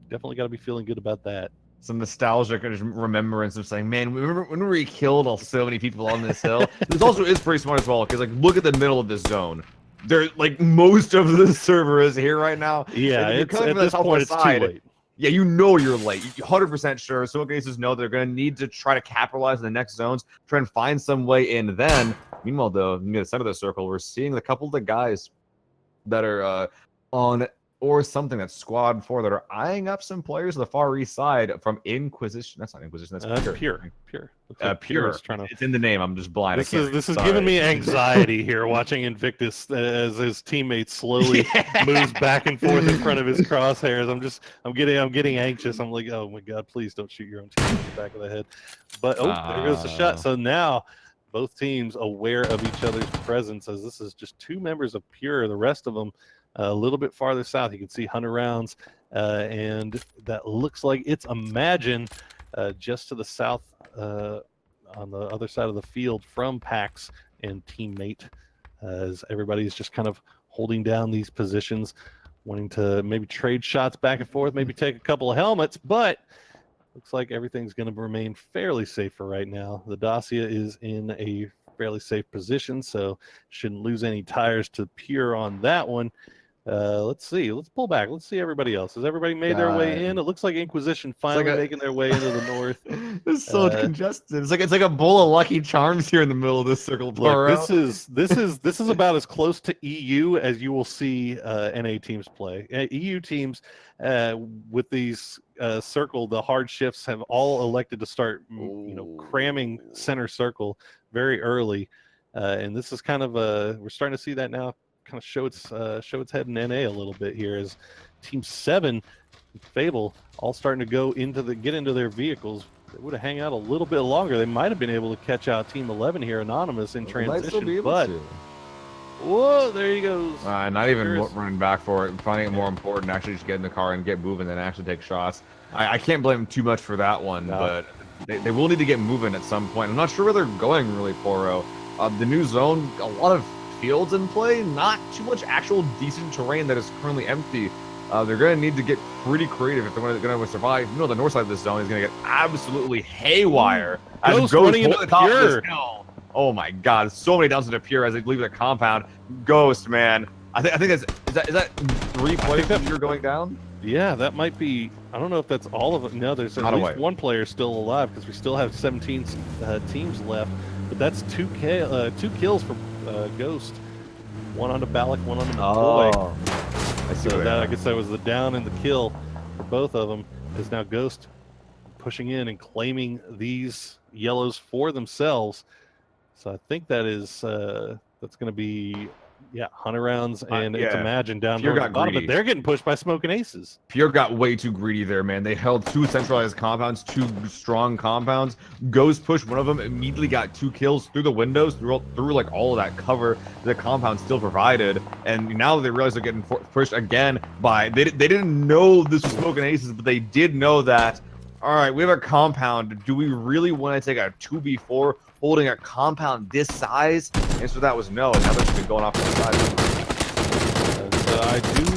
definitely got to be feeling good about that.
Some nostalgic remembrance of saying, man, remember when we killed so many people on this hill? This also is pretty smart as well, because like look at the middle of this zone. There, like most of the server is here right now.
Yeah, it's at this point it's too late.
Yeah, you know you're late. You're 100% sure. So cases know they're going to need to try to capitalize on the next zones, try and find some way in then. Meanwhile, though, near the center of the circle, we're seeing a couple of the guys that are on or something that's squad 4 that are eyeing up some players on the far east side from Inquisition. That's not Inquisition. That's Pure.
Pure.
Pure. It's in the name. I'm just blind.
This is giving me anxiety here watching Invictus as his teammate slowly moves back and forth in front of his crosshairs. I'm getting anxious. I'm like, oh my god, please don't shoot your own team in the back of the head. But there goes the shot. So now both teams aware of each other's presence, as this is just 2 members of Pure. The rest of them a little bit farther south. You can see Hunter Rounds, and that looks like it's Imagine just to the south on the other side of the field from Pax and Teammate, as everybody's just kind of holding down these positions, wanting to maybe trade shots back and forth, maybe take a couple of helmets, but looks like everything's going to remain fairly safe for right now. The Dacia is in a fairly safe position, so shouldn't lose any tires to Pure on that one. Let's see. Let's pull back. Let's see everybody else. Has everybody made their way in? It looks like Inquisition finally making their way into the north.
It's so congested. It's like a bowl of Lucky Charms here in the middle of this circle.
Look, this is about as close to EU as you will see NA teams play. EU teams with these circle, the hard shifts have all elected to start, cramming center circle very early, and this is kind of we're starting to see that now kind of show its head in NA a little bit here, as Team 7 Fable all starting to get into their vehicles. They would have hung out a little bit longer. They might have been able to catch out Team 11 here, Anonymous, in transition, but whoa, there he goes.
Not even running back for it, finding it more important to actually just get in the car and get moving than actually take shots. I can't blame him too much for that one, but they will need to get moving at some point. I'm not sure where they're going really, Poro. The new zone, a lot of fields in play, not too much actual decent terrain that is currently empty. They're going to need to get pretty creative if they're going to survive. You know, the north side of this zone is going to get absolutely haywire.
Ghost running into the top of this
hill. Oh my god, so many downs into Pure as they leave the compound. Ghost, man. I think is that 3 players that you're going down?
Yeah, that might be. I don't know if that's all of it. No, there's at least 1 player still alive, because we still have 17 teams left. But that's 2 kills for Ghost. 1 on the Balak, 1 on the McCoy.
I see.
So I guess that was the down and the kill for both of them. Is now Ghost pushing in and claiming these yellows for themselves. So I think that is that's going to be Hunter Rounds and it's Imagine down
Pure
the bottom, but they're getting pushed by Smoking Aces.
Pure got way too greedy there, man. They held 2 centralized compounds, 2 strong compounds. Ghost pushed one of them, immediately got 2 kills through the windows, through like all of that cover the compound still provided. And now they realize they're getting pushed again by they didn't know this was Smoking Aces, but they did know that. All right, we have a compound. Do we really want to take a 2v4 holding a compound this size? The answer to that was no. And now they're just going off to the side.
So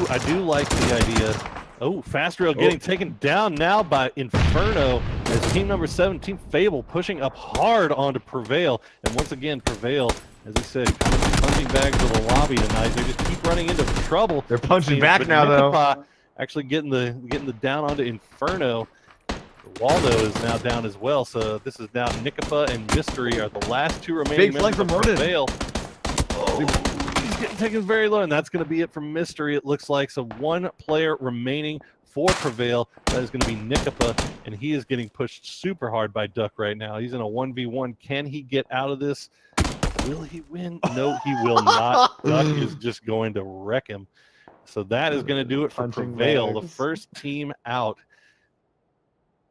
I do like the idea. Oh, Fast Rail getting taken down now by Inferno, as team number 17 Fable pushing up hard onto Prevail. And once again, Prevail, as I said, kind of punching bags to the lobby tonight. They just keep running into trouble.
They're punching back now, though.
Actually getting the down onto Inferno. Waldo is now down as well, so this is now Nikapa and Mystery are the last 2 remaining members of Prevail. He's getting taken very low, and that's going to be it for Mystery, it looks like. So 1 player remaining for Prevail. That is going to be Nikapa, and he is getting pushed super hard by Duck right now. He's in a 1v1. Can he get out of this? Will he win? No, he will not. Duck is just going to wreck him. So that is going to do it for
Punching
Prevail, the
bags.
first team out.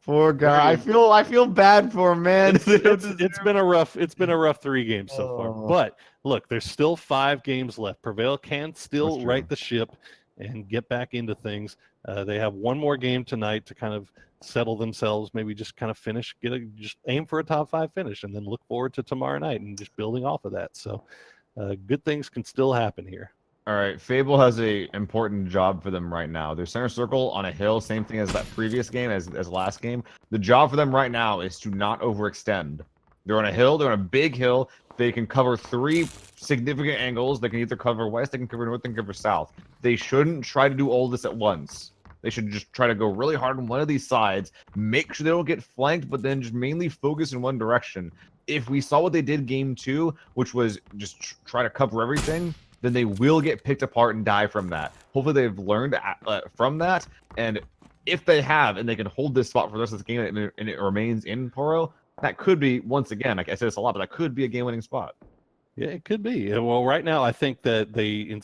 Poor guy. I feel bad for him, man.
It's been a rough 3 games so far.
Oh.
But look, there's still 5 games left. Prevail can still
That's true.
right the ship and get back into things. They have one more game tonight to kind of settle themselves, maybe just kind of finish, just aim for a top 5 finish, and then look forward to tomorrow night and just building off of that. So good things can still happen here.
All right, Fable has a important job for them right now. They're center circle on a hill, same thing as that previous game, as last game. The job for them right now is to not overextend. They're on a hill, they're on a big hill. They can cover 3 significant angles. They can either cover west, they can cover north, they can cover south. They shouldn't try to do all this at once. They should just try to go really hard on one of these sides, make sure they don't get flanked, but then just mainly focus in one direction. If we saw what they did game 2, which was just try to cover everything, then they will get picked apart and die from that. Hopefully they've learned from that, and if they have, and they can hold this spot for the rest of the game, and it remains in Poro, that could be, once again, like I said this a lot, but that could be a game-winning spot.
Yeah, it could be. Well, right now, I think that they,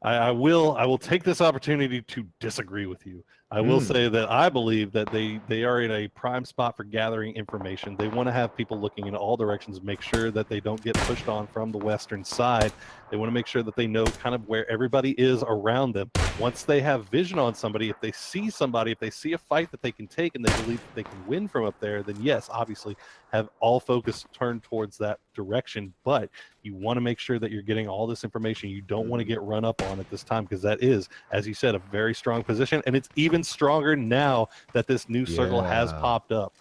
I will take this opportunity to disagree with you. I will say that I believe that they are in a prime spot for gathering information. They want to have people looking in all directions, make sure that they don't get pushed on from the western side. They want to make sure that they know kind of where everybody is around them. Once they have vision on somebody, if they see somebody, if they see a fight that they can take and they believe that they can win from up there, then yes, obviously have all focus turned towards that direction. But you want to make sure that you're getting all this information. You don't want to get run up on at this time, because that is, as you said, a very strong position, and it's even stronger now that this new circle has popped up.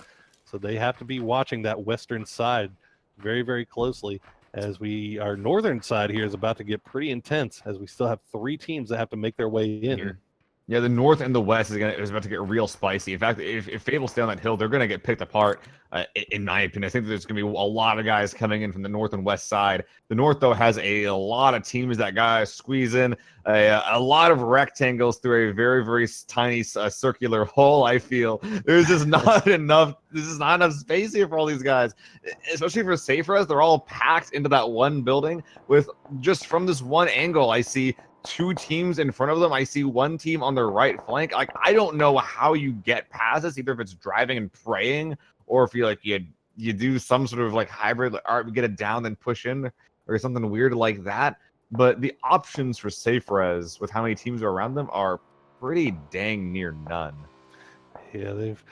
So they have to be watching that western side very, very closely, as our northern side here is about to get pretty intense, as we still have 3 teams that have to make their way in here.
Yeah, the north and the west is about to get real spicy. In fact, if Fable stay on that hill, they're going to get picked apart, in my opinion. I think there's going to be a lot of guys coming in from the north and west side. The north, though, has a lot of teams that guys squeeze in a lot of rectangles through a very, very tiny circular hole, I feel. There's just not enough. There's just not enough space here for all these guys, especially for Saferez. They're all packed into that one building with just from this one angle. I see 2 teams in front of them. I see 1 team on their right flank. Like, I don't know how you get past this, either if it's driving and praying, or if you do some sort of like hybrid, like, all right, we get it down, then push in, or something weird like that. But the options for Saferez with how many teams are around them are pretty dang near none.
Yeah, they've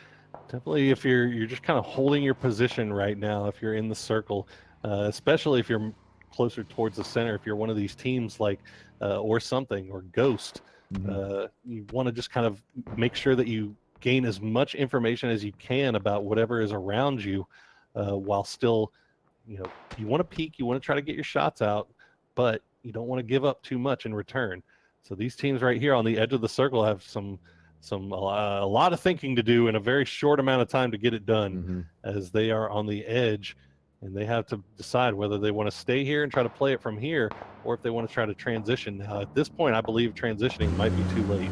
definitely, if you're just kind of holding your position right now, if you're in the circle, especially if you're closer towards the center, if you're one of these teams like or something, or Ghost, you want to just kind of make sure that you gain as much information as you can about whatever is around you, while still, you want to peek, you want to try to get your shots out, but you don't want to give up too much in return. So these teams right here on the edge of the circle have a lot of thinking to do in a very short amount of time to get it done, as they are on the edge. And they have to decide whether they want to stay here and try to play it from here, or if they want to try to transition. Now, at this point, I believe transitioning might be too late.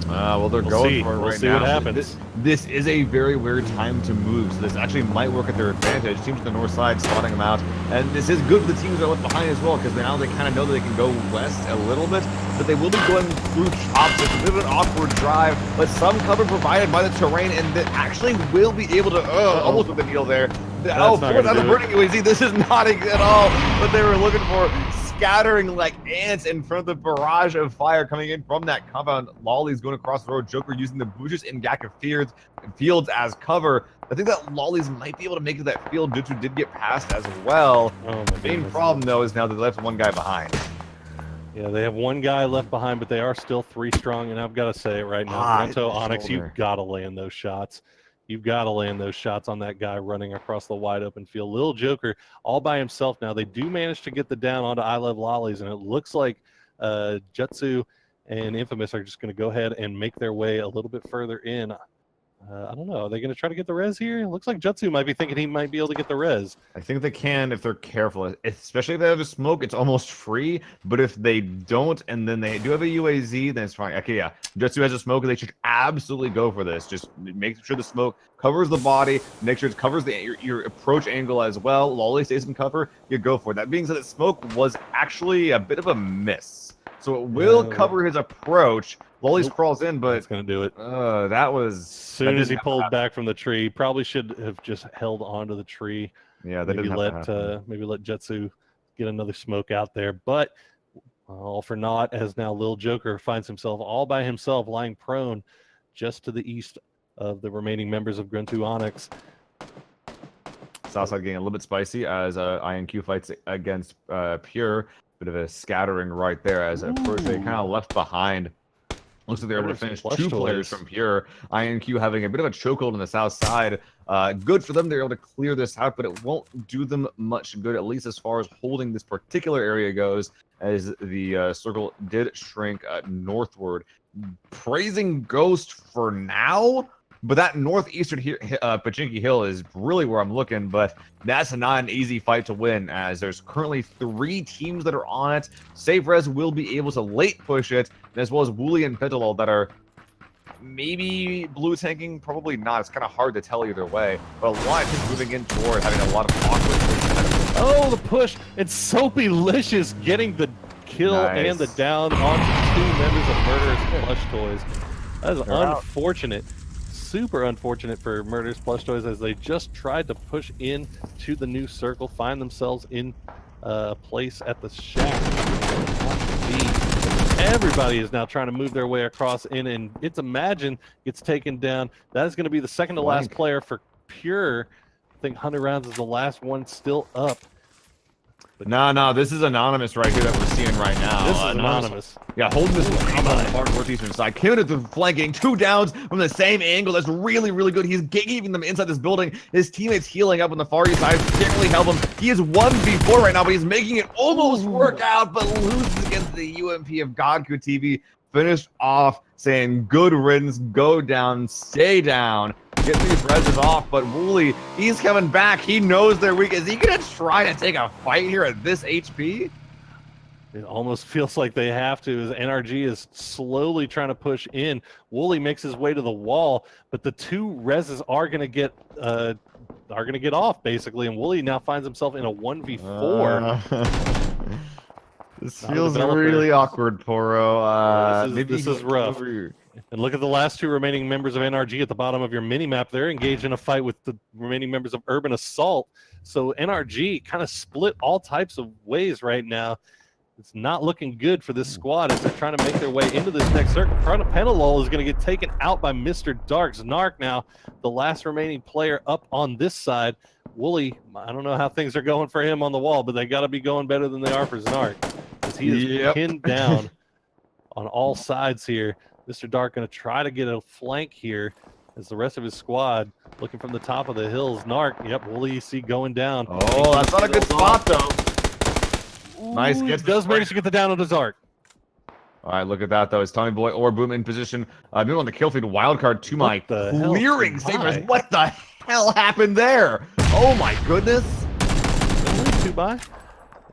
Well, they're going for it right now.
We'll see what happens.
This is a very weird time to move, so this actually might work at their advantage. Teams on the north side spotting them out, and this is good for the teams that are left behind as well, because now they kind of know that they can go west a little bit, but they will be going through chops. It's a bit of an awkward drive, but some cover provided by the terrain, and that actually will be able to almost with the needle there. Force out the burning UAZ. This is not at all what they were looking for. Scattering like ants in front of the barrage of fire coming in from that compound. Lolly's going across the road. Joker using the bushes in Gaka fields as cover. I think that Lolly's might be able to make it to that field. Jutsu did get past as well. The main problem, though, is now they left 1 guy behind.
Yeah, they have 1 guy left behind, but they are still 3 strong. And I've got to say it right now, Grunto, Onyx, you've got to land those shots. You've got to land those shots on that guy running across the wide open field. Little Joker all by himself now. They do manage to get the down onto I Love Lollies, and it looks like Jutsu and Infamous are just going to go ahead and make their way a little bit further in. I don't know. Are they going to try to get the res here? Looks like Jutsu might be thinking he might be able to get the res.
I think they can if they're careful, especially if they have a smoke. It's almost free. But if they don't, and then they do have a UAZ, then it's fine. Okay, yeah. Jutsu has a smoke, and they should absolutely go for this. Just make sure the smoke covers the body. Make sure it covers your approach angle as well. Lolly stays in cover. You go for it. That being said, the smoke was actually a bit of a miss. So it will cover his approach. Lolly's crawls in, but
it's going to do it.
That was
As soon as he pulled back from the tree, probably should have just held onto the tree.
Yeah, that
maybe
didn't
let maybe let Jutsu get another smoke out there. But all for naught, as now Lil Joker finds himself all by himself, lying prone just to the east of the remaining members of Gruntu Onyx.
Southside getting a little bit spicy as INQ fights against Pure. Bit of a scattering right there as Protege kind of left behind. Looks like they're able to finish two players from Pure. INQ having a bit of a chokehold on the south side. Good for them. They're able to clear this out, but it won't do them much good, at least as far as holding this particular area goes, as the circle did shrink northward. Praising Ghost for now. But that northeastern Pachinki Hill is really where I'm looking, but that's not an easy fight to win, as there's currently 3 teams that are on it. Safe Res will be able to late push it, as well as Wooly and Petalol that are maybe blue tanking, probably not. It's kind of hard to tell either way, but a lot of teams moving in toward having a lot of awkward.
Oh, the push! It's Soapy-licious getting the kill and the down onto 2 members of Murderous Plush Toys. That is unfortunate. Super unfortunate for Murderous Plush Toys, as they just tried to push in to the new circle, find themselves in a place at the shack. Everybody is now trying to move their way across in, and it's Imagine gets taken down. That is going to be the second to last player for Pure. I think 100 rounds is the last one still up.
No, this is Anonymous right here that we're seeing right now.
This is Anonymous.
Yeah, holding this on the far northeastern side. Came to flanking 2 downs from the same angle. That's really, really good. He's keeping them inside this building. His teammates healing up on the far east side. Can't really help him. He is 1v4 right now, but he's making it almost work out, but loses against the UMP of Godku TV. Finished off saying, good riddance, go down, stay down. Get these reses off, but Wooly, he's coming back. He knows they're weak. Is he going to try to take a fight here at this HP?
It almost feels like they have to, as NRG is slowly trying to push in. Wooly makes his way to the wall, but the 2 reses are going to get off, basically, and Wooly now finds himself in a 1v4.
This feels really awkward, Poro.
This is rough. And look at the last 2 remaining members of NRG at the bottom of your mini-map. They're engaged in a fight with the remaining members of Urban Assault. So NRG kind of split all types of ways right now. It's not looking good for this squad as they're trying to make their way into this next circle. Pentalol is going to get taken out by Mr. Dark. Znark now, the last remaining player up on this side. Wooly, I don't know how things are going for him on the wall, but they got to be going better than they are for Znark, as he is pinned down on all sides here. Mr. Dark going to try to get a flank here as the rest of his squad looking from the top of the hills. Narc, Wooly you see going down.
Oh, that's not a good spot, though. Nice.
Does manage to get the down on the Zark.
All right, look at that, though. It's Tommy Boy or Boom in position. Moving on the kill feed. Wildcard to my clearing savers. What the hell happened there? Oh, my goodness.
Two by.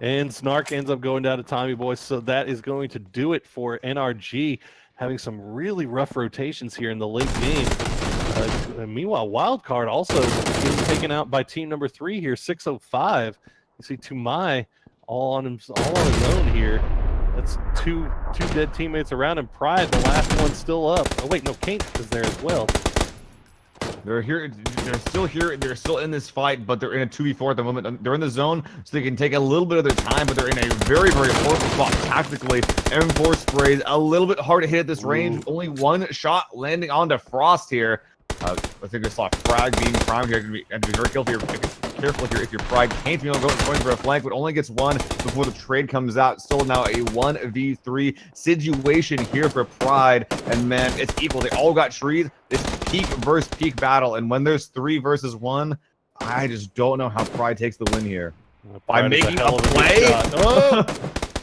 And Snark ends up going down to Tommy Boy. So that is going to do it for NRG, having some really rough rotations here in the late game. Meanwhile, Wildcard also getting taken out by team number 3 here, 605. You see Tumai all on his own here. That's two dead teammates around him. Pride, the last one still up. Oh wait, no, Kate is there as well.
They're here. They're still here. They're still in this fight, but they're in a 2v4 at the moment. They're in the zone, so they can take a little bit of their time, but they're in a very, very horrible spot tactically. M4 sprays a little bit hard to hit at this range. Only one shot landing onto Frost here. I think I saw Frag being primed here. Have to be very careful here if your Frag can't be going for a flank, but only gets one before the trade comes out. Still now a 1v3 situation here for Pride, and man, it's equal. They all got trees. It's peak versus peak battle, and when there's 3 versus 1, I just don't know how Pride takes the win here. By making a play?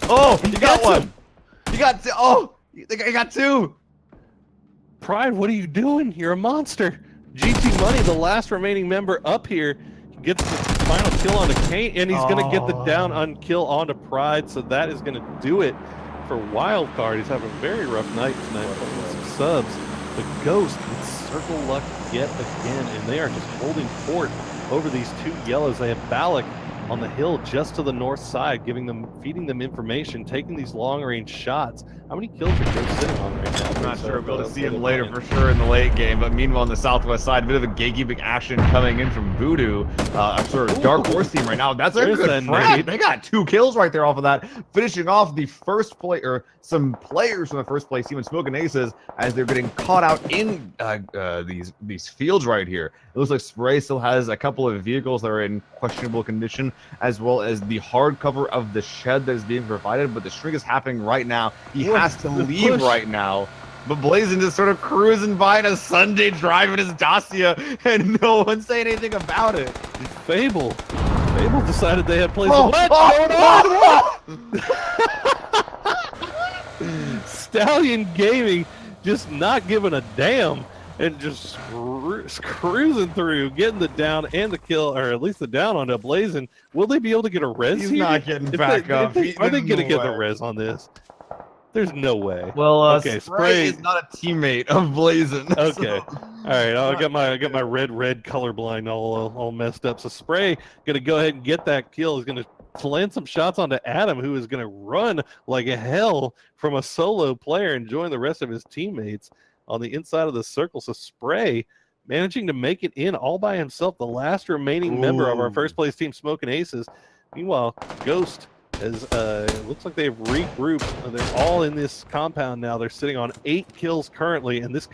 Oh, you got one. You got two. Oh, you got 2.
Pride, what are you doing? You're a monster. GT Money, the last remaining member up here, gets the final kill onto Kane, and he's going to get the down on kill onto Pride, so that is going to do it for Wildcard. He's having a very rough night tonight, playing some subs. The Ghost with Circle Luck yet again, and they are just holding fort over these two yellows. They have Balak on the hill just to the north side, feeding them information, taking these long-range shots. How many kills are Ghost sitting on right now?
I'm not sure. We'll be able to see him later for sure in the late game. But meanwhile, on the southwest side, a bit of a gatekeeping action coming in from Voodoo. Dark Horse team right now. That's a good frag. They got 2 kills right there off of that. Finishing off the first play, or some players from the first place team in Smoking Aces as they're getting caught out in these fields right here. It looks like Spray still has a couple of vehicles that are in questionable condition, as well as the hard cover of the shed that is being provided. But the shrink is happening right now. He has to leave right now. But Blazin just sort of cruising by in a Sunday drive in his Dacia, and no one saying anything about it.
Fable decided they had plays. What's going on? Stallion Gaming just not giving a damn and just cruising through, getting the down and the kill, or at least the down on a Blazin. Will they be able to get a res
He's
here?
not getting back up.
Are they going to get the res on this? There's no way.
Well,
okay,
Spray is not a teamate of Blazin.
Okay, all right. I got my red colorblind all messed up. So Spray gonna go ahead and get that kill. He's gonna land some shots onto Adam, who is gonna run like hell from a solo player and join the rest of his teammates on the inside of the circle. So Spray managing to make it in all by himself, the last remaining member of our first place team, Smoking Aces. Meanwhile, Ghost as it looks like they've regrouped. They're all in this compound now. They're sitting on 8 kills currently, and this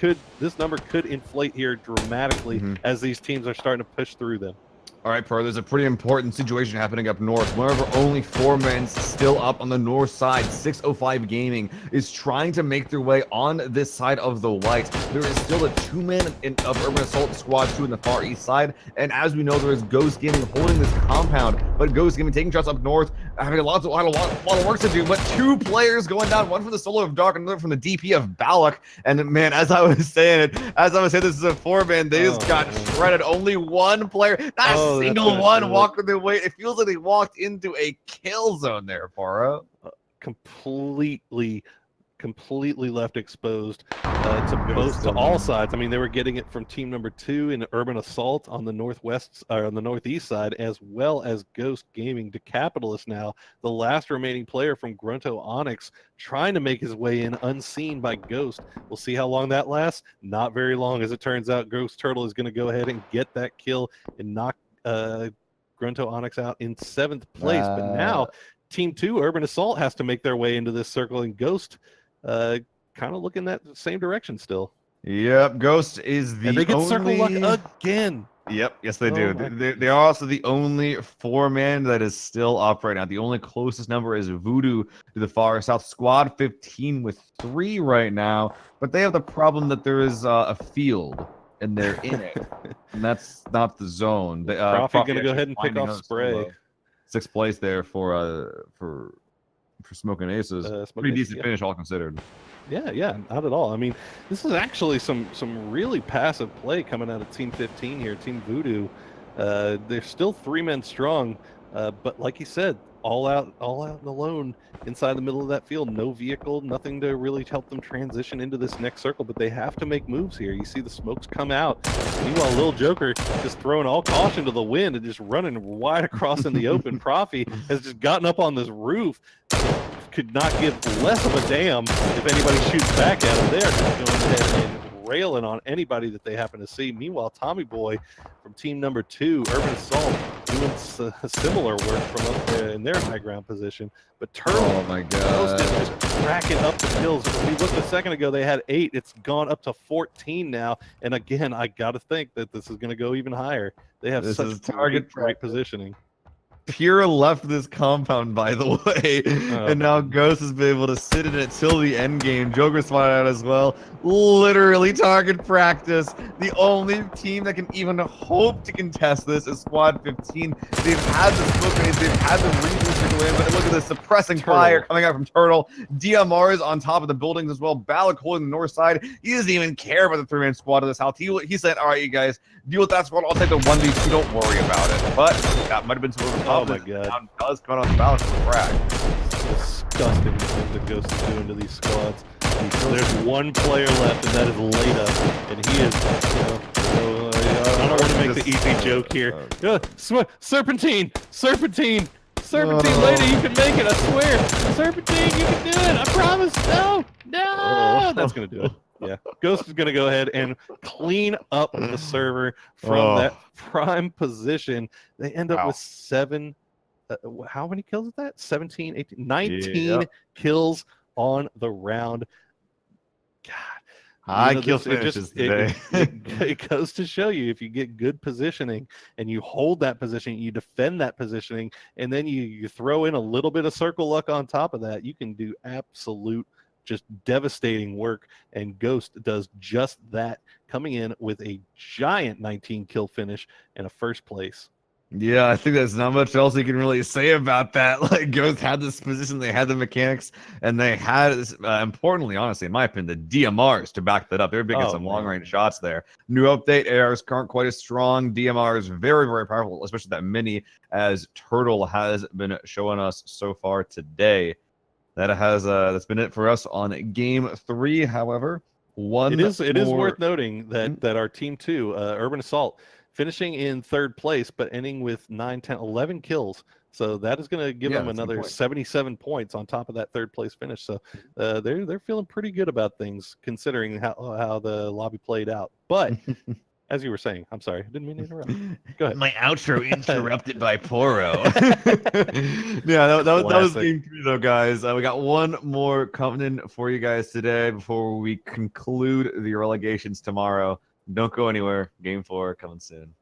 number could inflate here dramatically as these teams are starting to push through them.
All right, Pro, there's a pretty important situation happening up north. One of our only 4 men still up on the north side. 605 Gaming is trying to make their way on this side of the white. There is still a 2-man of Urban Assault Squad 2 in the far east side. And as we know, there is Ghost Gaming holding this compound. But Ghost Gaming taking shots up north, having a lot of work to do. But 2 players going down, one from the Solo of Dark, another from the DP of Balak. And man, as I was saying, this is a 4-man. They just got shredded. Only 1 player, not a single one walking their way. It feels like they walked into a kill zone there, Paro. Completely left exposed to all sides. I mean, they were getting it from team number 2 in Urban Assault on the northwest or on the northeast side, as well as Ghost Gaming to Capitalist now, the last remaining player from Grunto Onyx, trying to make his way in unseen by Ghost. We'll see how long that lasts. Not very long, as it turns out. Ghost Turtle is going to go ahead and get that kill and knock Grunto Onyx out in 7th place. But now team 2 Urban Assault has to make their way into this circle, and Ghost kind of looking that same direction still. Yep, Ghost is the
and they get
only...
circle luck again.
Yep, yes they do. They are also the only 4-man that is still up right now. The only closest number is Voodoo to the far south. Squad 15 with 3 right now, but they have the problem that there is a field and they're in it, and that's not the zone.
Profi gonna go ahead and pick off Spray.
6th place there for Smoking Aces. Pretty decent finish, all considered.
Yeah, not at all. I mean, this is actually some really passive play coming out of Team 15 here, Team Voodoo. They're still 3 men strong, but like you said, all out and alone inside the middle of that field. No vehicle, nothing to really help them transition into this next circle, but they have to make moves here. You see the smokes come out. Meanwhile, Lil Joker just throwing all caution to the wind and just running wide across in the open. Profi has just gotten up on this roof. Could not give less of a damn if anybody shoots back at him. They are just going ahead and railing on anybody that they happen to see. Meanwhile, Tommy Boy from team number 2, Urban Assault, doing similar work from up there in their high ground position. But Turtle,
oh my God,
just racking up the kills. We looked a second ago, they had 8. It's gone up to 14 now. And again, I got to think that this is going to go even higher. They have such target right positioning.
Pure left this compound, by the way, and now Ghost has been able to sit in it till the end game. Joker spotted out as well. Literally target practice. The only team that can even hope to contest this is Squad 15. They've had the smoke grenades, they've had the reboosting win, but look at this suppressing fire coming out from Turtle. DMR is on top of the buildings as well. Balak holding the north side. He doesn't even care about the 3-man squad to the south. He said, all right, you guys, deal with that squad. I'll take the 1v2. Don't worry about it. But that might have been some of the
Oh my god.
Does come out on the balance for the frag.
Disgusting thing that Ghost is doing to these squads. There's one player left, and that is Leda, and he is, I don't want to make the easy joke here. Serpentine, Leda, you can make it, I swear. Serpentine, you can do it, I promise. No, that's gonna do it. Yeah, Ghost is gonna go ahead and clean up the server from that prime position. They end up with 7. How many kills is that? 17, 18, 19 kills on the round. God.
High kill finishes today.
It goes to show you, if you get good positioning and you hold that position, you defend that positioning, and then you throw in a little bit of circle luck on top of that, you can do absolute just devastating work. And Ghost does just that, coming in with a giant 19 kill finish and a first place.
Yeah, I think there's not much else you can really say about that. Like, Ghost had this position, they had the mechanics, and they had, importantly, honestly, in my opinion, the DMRs to back that up. They were making some long-range shots there. New update, ARs aren't quite as strong. DMR is very, very powerful, especially that mini, as Turtle has been showing us so far today. That's been it for us on Game 3, however.
It is worth noting that our Team 2, Urban Assault, finishing in 3rd place, but ending with 9, 10, 11 kills. So that is going to give them another 77 points on top of that 3rd place finish. So they're feeling pretty good about things, considering how the lobby played out. But as you were saying, I'm sorry, I didn't mean to interrupt. Go ahead.
My outro interrupted by Poro. Yeah, that was Game 3, though, guys. We got one more coming in for you guys today before we conclude the relegations tomorrow. Don't go anywhere. Game 4 coming soon.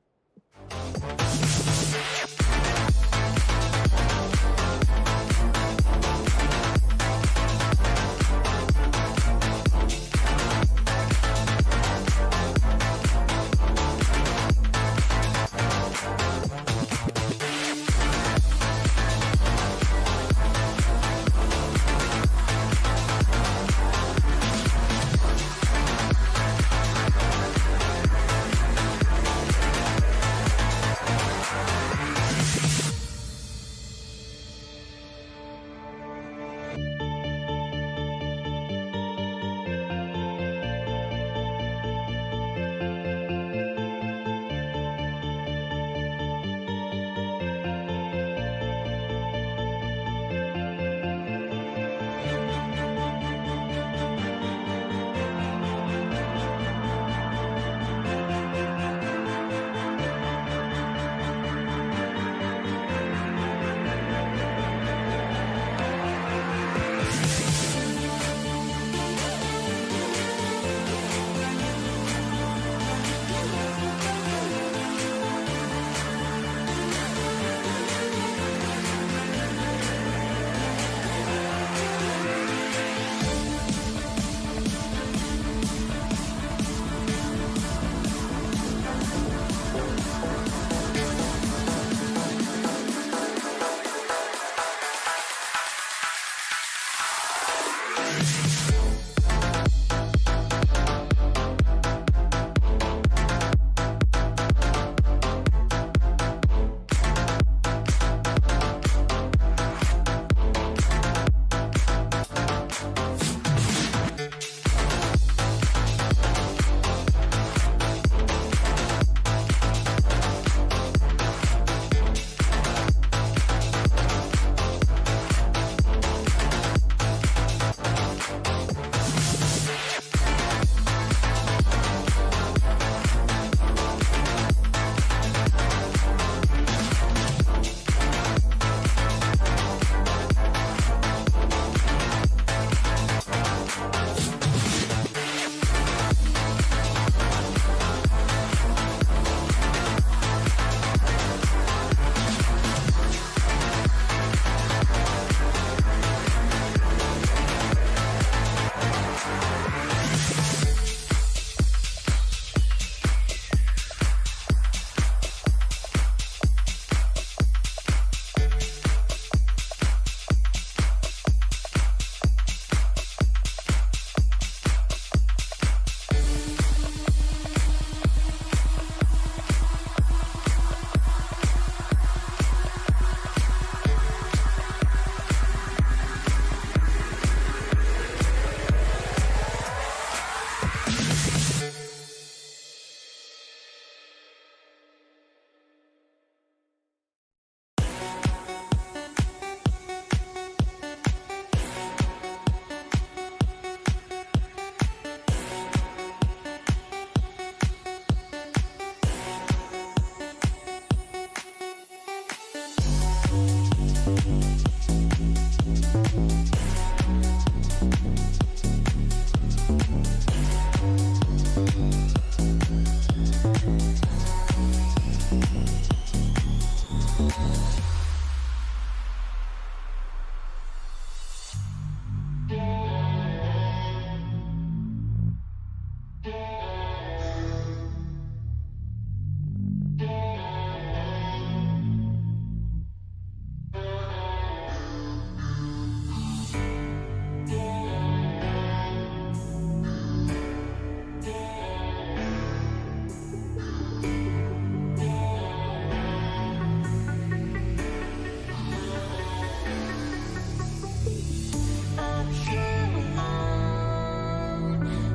I'm here alone,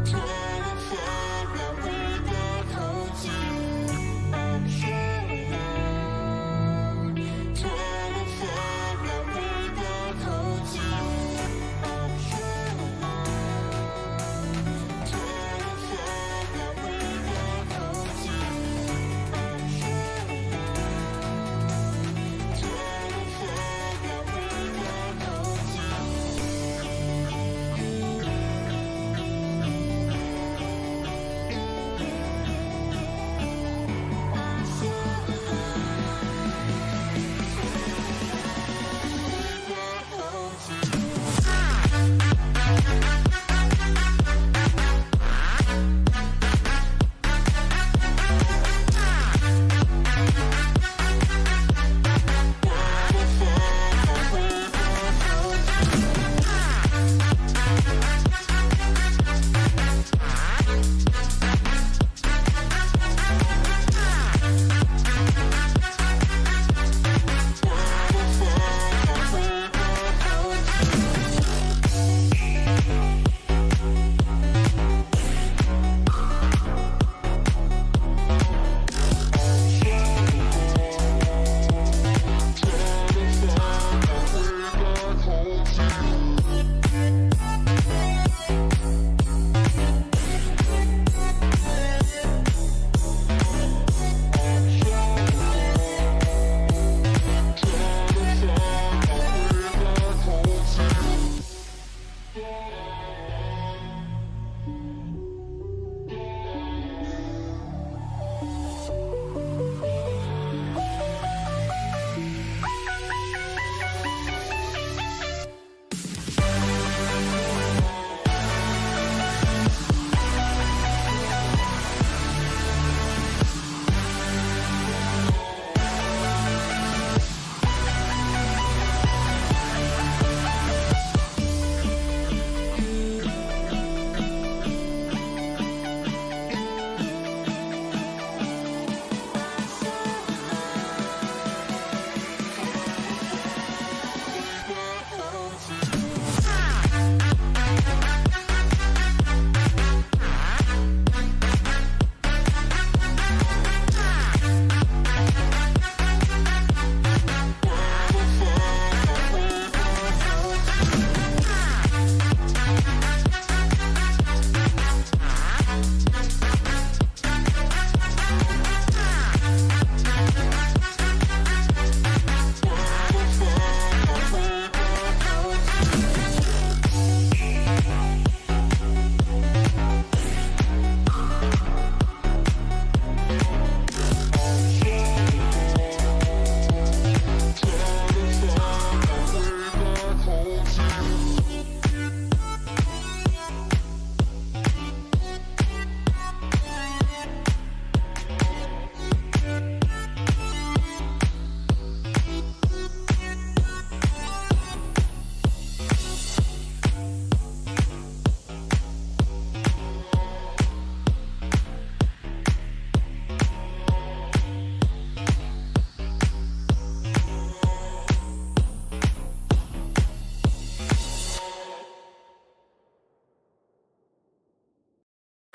trying to find my way back home to you. I'm here alone, trying to find my way back home to you. I'm here alone, trying to find my way back home to you. I'm here alone, trying to find my way back home to you.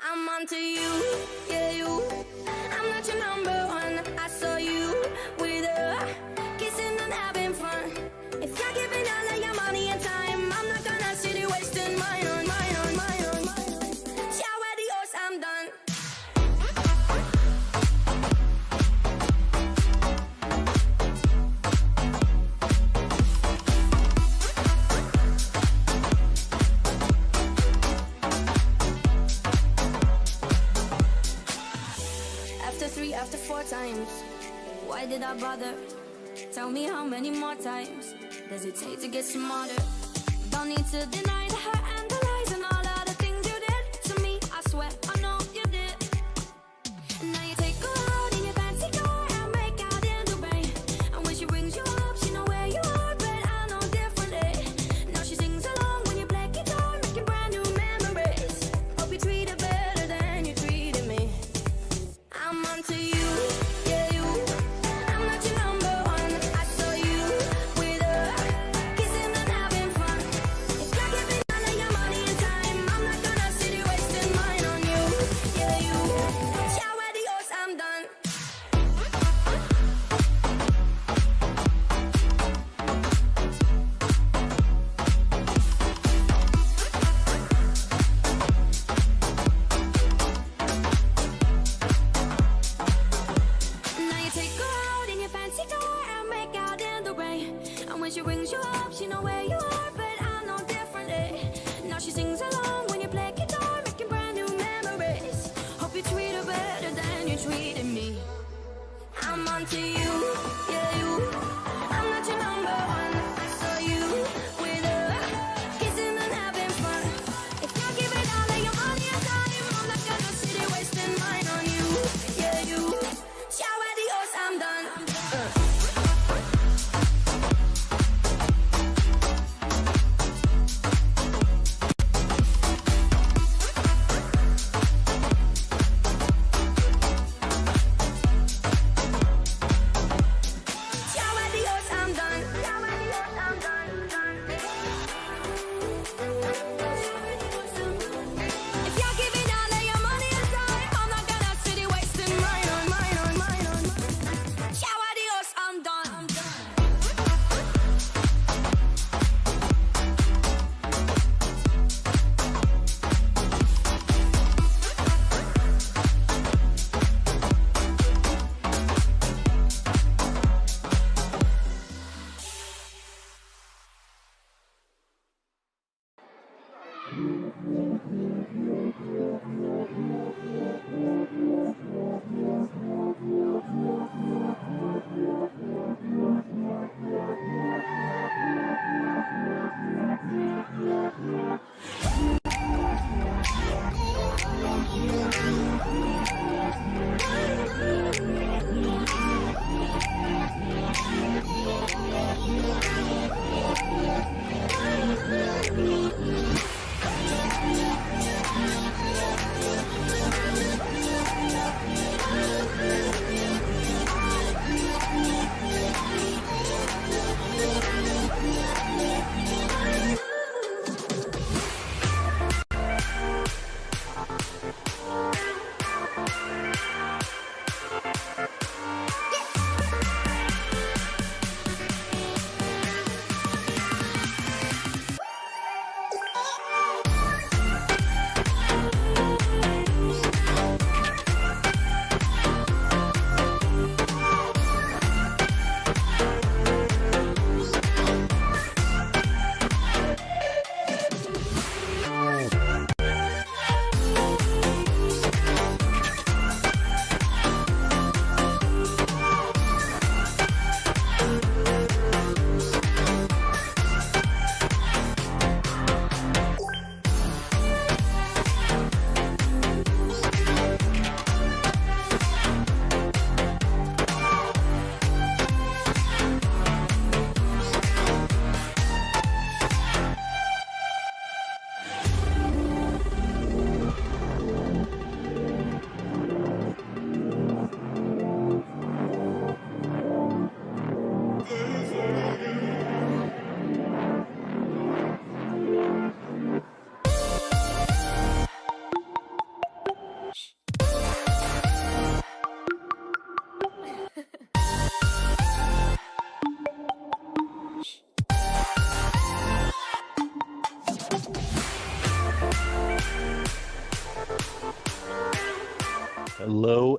I'm onto you, yeah you. I'm not your number one. I saw you with her, kissing and having fun. If you're giving all of your money and time, I'm not gonna sit here wasting mine on mine on mine on mine. Shower adios, I'm done.
After 3, after 4 times, why did I bother?
Tell me how many more times does it take to get smarter? Don't need to deny the hurt and the lies and all of the things you did to me. I swear I know you did. Now you take her out in your fancy car and make out in the rain. And when she brings you up, she know where you are, but I know differently. Now she sings along when you play guitar, making brand new memories. Hope you treat her better than you treated me. I'm onto you, yeah you. I'm not your number one. I saw you with her, kissing and having fun. If you're giving all of your money and time, I'm not gonna sit here wasting mine on you, yeah you. Ciao adios, I'm done. Now you take her out in your fancy car and make out in the rain. And when she rings you up, she know where you are, but I know differently. Now she sings along when you play guitar, making brand new memories. Hope you treat her better than you treated me. I'm onto you, yeah you. I'm not your number one. I saw you with her, kissing and having fun. If you're giving all of your money and time, I'm not gonna sit here wasting mine on you, yeah you. Ciao adios, I'm done. Ciao adios, I'm done. Ciao adios, I'm done. If you're giving all of your money and time, I'm not gonna sit here wasting mine on. Ciao adios, I'm done.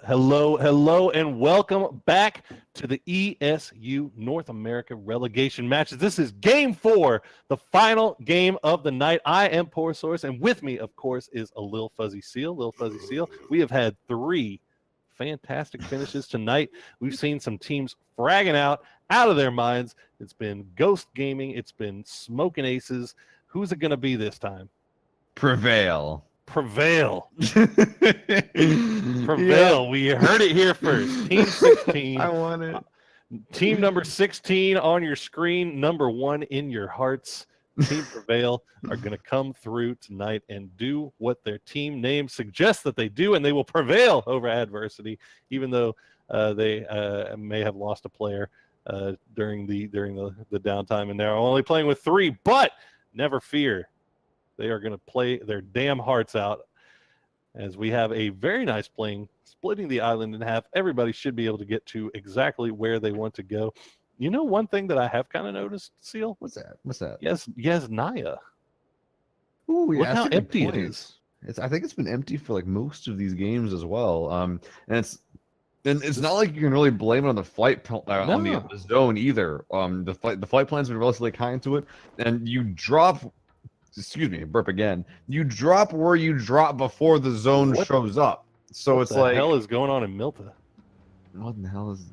Hello, and welcome back to the ESU North America relegation matches. This is game 4, the final game of the night. I am Poor Source, and with me, of course, is a Lil Fuzzy Seal. We have had 3 fantastic finishes tonight. We've seen some teams fragging out of their minds. It's been Ghost Gaming. It's been Smoking Aces. Who's it going to be this time?
Prevail.
Prevail.
Yeah.
We heard it here first. Team 16.
I want it.
Team number 16 on your screen, number 1 in your hearts. Team Prevail are going to come through tonight and do what their team name suggests that they do, and they will prevail over adversity, even though they may have lost a player during the downtime, and they're only playing with 3. But never fear, they are going to play their damn hearts out, as we have a very nice plane splitting the island in half. Everybody should be able to get to exactly where they want to go. You know, one thing that I have kind of noticed, Seal?
What's that? What's that?
Yes, Naya.
Ooh, yeah,
Look how
that's a good
empty it
point.
is.
I think it's been empty for like most of these games as well. And it's not like you can really blame it on the flight on the zone either. The flight plan's been relatively kind to it, and you drop. Excuse me, burp again. You drop where you drop before the zone shows up. So
What
it's
the
like,
hell is going on in Milta?
what in the hell is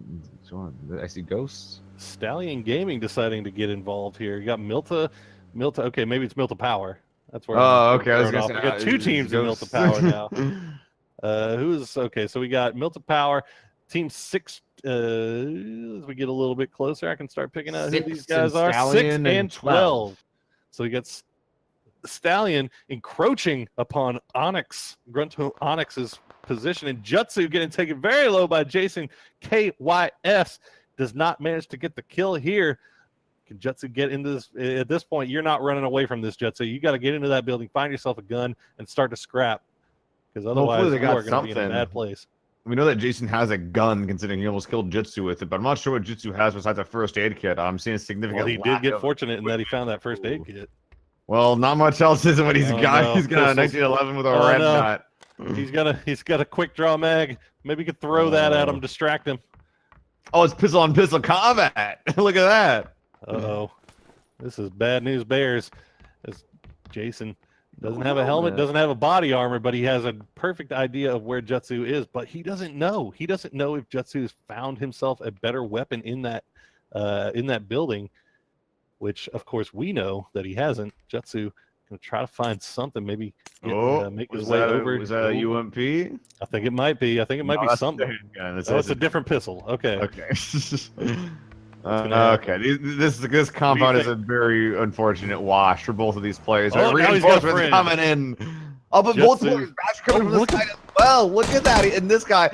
going on? I see ghosts.
Stallion Gaming deciding to get involved here. You got Milta. Okay, maybe it's Milta Power. That's where.
Oh, okay. I was
thrown
gonna
off.
say,
We got 2 teams in Milta Power now. Who's okay? So we got Milta Power, Team 6. As we get a little bit closer, I can start picking out who these guys are. 6 and 12. So we got Stallion encroaching upon Onyx, Grunto Onyx's position, and Jutsu getting taken very low by Jason KYS. Does not manage to get the kill here. Can Jutsu get into this? At this point, you're not running away from this, Jutsu. You got to get into that building, find yourself a gun, and start to scrap, because otherwise
they
you
got
are going to be in a bad place.
We know that Jason has a gun, considering he almost killed Jutsu with it, but I'm not sure what Jutsu has besides a first aid kit. I'm seeing a significant.
Well, he did get fortunate in that he found that first aid kit.
Well, not much else is what he's got.
No.
He's got a 1911 with a red dot.
He's got a quick draw mag. Maybe you could throw that at him, distract him.
Oh, it's pistol on pistol combat. Look at that.
Uh-oh. This is bad news bears. As Jason doesn't have a helmet, doesn't have a body armor, but he has a perfect idea of where Jutsu is. But he doesn't know. He doesn't know if Jutsu has found himself a better weapon in that building, which, of course, we know that he hasn't. Jutsu going to try to find something, maybe make his way over.
Was that a UMP?
I think it might be. I think it might be something. It's a different pistol. Okay.
Okay. Okay. This compound is a very unfortunate wash for both of these players.
Oh,
reinforcements coming in. Oh, but both players coming from this side as well. Look at that. And this guy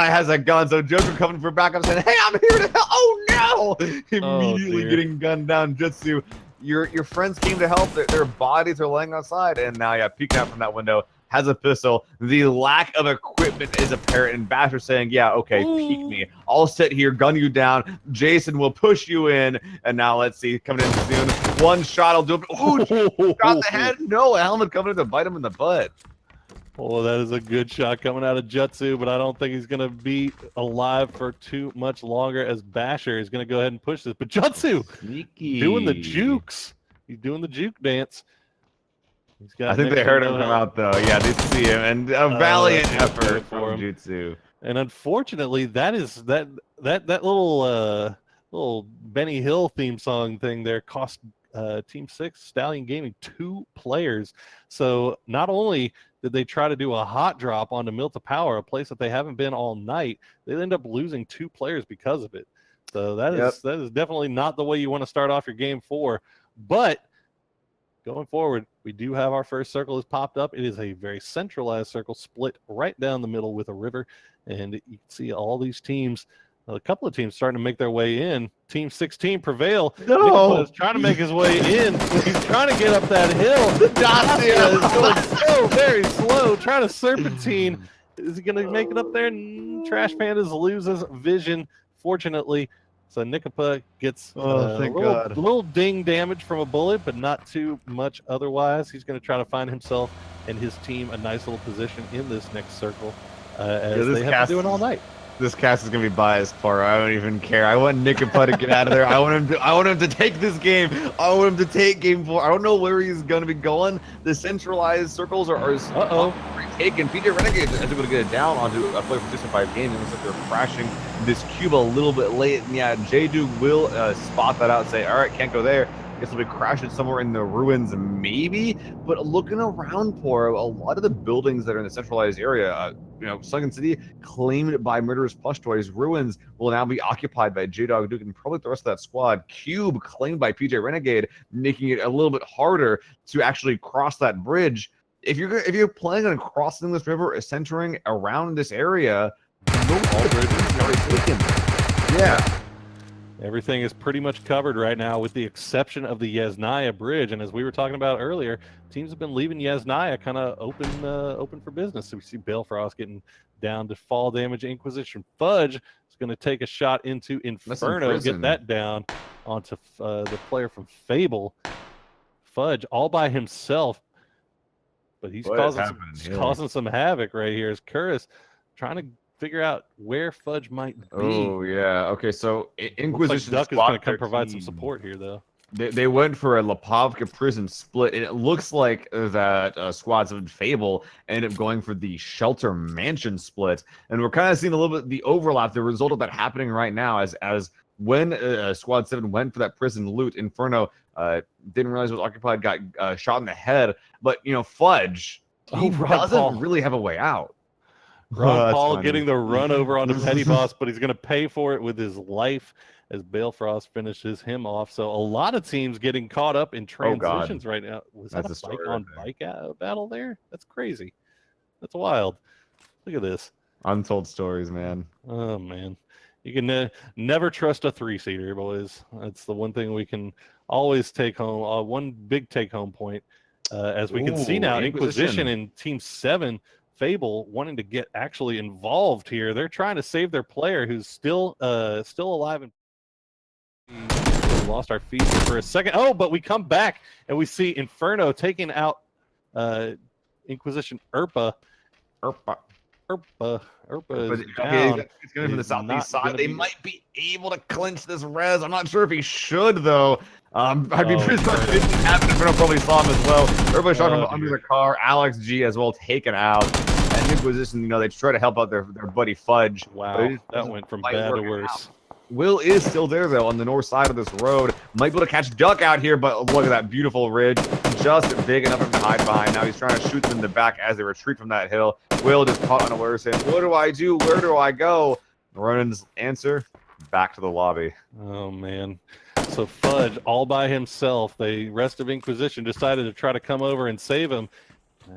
has a gun. So Joker coming for backup saying, "Hey, I'm here to help." Oh no! Immediately getting gunned down. Jutsu. Your friends came to help. Their bodies are laying outside, and now peeking out from that window has a pistol. The lack of equipment is apparent, and Basher saying, "Yeah, okay, peek me. I'll sit here, gun you down. Jason will push you in." And now let's see, coming in soon. One shot will do it. Ooh, shot in the head. No, a helmet coming in to bite him in the butt.
Oh, that is a good shot coming out of Jutsu, but I don't think he's going to be alive for too much longer, as Basher is going to go ahead and push this. But Jutsu doing the jukes. He's doing the juke dance.
I think they heard him come out, though. Yeah, they see him, and a valiant effort from Jutsu.
And unfortunately, that little Benny Hill theme song thing there cost Team 6 Stallion Gaming 2 players. So not only did they try to do a hot drop onto Milta Power, a place that they haven't been all night, they end up losing 2 players because of it. So that is definitely not the way you want to start off your game 4. But going forward, we do have our first circle has popped up. It is a very centralized circle split right down the middle with a river. And you can see all these teams, a couple of teams starting to make their way in. Team 16 Prevail.
No.
Is trying to make his way in. He's trying to get up that hill. Dacia is going so very slow, trying to serpentine. Is he going to make it up there? Trash Pandas loses vision, fortunately. So Nikapa gets a little ding damage from a bullet, but not too much otherwise. He's going to try to find himself and his team a nice little position in this next circle, as they have been doing all night.
This cast is gonna be biased, Par. I don't even care. I want Nikapa to get out of there. I want him to take this game. I want him to take game 4. I don't know where he's gonna be going. The centralized circles are taken. PJ Renegade is able to get it down onto a player from 65 Gaming. Looks like they're crashing this cube a little bit late. And yeah, J-Duke will spot that out and say, all right, can't go there. Guess we'll be crashing somewhere in the ruins, maybe. But looking around for a lot of the buildings that are in the centralized area, Sunken City claimed by Murderous Plush Toys. Ruins will now be occupied by J-Dog Duke and probably the rest of that squad. Cube claimed by PJ Renegade, making it a little bit harder to actually cross that bridge. If you're planning on crossing this river, centering around this area, all bridges are already taken. Yeah.
Everything is pretty much covered right now with the exception of the Yasnaya Bridge. And as we were talking about earlier, teams have been leaving Yasnaya kind of open for business. So we see Balefrost getting down to fall damage. Inquisition Fudge is going to take a shot into Inferno, get that down onto the player from Fable. Fudge all by himself, but he's causing some havoc right here as Curtis trying to figure out where Fudge might be.
Oh, yeah. Okay, so Inquisition
Duck is going to come provide some support here, though.
They went for a Lipovka prison split, and it looks like that Squad 7 Fable ended up going for the Shelter Mansion split. And we're kind of seeing a little bit the overlap, the result of that happening right now, as when Squad 7 went for that prison loot, Inferno didn't realize it was occupied, got shot in the head. But, Fudge, he doesn't really have a way out.
Ron Paul getting the run over onto Petty Boss, but he's going to pay for it with his life as Balefrost finishes him off. So a lot of teams getting caught up in transitions right now. Was that a bike-on-bike battle there? That's crazy. That's wild. Look at this.
Untold stories, man.
Oh, man. You can never trust a three-seater, boys. That's the one thing we can always take home. One big take-home point. As we can see now, Inquisition in Team 7 Fable wanting to get actually involved here. They're trying to save their player who's still alive. And we lost our feed for a second. Oh, but we come back and we see Inferno taking out Inquisition Urpa is down.
It's going from the southeast side. They might be able to clinch this res. I'm not sure if he should, though. I'd be pretty sure if this happened. Inferno probably saw him as well. Urpa shot him under the car. Alex G as well taken out. And Inquisition, they try to help out their buddy Fudge.
Wow, that went from bad to worse.
Will is still there, though, on the north side of this road. Might be able to catch Duck out here, but look at that beautiful ridge. Just big enough for him to hide behind. Now he's trying to shoot them in the back as they retreat from that hill. Will just caught unaware, saying, what do I do? Where do I go? Ronan's answer, back to the lobby.
Oh, man. So Fudge, all by himself, the rest of Inquisition decided to try to come over and save him.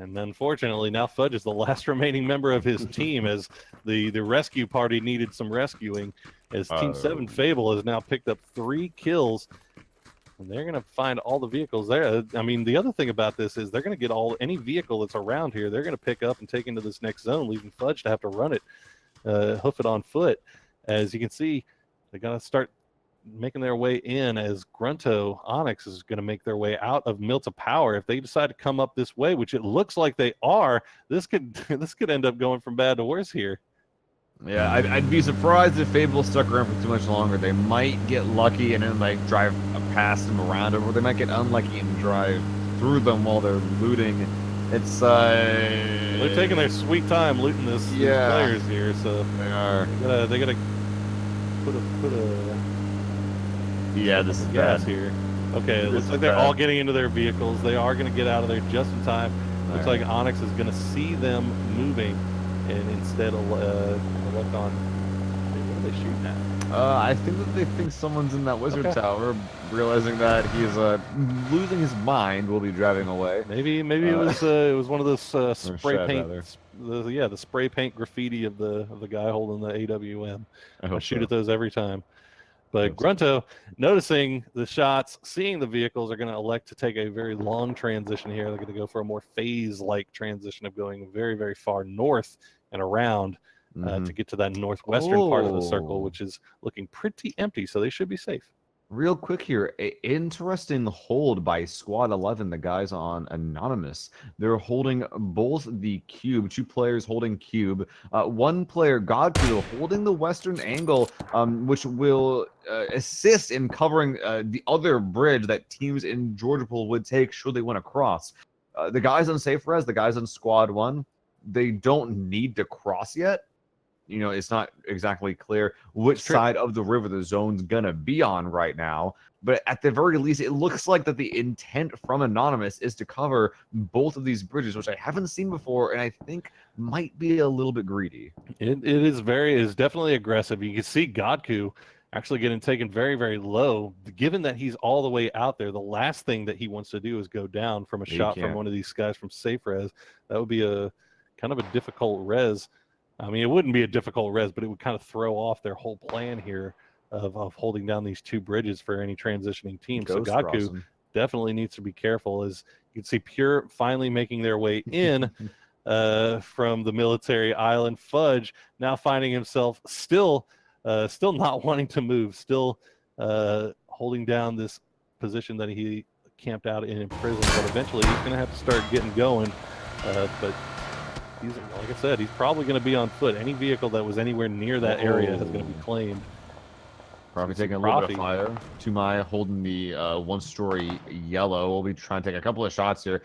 And unfortunately, now Fudge is the last remaining member of his team as the rescue party needed some rescuing. As Team 7 Fable has now picked up 3 kills. And they're going to find all the vehicles there. I mean, the other thing about this is they're going to get any vehicle that's around here, they're going to pick up and take into this next zone, leaving Fudge to have to run it, hoof it on foot. As you can see, they got to start making their way in as Grunto Onyx is going to make their way out of Milta Power. If they decide to come up this way, which it looks like they are, this could end up going from bad to worse here.
Yeah, I'd be surprised if Fable stuck around for too much longer. They might get lucky and then drive past them around them, or they might get unlucky and drive through them while they're looting. It's
they're taking their sweet time looting these players here, so
they are.
They gotta put a
this is
gas
bad
here. Okay, it looks like they're all getting into their vehicles. They are going to get out of there just in time. Looks like Onyx is going to see them moving and instead elect on. What are they shooting at?
I think that they think someone's in that wizard tower, realizing that he's losing his mind. Will be driving away.
Maybe it was one of those spray paint. The spray paint graffiti of the guy holding the AWM. I shoot at those every time. But Grunto, noticing the shots, seeing the vehicles, are going to elect to take a very long transition here. They're going to go for a more phase-like transition of going very, very far north and around to get to that northwestern part of the circle, which is looking pretty empty, so they should be safe.
Real quick here, interesting hold by Squad 11, the guys on Anonymous. They're holding both the cube, 2 players holding cube. 1 player, Godfield, holding the western angle, which will assist in covering the other bridge that teams in Georgia Pool would take should they want to cross. The guys on Safe Res, the guys on Squad 1, they don't need to cross yet. You know, it's not exactly clear which side of the river the zone's gonna be on right now. But at the very least, it looks like that the intent from Anonymous is to cover both of these bridges, which I haven't seen before, and I think might be a little bit greedy.
It is definitely aggressive. You can see Godku actually getting taken very, very low. Given that he's all the way out there, the last thing that he wants to do is go down from a shot from one of these guys from safe res. That would be a kind of a difficult res. I mean, it wouldn't be a difficult res, but it would kind of throw off their whole plan here of holding down these two bridges for any transitioning team. So Gaku definitely needs to be careful. As you can see, Pure finally making their way in from the military island. Fudge now finding himself still not wanting to move, still holding down this position that he camped out in prison. But eventually he's going to have to start getting going. But he's, like I said, he's probably going to be on foot. Any vehicle that was anywhere near that area is going to be claimed.
Probably taking a little bit of fire. Tumai holding the one-story yellow. We'll be trying to take a couple of shots here.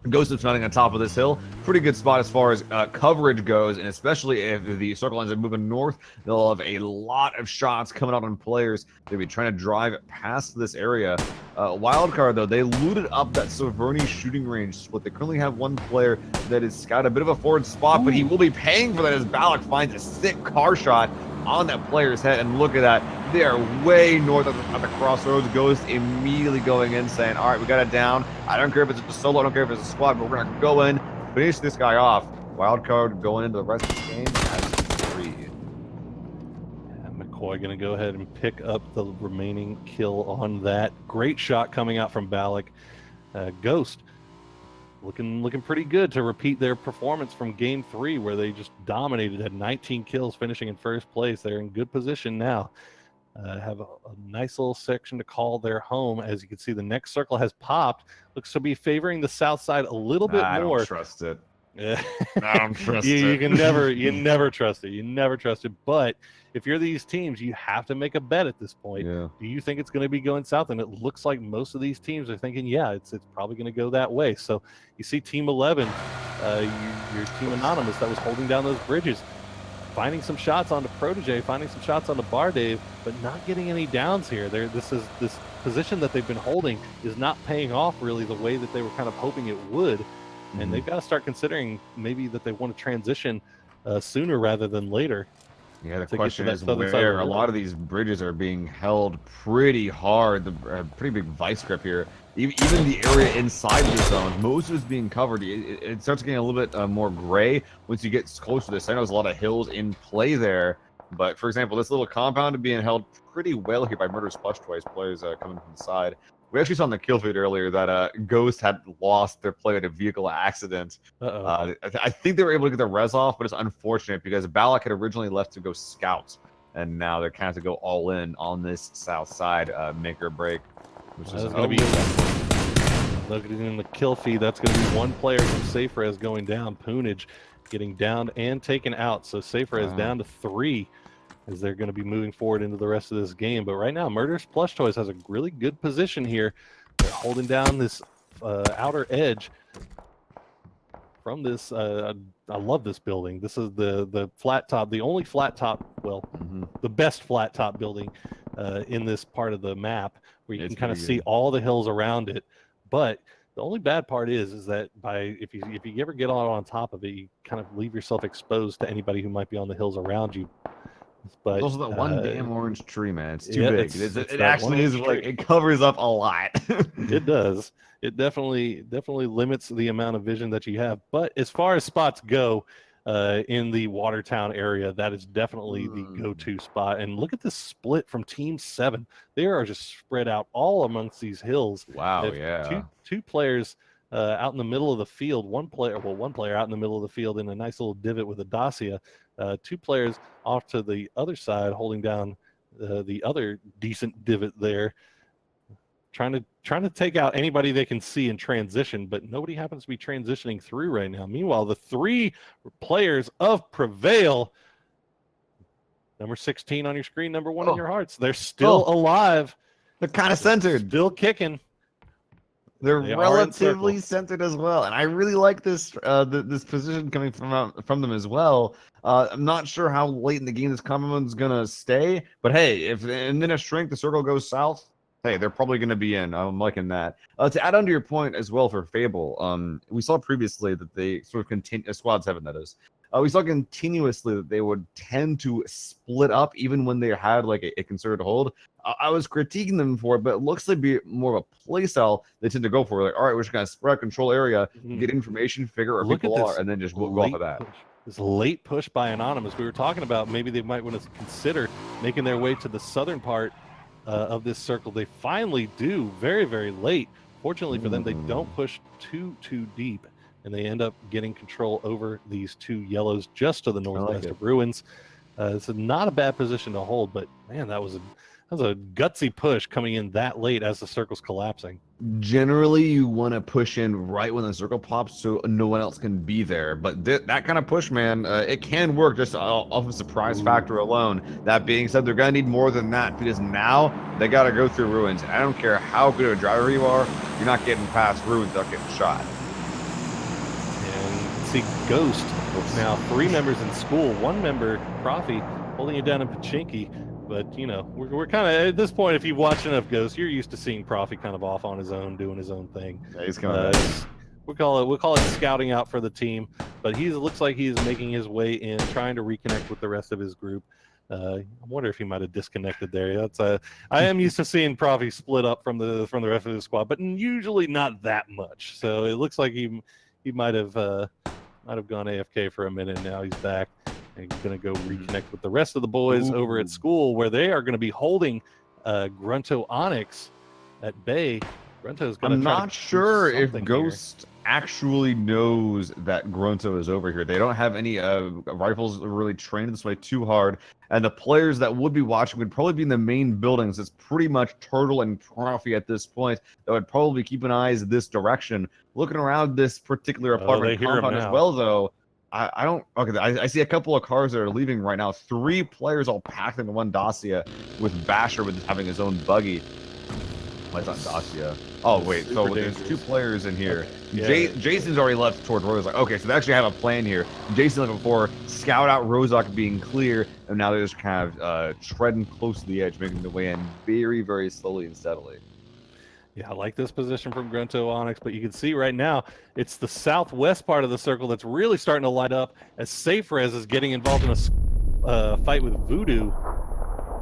Ghost is running on top of this hill. Pretty good spot as far as coverage goes, and especially if the circle ends up moving north, they'll have a lot of shots coming out on players. They'll be trying to drive past this area. Wildcard, though, they looted up that Severny shooting range split. They currently have one player that has got a bit of a forward spot, but he will be paying for that as Balak finds a sick car shot on that player's head. And look at that. They are way north at the crossroads. Ghost immediately going in saying, all right, we got it down. I don't care if it's a solo, I don't care if it's a squad, but we're going to go in, finish this guy off. Wildcard going into the rest of the game as 3.
And McCoy going to go ahead and pick up the remaining kill on that. Great shot coming out from Balak. Ghost looking pretty good to repeat their performance from game 3, where they just dominated, had 19 kills, finishing in first place. They're in good position now. Have a nice little section to call their home. As you can see, the next circle has popped. Looks to be favoring the south side a little bit more.
I don't trust it. I don't trust it.
You never trust it. You never trust it. But if you're these teams, you have to make a bet at this point.
Yeah.
Do you think it's going to be going south? And it looks like most of these teams are thinking, yeah, it's probably going to go that way. So you see Team 11, your Team Anonymous that was holding down those bridges, finding some shots onto Protege, finding some shots onto Bardave, but not getting any downs here. This position that they've been holding is not paying off really the way that they were kind of hoping it would. And they've got to start considering maybe that they want to transition sooner rather than later.
Yeah, the question is where a lot of these bridges are being held pretty hard. The pretty big vice grip here. Even the area inside the zones, most of it's being covered. It starts getting a little bit more gray once you get close to this. I know there's a lot of hills in play there, but for example, this little compound is being held pretty well here by Murder's Plush Toys players coming from the side. We actually saw on the kill feed earlier that Ghost had lost their player in a vehicle accident. I think they were able to get the res off, but it's unfortunate because Balak had originally left to go scout, and now they're kind of to go all in on this south side, make or break. Which is
going to be looking in the kill feed. That's going to be one player from Safe Res going down. Poonage getting down and taken out. So Safe Res down to 3. As they're going to be moving forward into the rest of this game. But right now, Murderous Plush Toys has a really good position here. They're holding down this outer edge from this. I love this building. This is the flat top, the only flat top, well, the best flat top building in this part of the map, where you can kind of see all the hills around it. But the only bad part is that if you ever get on top of it, you kind of leave yourself exposed to anybody who might be on the hills around you. But
also that one damn orange tree, man. It's too big. It actually is like it covers up a lot.
It does. It definitely limits the amount of vision that you have. But as far as spots go, in the Watertown area, that is definitely the go-to spot. And look at this split from Team 7. They are just spread out all amongst these hills.
Wow, yeah.
Two players out in the middle of the field. One player out in the middle of the field in a nice little divot with a Dacia. 2 players off to the other side holding down the other decent divot there, trying to take out anybody they can see in transition, but nobody happens to be transitioning through right now. Meanwhile, the 3 players of Prevail, number 16 on your screen, number 1 in your hearts, they're still alive.
They're kind of centered.
Still kicking.
They're
They are in
relatively
circle.
centered as well, and I really like this this position coming from them as well. I'm not sure how late in the game this combo's gonna stay, but hey, if and then a shrink, the circle goes south. Hey, they're probably gonna be in. I'm liking that. To add on to your point as well for Fable, we saw previously that they sort of continue Squad 7, that is. We saw continuously that they would tend to split up even when they had like a concerted hold. I was critiquing them for it, but it looks like be more of a play style they tend to go for. Like, all right, we're just gonna spread out control area, get information, figure out where
Look at
people are,
this
and then just go off of
late
that.
push. This late push by Anonymous. We were talking about maybe they might want to consider making their way to the southern part of this circle. They finally do very, very late. Fortunately for them, they don't push too deep, and they end up getting control over these two yellows just to the northwest of Ruins. This is not a bad position to hold, but man, that was a gutsy push coming in that late as the circle's collapsing.
Generally, you want to push in right when the circle pops so no one else can be there. But that kind of push, man, it can work just off of surprise factor alone. That being said, they're going to need more than that because now they got to go through Ruins. I don't care how good a driver you are, you're not getting past Ruins without getting shot.
And you can see Ghost. Now 3 members in school, 1 member, Profi, holding it down in Pachinki. But, you know, we're kind of, at this point, if you've watched enough Ghost, you're used to seeing Profi kind of off on his own, doing his own thing.
Yeah, he's coming back.
We'll call it scouting out for the team. But it looks like he's making his way in, trying to reconnect with the rest of his group. I wonder if he might have disconnected there. I am used to seeing Profi split up from the rest of the squad, but usually not that much. So it looks like he might have gone AFK for a minute. Now he's back. He's going to go reconnect with the rest of the boys over at school, where they are going to be holding Grunto Onyx at bay. Grunto's going to
I'm not sure if Ghost actually knows that Grunto is over here. They don't have any rifles really trained this way too hard, and the players that would be watching would probably be in the main buildings. It's pretty much Turtle and Profi at this point that would probably keep an eye this direction. Looking around this particular apartment compound as well, though, I don't. Okay, I see a couple of cars that are leaving right now. 3 players all packed into one Dacia, with Basher with having his own buggy. Why not Dacia? Oh wait, so there's 2 players in here. Okay. Yeah. Jason's already left toward Rozak. Okay, so they actually have a plan here. Jason left before, scout out Rozak being clear, and now they're just kind of treading close to the edge, making their way in very, very slowly and steadily.
Yeah, I like this position from Grunto Onyx, but you can see right now it's the southwest part of the circle that's really starting to light up as SafeRez is getting involved in a fight with Voodoo.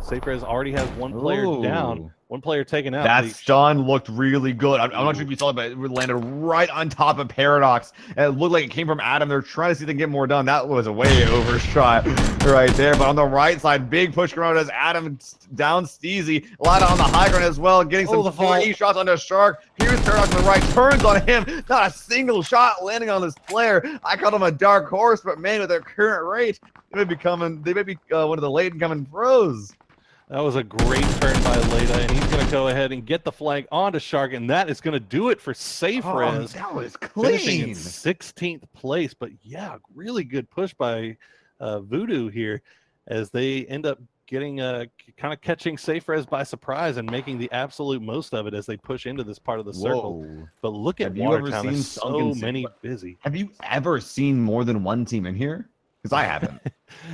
SafeRez already has 1 player down, 1 player taken out.
That stun looked really good. I'm not sure if you saw it, but it landed right on top of Paradox. And it looked like it came from Adam. They're trying to see if they can get more done. That was a way overshot right there. But on the right side, big push around as Adam down Steezy. A lot on the high ground as well, getting some 4E shots onto Shark. Here's Paradox on the right, turns on him. Not a single shot landing on this player. I called him a dark horse, but man, with their current rate, they may be one of the late incoming pros.
That was a great turn by Leda, and he's going to go ahead and get the flag onto Shark, and that is going to do it for SafeRez.
Oh, that was clean.
Finishing in 16th place, but yeah, really good push by Voodoo here as they end up getting kind of catching SafeRez by surprise and making the absolute most of it as they push into this part of the circle.
Whoa.
But look at Watertown, there's so many busy.
Have you ever seen more than 1 team in here? Because I haven't.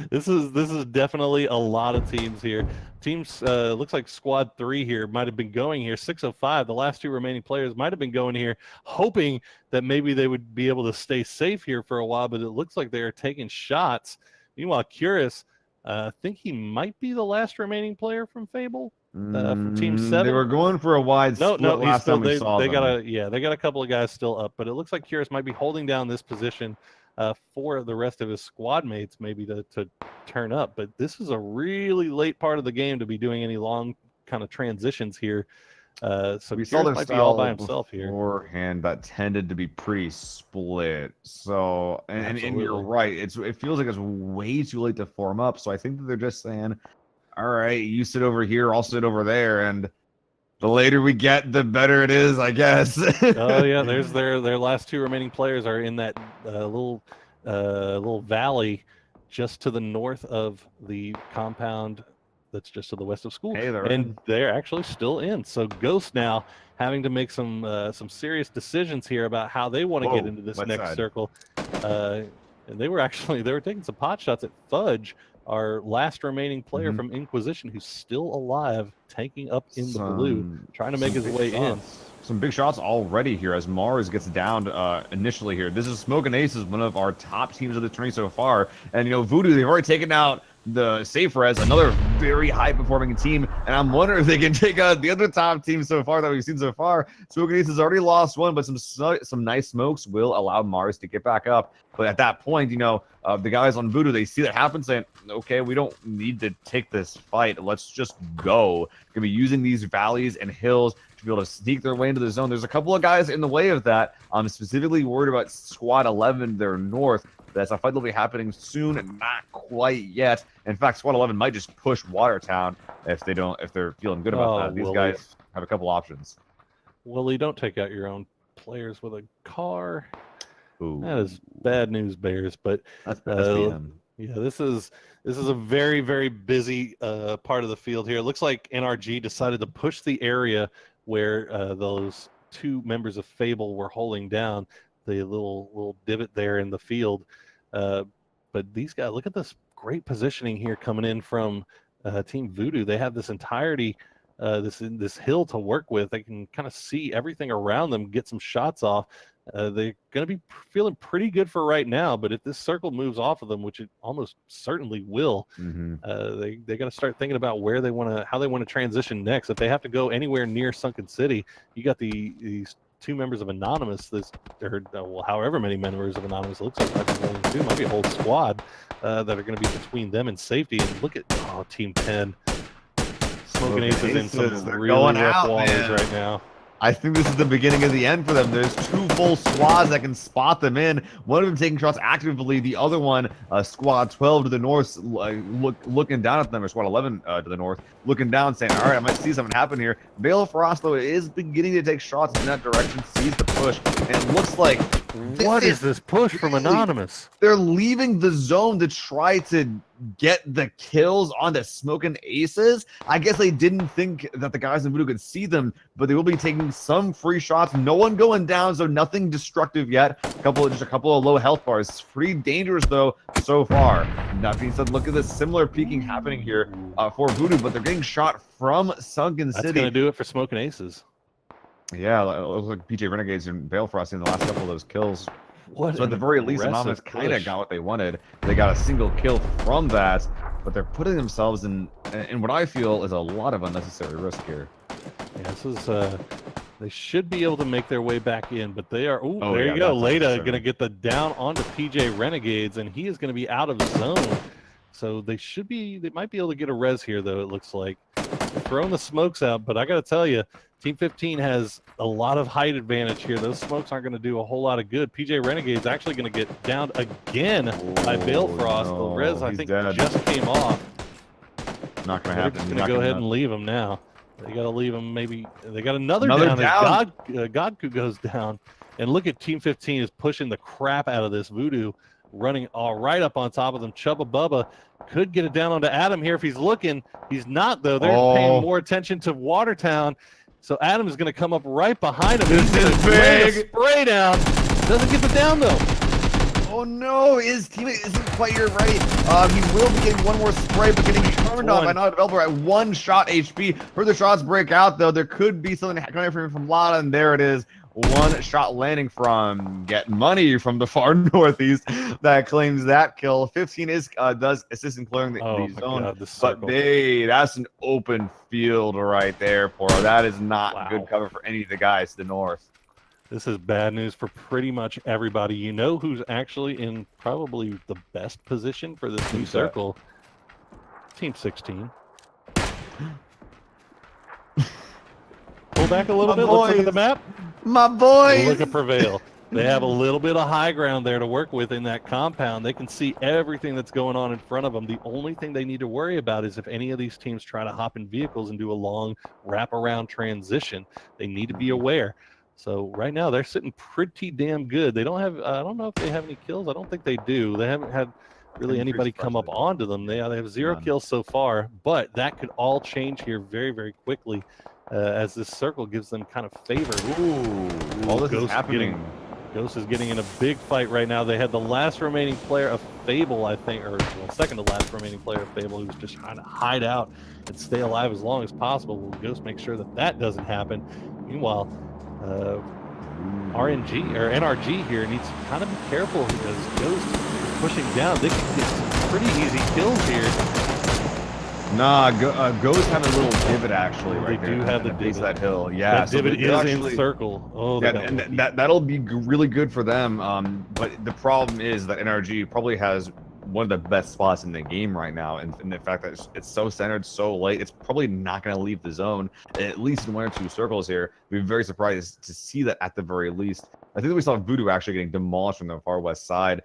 This is definitely a lot of teams here. Teams looks like squad 3 here might have been going here. 605, the last 2 remaining players might have been going here, hoping that maybe they would be able to stay safe here for a while, but it looks like they are taking shots. Meanwhile, Curious, I think he might be the last remaining player from Fable. From Team 7.
They were going for a wide split last time we saw them.
They got a couple of guys still up, but it looks like Curious might be holding down this position for the rest of his squad mates maybe to turn up. But this is a really late part of the game to be doing any long kind of transitions here. So
we saw their
might be all by himself here.
Beforehand, that tended to be pretty split. So, and you're right. It feels like it's way too late to form up. So I think that they're just saying, all right, you sit over here, I'll sit over there, and the later we get, the better it is, I guess.
Oh yeah, there's their last 2 remaining players are in that little valley just to the north of the compound that's just to the west of school.
Hey, they're
and
in.
they're actually still in. So Ghost now having to make some serious decisions here about how they want to get
Whoa,
into this
west
next
side.
circle. And they were taking some pot shots at Fudge, our last remaining player from Inquisition, who's still alive, tanking up in the blue, trying to make his way in.
Some big shots already here as Mars gets downed initially here. This is Smoking Aces, one of our top teams of the tourney so far. And, you know, Voodoo, they've already taken out the Safe Res, another very high-performing team. And I'm wondering if they can take out the other top team so far that we've seen so far. Smoking Aces already lost one, but some nice smokes will allow Mars to get back up. But at that point, you know, the guys on Voodoo, they see that happen, saying, okay, we don't need to take this fight. Let's just go. Gonna be using these valleys and hills to be able to sneak their way into the zone. There's a couple of guys in the way of that. I'm specifically worried about Squad 11, their north. That's a fight that'll be happening soon, and not quite yet. In fact, Squad 11 might just push Watertown if they're feeling good about that. These guys have a couple options.
Willie, don't take out your own players with a car.
Ooh.
That is bad news, Bears. But
That's BM.
yeah, this is a very, very busy part of the field here. It looks like NRG decided to push the area where those two members of Fable were holding down, the little divot there in the field. But these guys, look at this great positioning here coming in from Team Voodoo. They have this entirety, this hill to work with. They can kind of see everything around them, get some shots off. They're going to be feeling pretty good for right now, but if this circle moves off of them, which it almost certainly will, they got to start thinking about how they want to transition next. If they have to go anywhere near Sunken City, you got these two members of Anonymous, however many members of Anonymous, it looks like might be a whole squad that are going to be between them and safety. And look at Team 10. Smoking Aces in some really rough waters right now.
I think this is the beginning of the end for them. There's two full squads that can spot them in. One of them taking shots actively. The other one, Squad 12 to the north, looking down at them, or Squad 11 to the north, looking down, saying, all right, I might see something happen here. Bale Frost, though, is beginning to take shots in that direction, sees the push, and it looks like...
What is this push from Anonymous?
They're leaving the zone to try to get the kills on the Smoking Aces. I guess they didn't think that the guys in Voodoo could see them, but they will be taking some free shots. No one going down, so nothing destructive yet. Just a couple of low health bars. It's pretty dangerous, though, so far. That being said, look at this similar peeking happening here for Voodoo, but they're getting shot from Sunken City.
That's going to do it for Smoking Aces.
Yeah, it looks like PJ Renegades and Balefrost in the last couple of those kills.
What
So at the very least, Anonymous kind of got what they wanted. They got a single kill from that, but they're putting themselves in what I feel is a lot of unnecessary risk here.
Yeah, this is they should be able to make their way back in, but they are. Oh, there
yeah,
you go. Leda going to get the down onto PJ Renegades, and he is going to be out of the zone. So they might be able to get a res here, though. It looks like they're throwing the smokes out, but I got to tell you, Team 15 has a lot of height advantage here. Those smokes aren't going to do a whole lot of good. PJ Renegade's actually going to get downed again by Balefrost.
No,
the res, I think,
dead.
just came off.
Not going to
They're
happen.
just going to go ahead and leave him now. They got to leave him. Maybe they got another down. Godku goes down, and look at Team 15 is pushing the crap out of this Voodoo, running all right up on top of them. Chubba Bubba could get it down onto Adam here if he's looking. He's not, though. They're paying more attention to Watertown. So Adam is going to come up right behind him.
This is big.
Spray down. Doesn't get the down, though.
Oh, no. His teammate isn't quite here ready. He will be getting one more spray, but getting turned on by another developer at one shot HP. Further shots break out, though. There could be something coming from Lada, and there it is. One shot landing from Get Money from the far northeast that claims that kill. 15 does assist in clearing the zone, but that's an open field right there, Poro. That is not good cover for any of the guys to the north.
This is bad news for pretty much everybody. You know who's actually in probably the best position for this new circle? Team 16. Pull back a little bit. Let's look at the map.
My boys!
Look at Prevail. They have a little bit of high ground there to work with in that compound. They can see everything that's going on in front of them. The only thing they need to worry about is if any of these teams try to hop in vehicles and do a long wraparound transition. They need to be aware. So right now they're sitting pretty damn good. They don't have. I don't know if they have any kills. I don't think they do. They haven't had really
And
anybody come up
frustrated.
onto them. They have 0
None.
kills so far, but that could all change here very, very quickly as this circle gives them kind of favor.
Ooh, all this is happening.
Ghost is getting in a big fight right now. They had the last remaining player of Fable, I think, or well, second to last remaining player of Fable, who's just trying to hide out and stay alive as long as possible. Will Ghost make sure that that doesn't happen? Meanwhile, RNG or NRG here needs to kind of be careful as Ghost is pushing down. They can get some pretty easy kills here.
Nah, Ghost have a little divot actually right
They
there.
do have the
base of
divot.
that hill. Yeah,
That divot
they
is
actually,
in circle. Oh,
yeah, and that'll be really good for them. But the problem is that NRG probably has one of the best spots in the game right now, and the fact that it's so centered so late, it's probably not going to leave the zone, at least in 1 or 2 circles here. We'd be very surprised to see that at the very least. I think we saw Voodoo actually getting demolished from the far west side.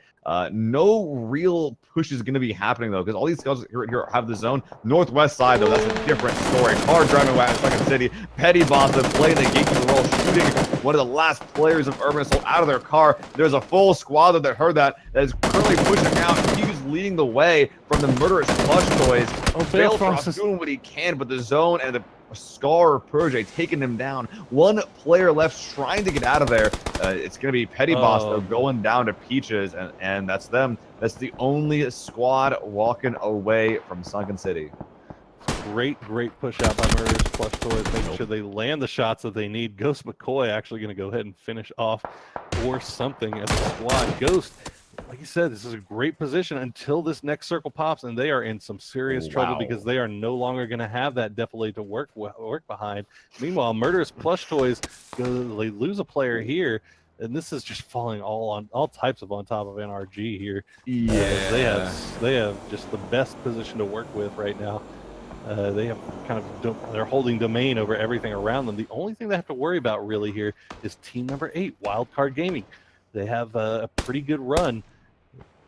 No real push is going to be happening, though, because all these scouts here have the zone. Northwest side, though, that's a different story. Car driving away at Second City. Petty Boss playing the gatekeeper role, shooting one of the last players of Urban Assault out of their car. There's a full squad that heard that is currently pushing out. He's leading the way from the murderous plush toys. Balefrost doing what he can, but the zone and the Scar Purge taking him down. One player left trying to get out of there. It's going to be Petty Boss, though, going down to Peaches, and that's them. That's the only squad walking away from Sunken City.
Great push out by Murderous Plush Toys, making sure they land the shots that they need. Ghost McCoy actually going to go ahead and finish off or something as a squad. Ghost, like you said, this is a great position until this next circle pops, and they are in some serious trouble because they are no longer going to have that defilade to work behind. Meanwhile, Murderous Plush Toys, they lose a player here, and this is just falling all types of on top of NRG here.
Yeah,
they have just the best position to work with right now. They have they're holding domain over everything around them. The only thing they have to worry about really here is team number 8, Wildcard Gaming. They have a pretty good run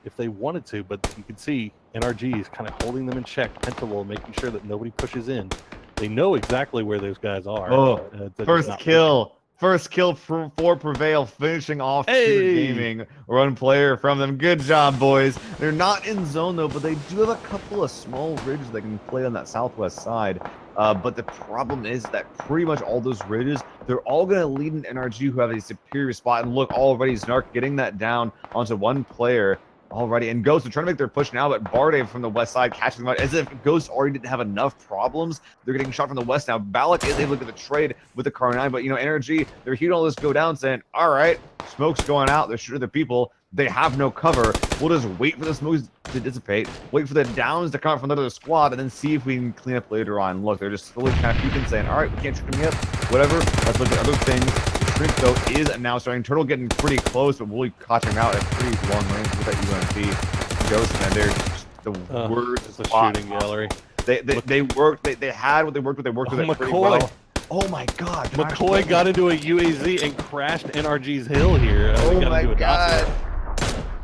if they wanted to, but you can see NRG is kind of holding them in check. Pentalol making sure that nobody pushes in. They know exactly where those guys are.
Oh, first kill. First kill for Prevail, finishing off Pure Gaming. Run player from them. Good job, boys. They're not in zone, though, but they do have a couple of small ridges they can play on that southwest side. But the problem is that pretty much all those ridges, they're all going to lead an NRG who have a superior spot. And look, already Snark getting that down onto one player already. And Ghost are trying to make their push now, but Barde from the west side catching them out as if Ghost already didn't have enough problems. They're getting shot from the west now. Balak is able to get the trade with the Car9, but, you know, NRG, they're hearing all this go down saying, all right, smoke's going out. They're shooting the people. They have no cover. We'll just wait for the smokes to dissipate, wait for the downs to come from another squad, and then see if we can clean up later on. Look, they're just slowly kind of peeking, saying, all right, we can't shoot them yet. Whatever. Let's look at other things. The Shrink, though, is now starting. Turtle getting pretty close, but Wooly catching out at pretty long range with that UMP. Ghost, and they're just the worst
shooting gallery.
They worked. They had what they worked with. They worked with it pretty well. Oh my God!
McCoy got into a UAZ and crashed NRG's hill here.
Oh my God!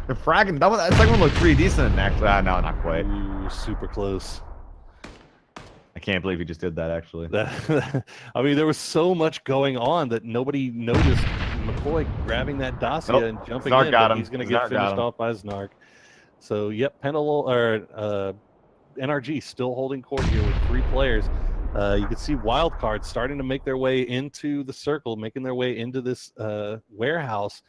The fragging, that second one looked pretty decent, actually. No, not quite.
Ooh, super close.
I can't believe he just did that, actually.
I mean, there was so much going on that nobody noticed McCoy grabbing that Dacia and jumping
Snark
in.
Got him.
He's going to get finished off by Snark. So, yep, NRG still holding court here with 3 players. You can see Wildcards starting to make their way into the circle, making their way into this warehouse.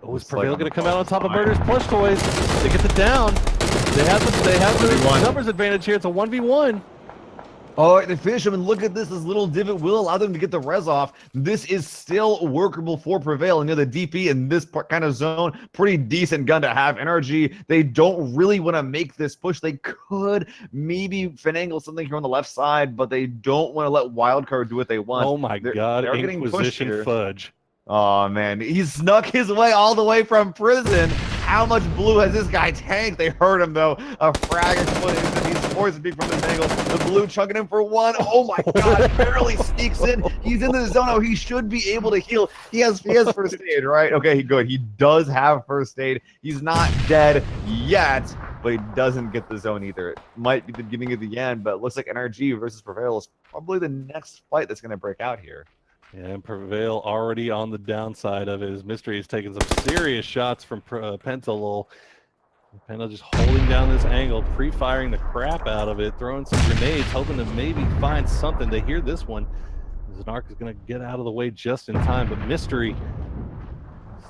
Oh, is Prevail going to come out on top of Murderous Plush Toys? They get the down. They have the numbers advantage here. It's a 1v1.
Oh, they finish him, and look at this. This little divot will allow them to get the res off. This is still workable for Prevail. And the DP in this kind of zone, pretty decent gun to have. NRG, they don't really want to make this push. They could maybe finagle something here on the left side, but they don't want to let Wildcard do what they want.
Oh my God, Inquisition Fudge.
Oh, man. He snuck his way all the way from prison. How much blue has this guy tanked? They hurt him, though. A frag explosion. He's forced to be from this angle. The blue chucking him for 1. Oh, my God. Barely sneaks in. He's in the zone. Oh, he should be able to heal. He has first aid, right? Okay, good. He does have first aid. He's not dead yet, but he doesn't get the zone either. It might be the beginning of the end, but it looks like NRG versus Prevail is probably the next fight that's going to break out here.
Yeah, and Prevail already on the downside of it. His Mystery is taking some serious shots from Pentalol. Panda just holding down this angle, pre-firing the crap out of it, throwing some grenades, hoping to maybe find something. They hear this one. Zanark is going to get out of the way just in time, but Mystery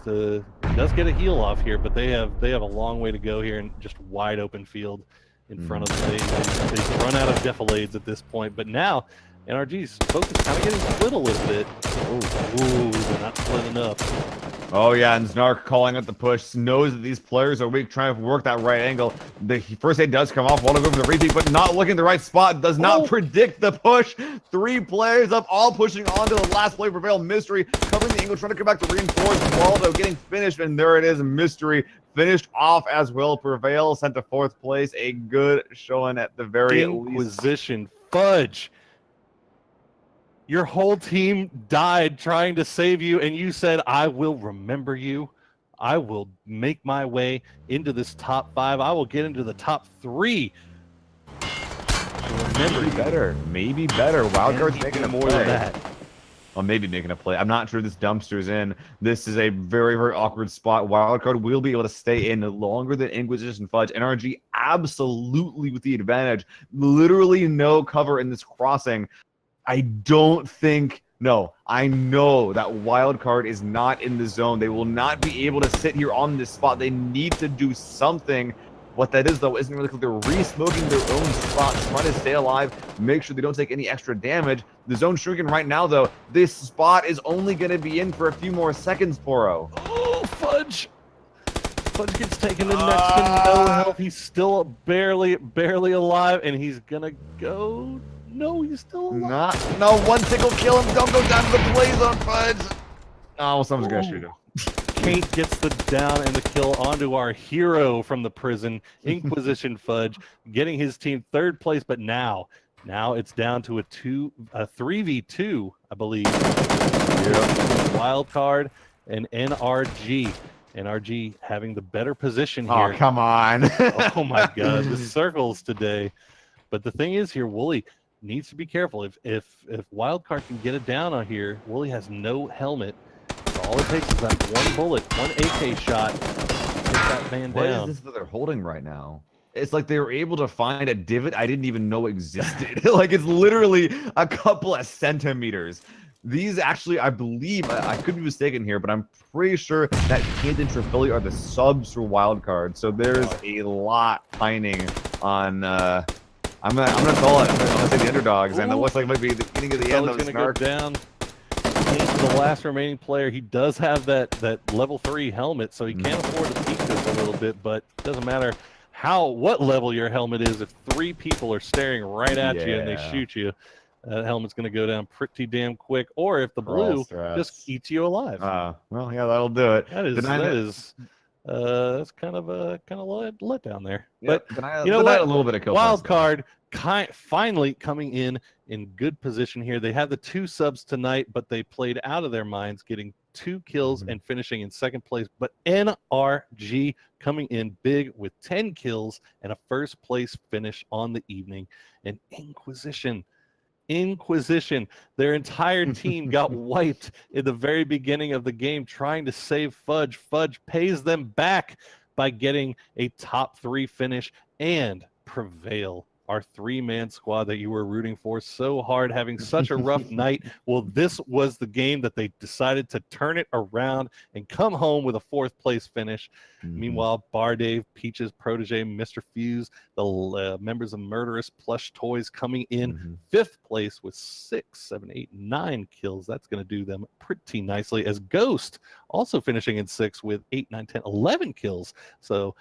does get a heal off here, but they have a long way to go here and just wide open field in front of them. They've run out of defilades at this point, but now NRG's focus kind of getting split a little bit. Ooh, they're not split enough.
Oh yeah, and Snark calling out the push, knows that these players are weak, trying to work that right angle. The first aid does come off, want to go for the repeat, but not looking the right spot, does not predict the push. 3 players up, all pushing onto the last play. Prevail. Mystery covering the angle, trying to come back to reinforce. Waldo getting finished, and there it is. Mystery finished off as well. Prevail sent to 4th place. A good showing at the very least.
Inquisition Fudge. Your whole team died trying to save you, and you said, I will remember you. I will make my way into this top 5. I will get into the top 3.
Maybe better. Wildcard's making
more than that.
Well, maybe making a play. I'm not sure this dumpster's in. This is a very, very awkward spot. Wildcard will be able to stay in longer than Inquisition Fudge. NRG absolutely with the advantage. Literally no cover in this crossing. I don't think, no, I know that Wildcard is not in the zone. They will not be able to sit here on this spot. They need to do something. What that is, though, isn't really clear. They're re-smoking their own spots, trying to stay alive, make sure they don't take any extra damage. The zone's shrinking right now, though. This spot is only going to be in for a few more seconds, Poro.
Oh, Fudge! Fudge gets taken to next to no health. He's still barely alive, and he's going to go... No, he's still alive.
No, one tick will kill him. Don't go down to the play zone, Fudge. Oh, someone's going to shoot him.
Kate gets the down and the kill onto our hero from the prison, Inquisition Fudge, getting his team 3rd place, but now it's down to a 3v2, I believe. Wildcard and NRG. NRG having the better position here.
Oh, come on.
Oh my god, the circles today. But the thing is here, Wooly needs to be careful. If Wildcard can get it down on here, Wooly has no helmet. All it takes is that one bullet, one AK shot, to get that man down.
What is this that they're holding right now? It's like they were able to find a divot I didn't even know existed. Like, it's literally a couple of centimeters. These actually, I believe, I could be mistaken here, but I'm pretty sure that Kid and Tripoli are the subs for Wildcard. So there's a lot pining on... I'm gonna call it. I'm gonna say the underdogs, and it looks like it might be the beginning of the end of the
Snark. Go down. He's the last remaining player. He does have that level 3 helmet, so he can't afford to peek this a little bit. But it doesn't matter what level your helmet is. If 3 people are staring right at you and they shoot you, that helmet's gonna go down pretty damn quick. Or if the blue just eats you alive.
Well, yeah, that'll do it.
That's kind of let down there.
Yep.
But you know what?
A little bit of kill
Wildcard finally coming in good position here. They had the 2 subs tonight, but they played out of their minds, getting 2 kills and finishing in 2nd place. But NRG coming in big with 10 kills and a 1st place finish on the evening. And Inquisition, their entire team got wiped in the very beginning of the game trying to save Fudge. Fudge pays them back by getting a top 3 finish, and Prevail, our 3-man squad that you were rooting for so hard, having such a rough night. Well, this was the game that they decided to turn it around and come home with a 4th place finish. Meanwhile, Bar Dave, Peach's protege, Mr. Fuse, the members of Murderous Plush Toys coming in 5th place with 6, 7, 8, 9 kills. That's going to do them pretty nicely, as Ghost also finishing in 6th with 8, 9, 10, 11 kills. So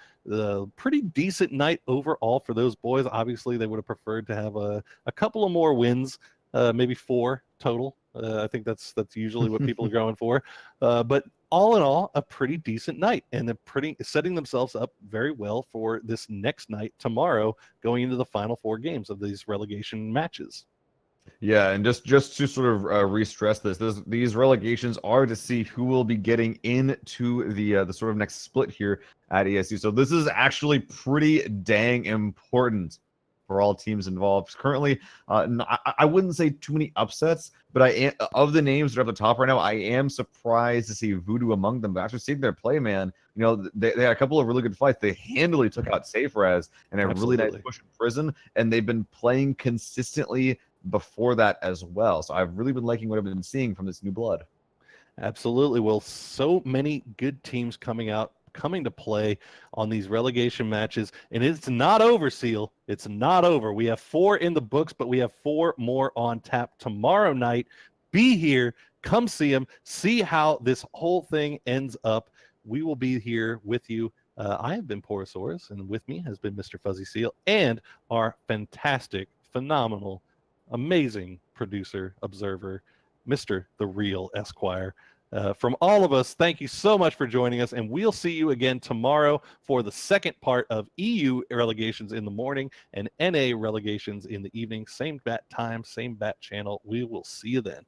pretty decent night overall for those boys. Obviously, they would have preferred to have a couple of more wins, maybe 4 total. I think that's usually what people are going for. But all in all, a pretty decent night, and they're setting themselves up very well for this next night tomorrow, going into the final 4 games of these relegation matches.
Yeah, and just to sort of re-stress these relegations are to see who will be getting into the sort of next split here at ESC. So this is actually pretty dang important for all teams involved. Currently, I wouldn't say too many upsets, but of the names that are at the top right now, I am surprised to see Voodoo among them. But after seeing their play, man, You know, they had a couple of really good fights. They handily took out Safe Res and a really nice
Absolutely.
push in prison, and they've been playing consistently before that as well. So I've really been liking what I've been seeing from this new blood.
Absolutely. Well, so many good teams coming to play on these relegation matches, and it's not over, Seal. It's not over. We have 4 in the books, but we have 4 more on tap tomorrow night. Be here. Come see them. See how this whole thing ends up. We will be here with you. I have been Porosaurus, and with me has been Mr. Fuzzy Seal and our fantastic, phenomenal, amazing producer, observer, Mr. The Real Esquire. From all of us, thank you so much for joining us, and we'll see you again tomorrow for the second part of EU relegations in the morning and NA relegations in the evening. Same bat time, same bat channel. We will see you then.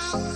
Bye.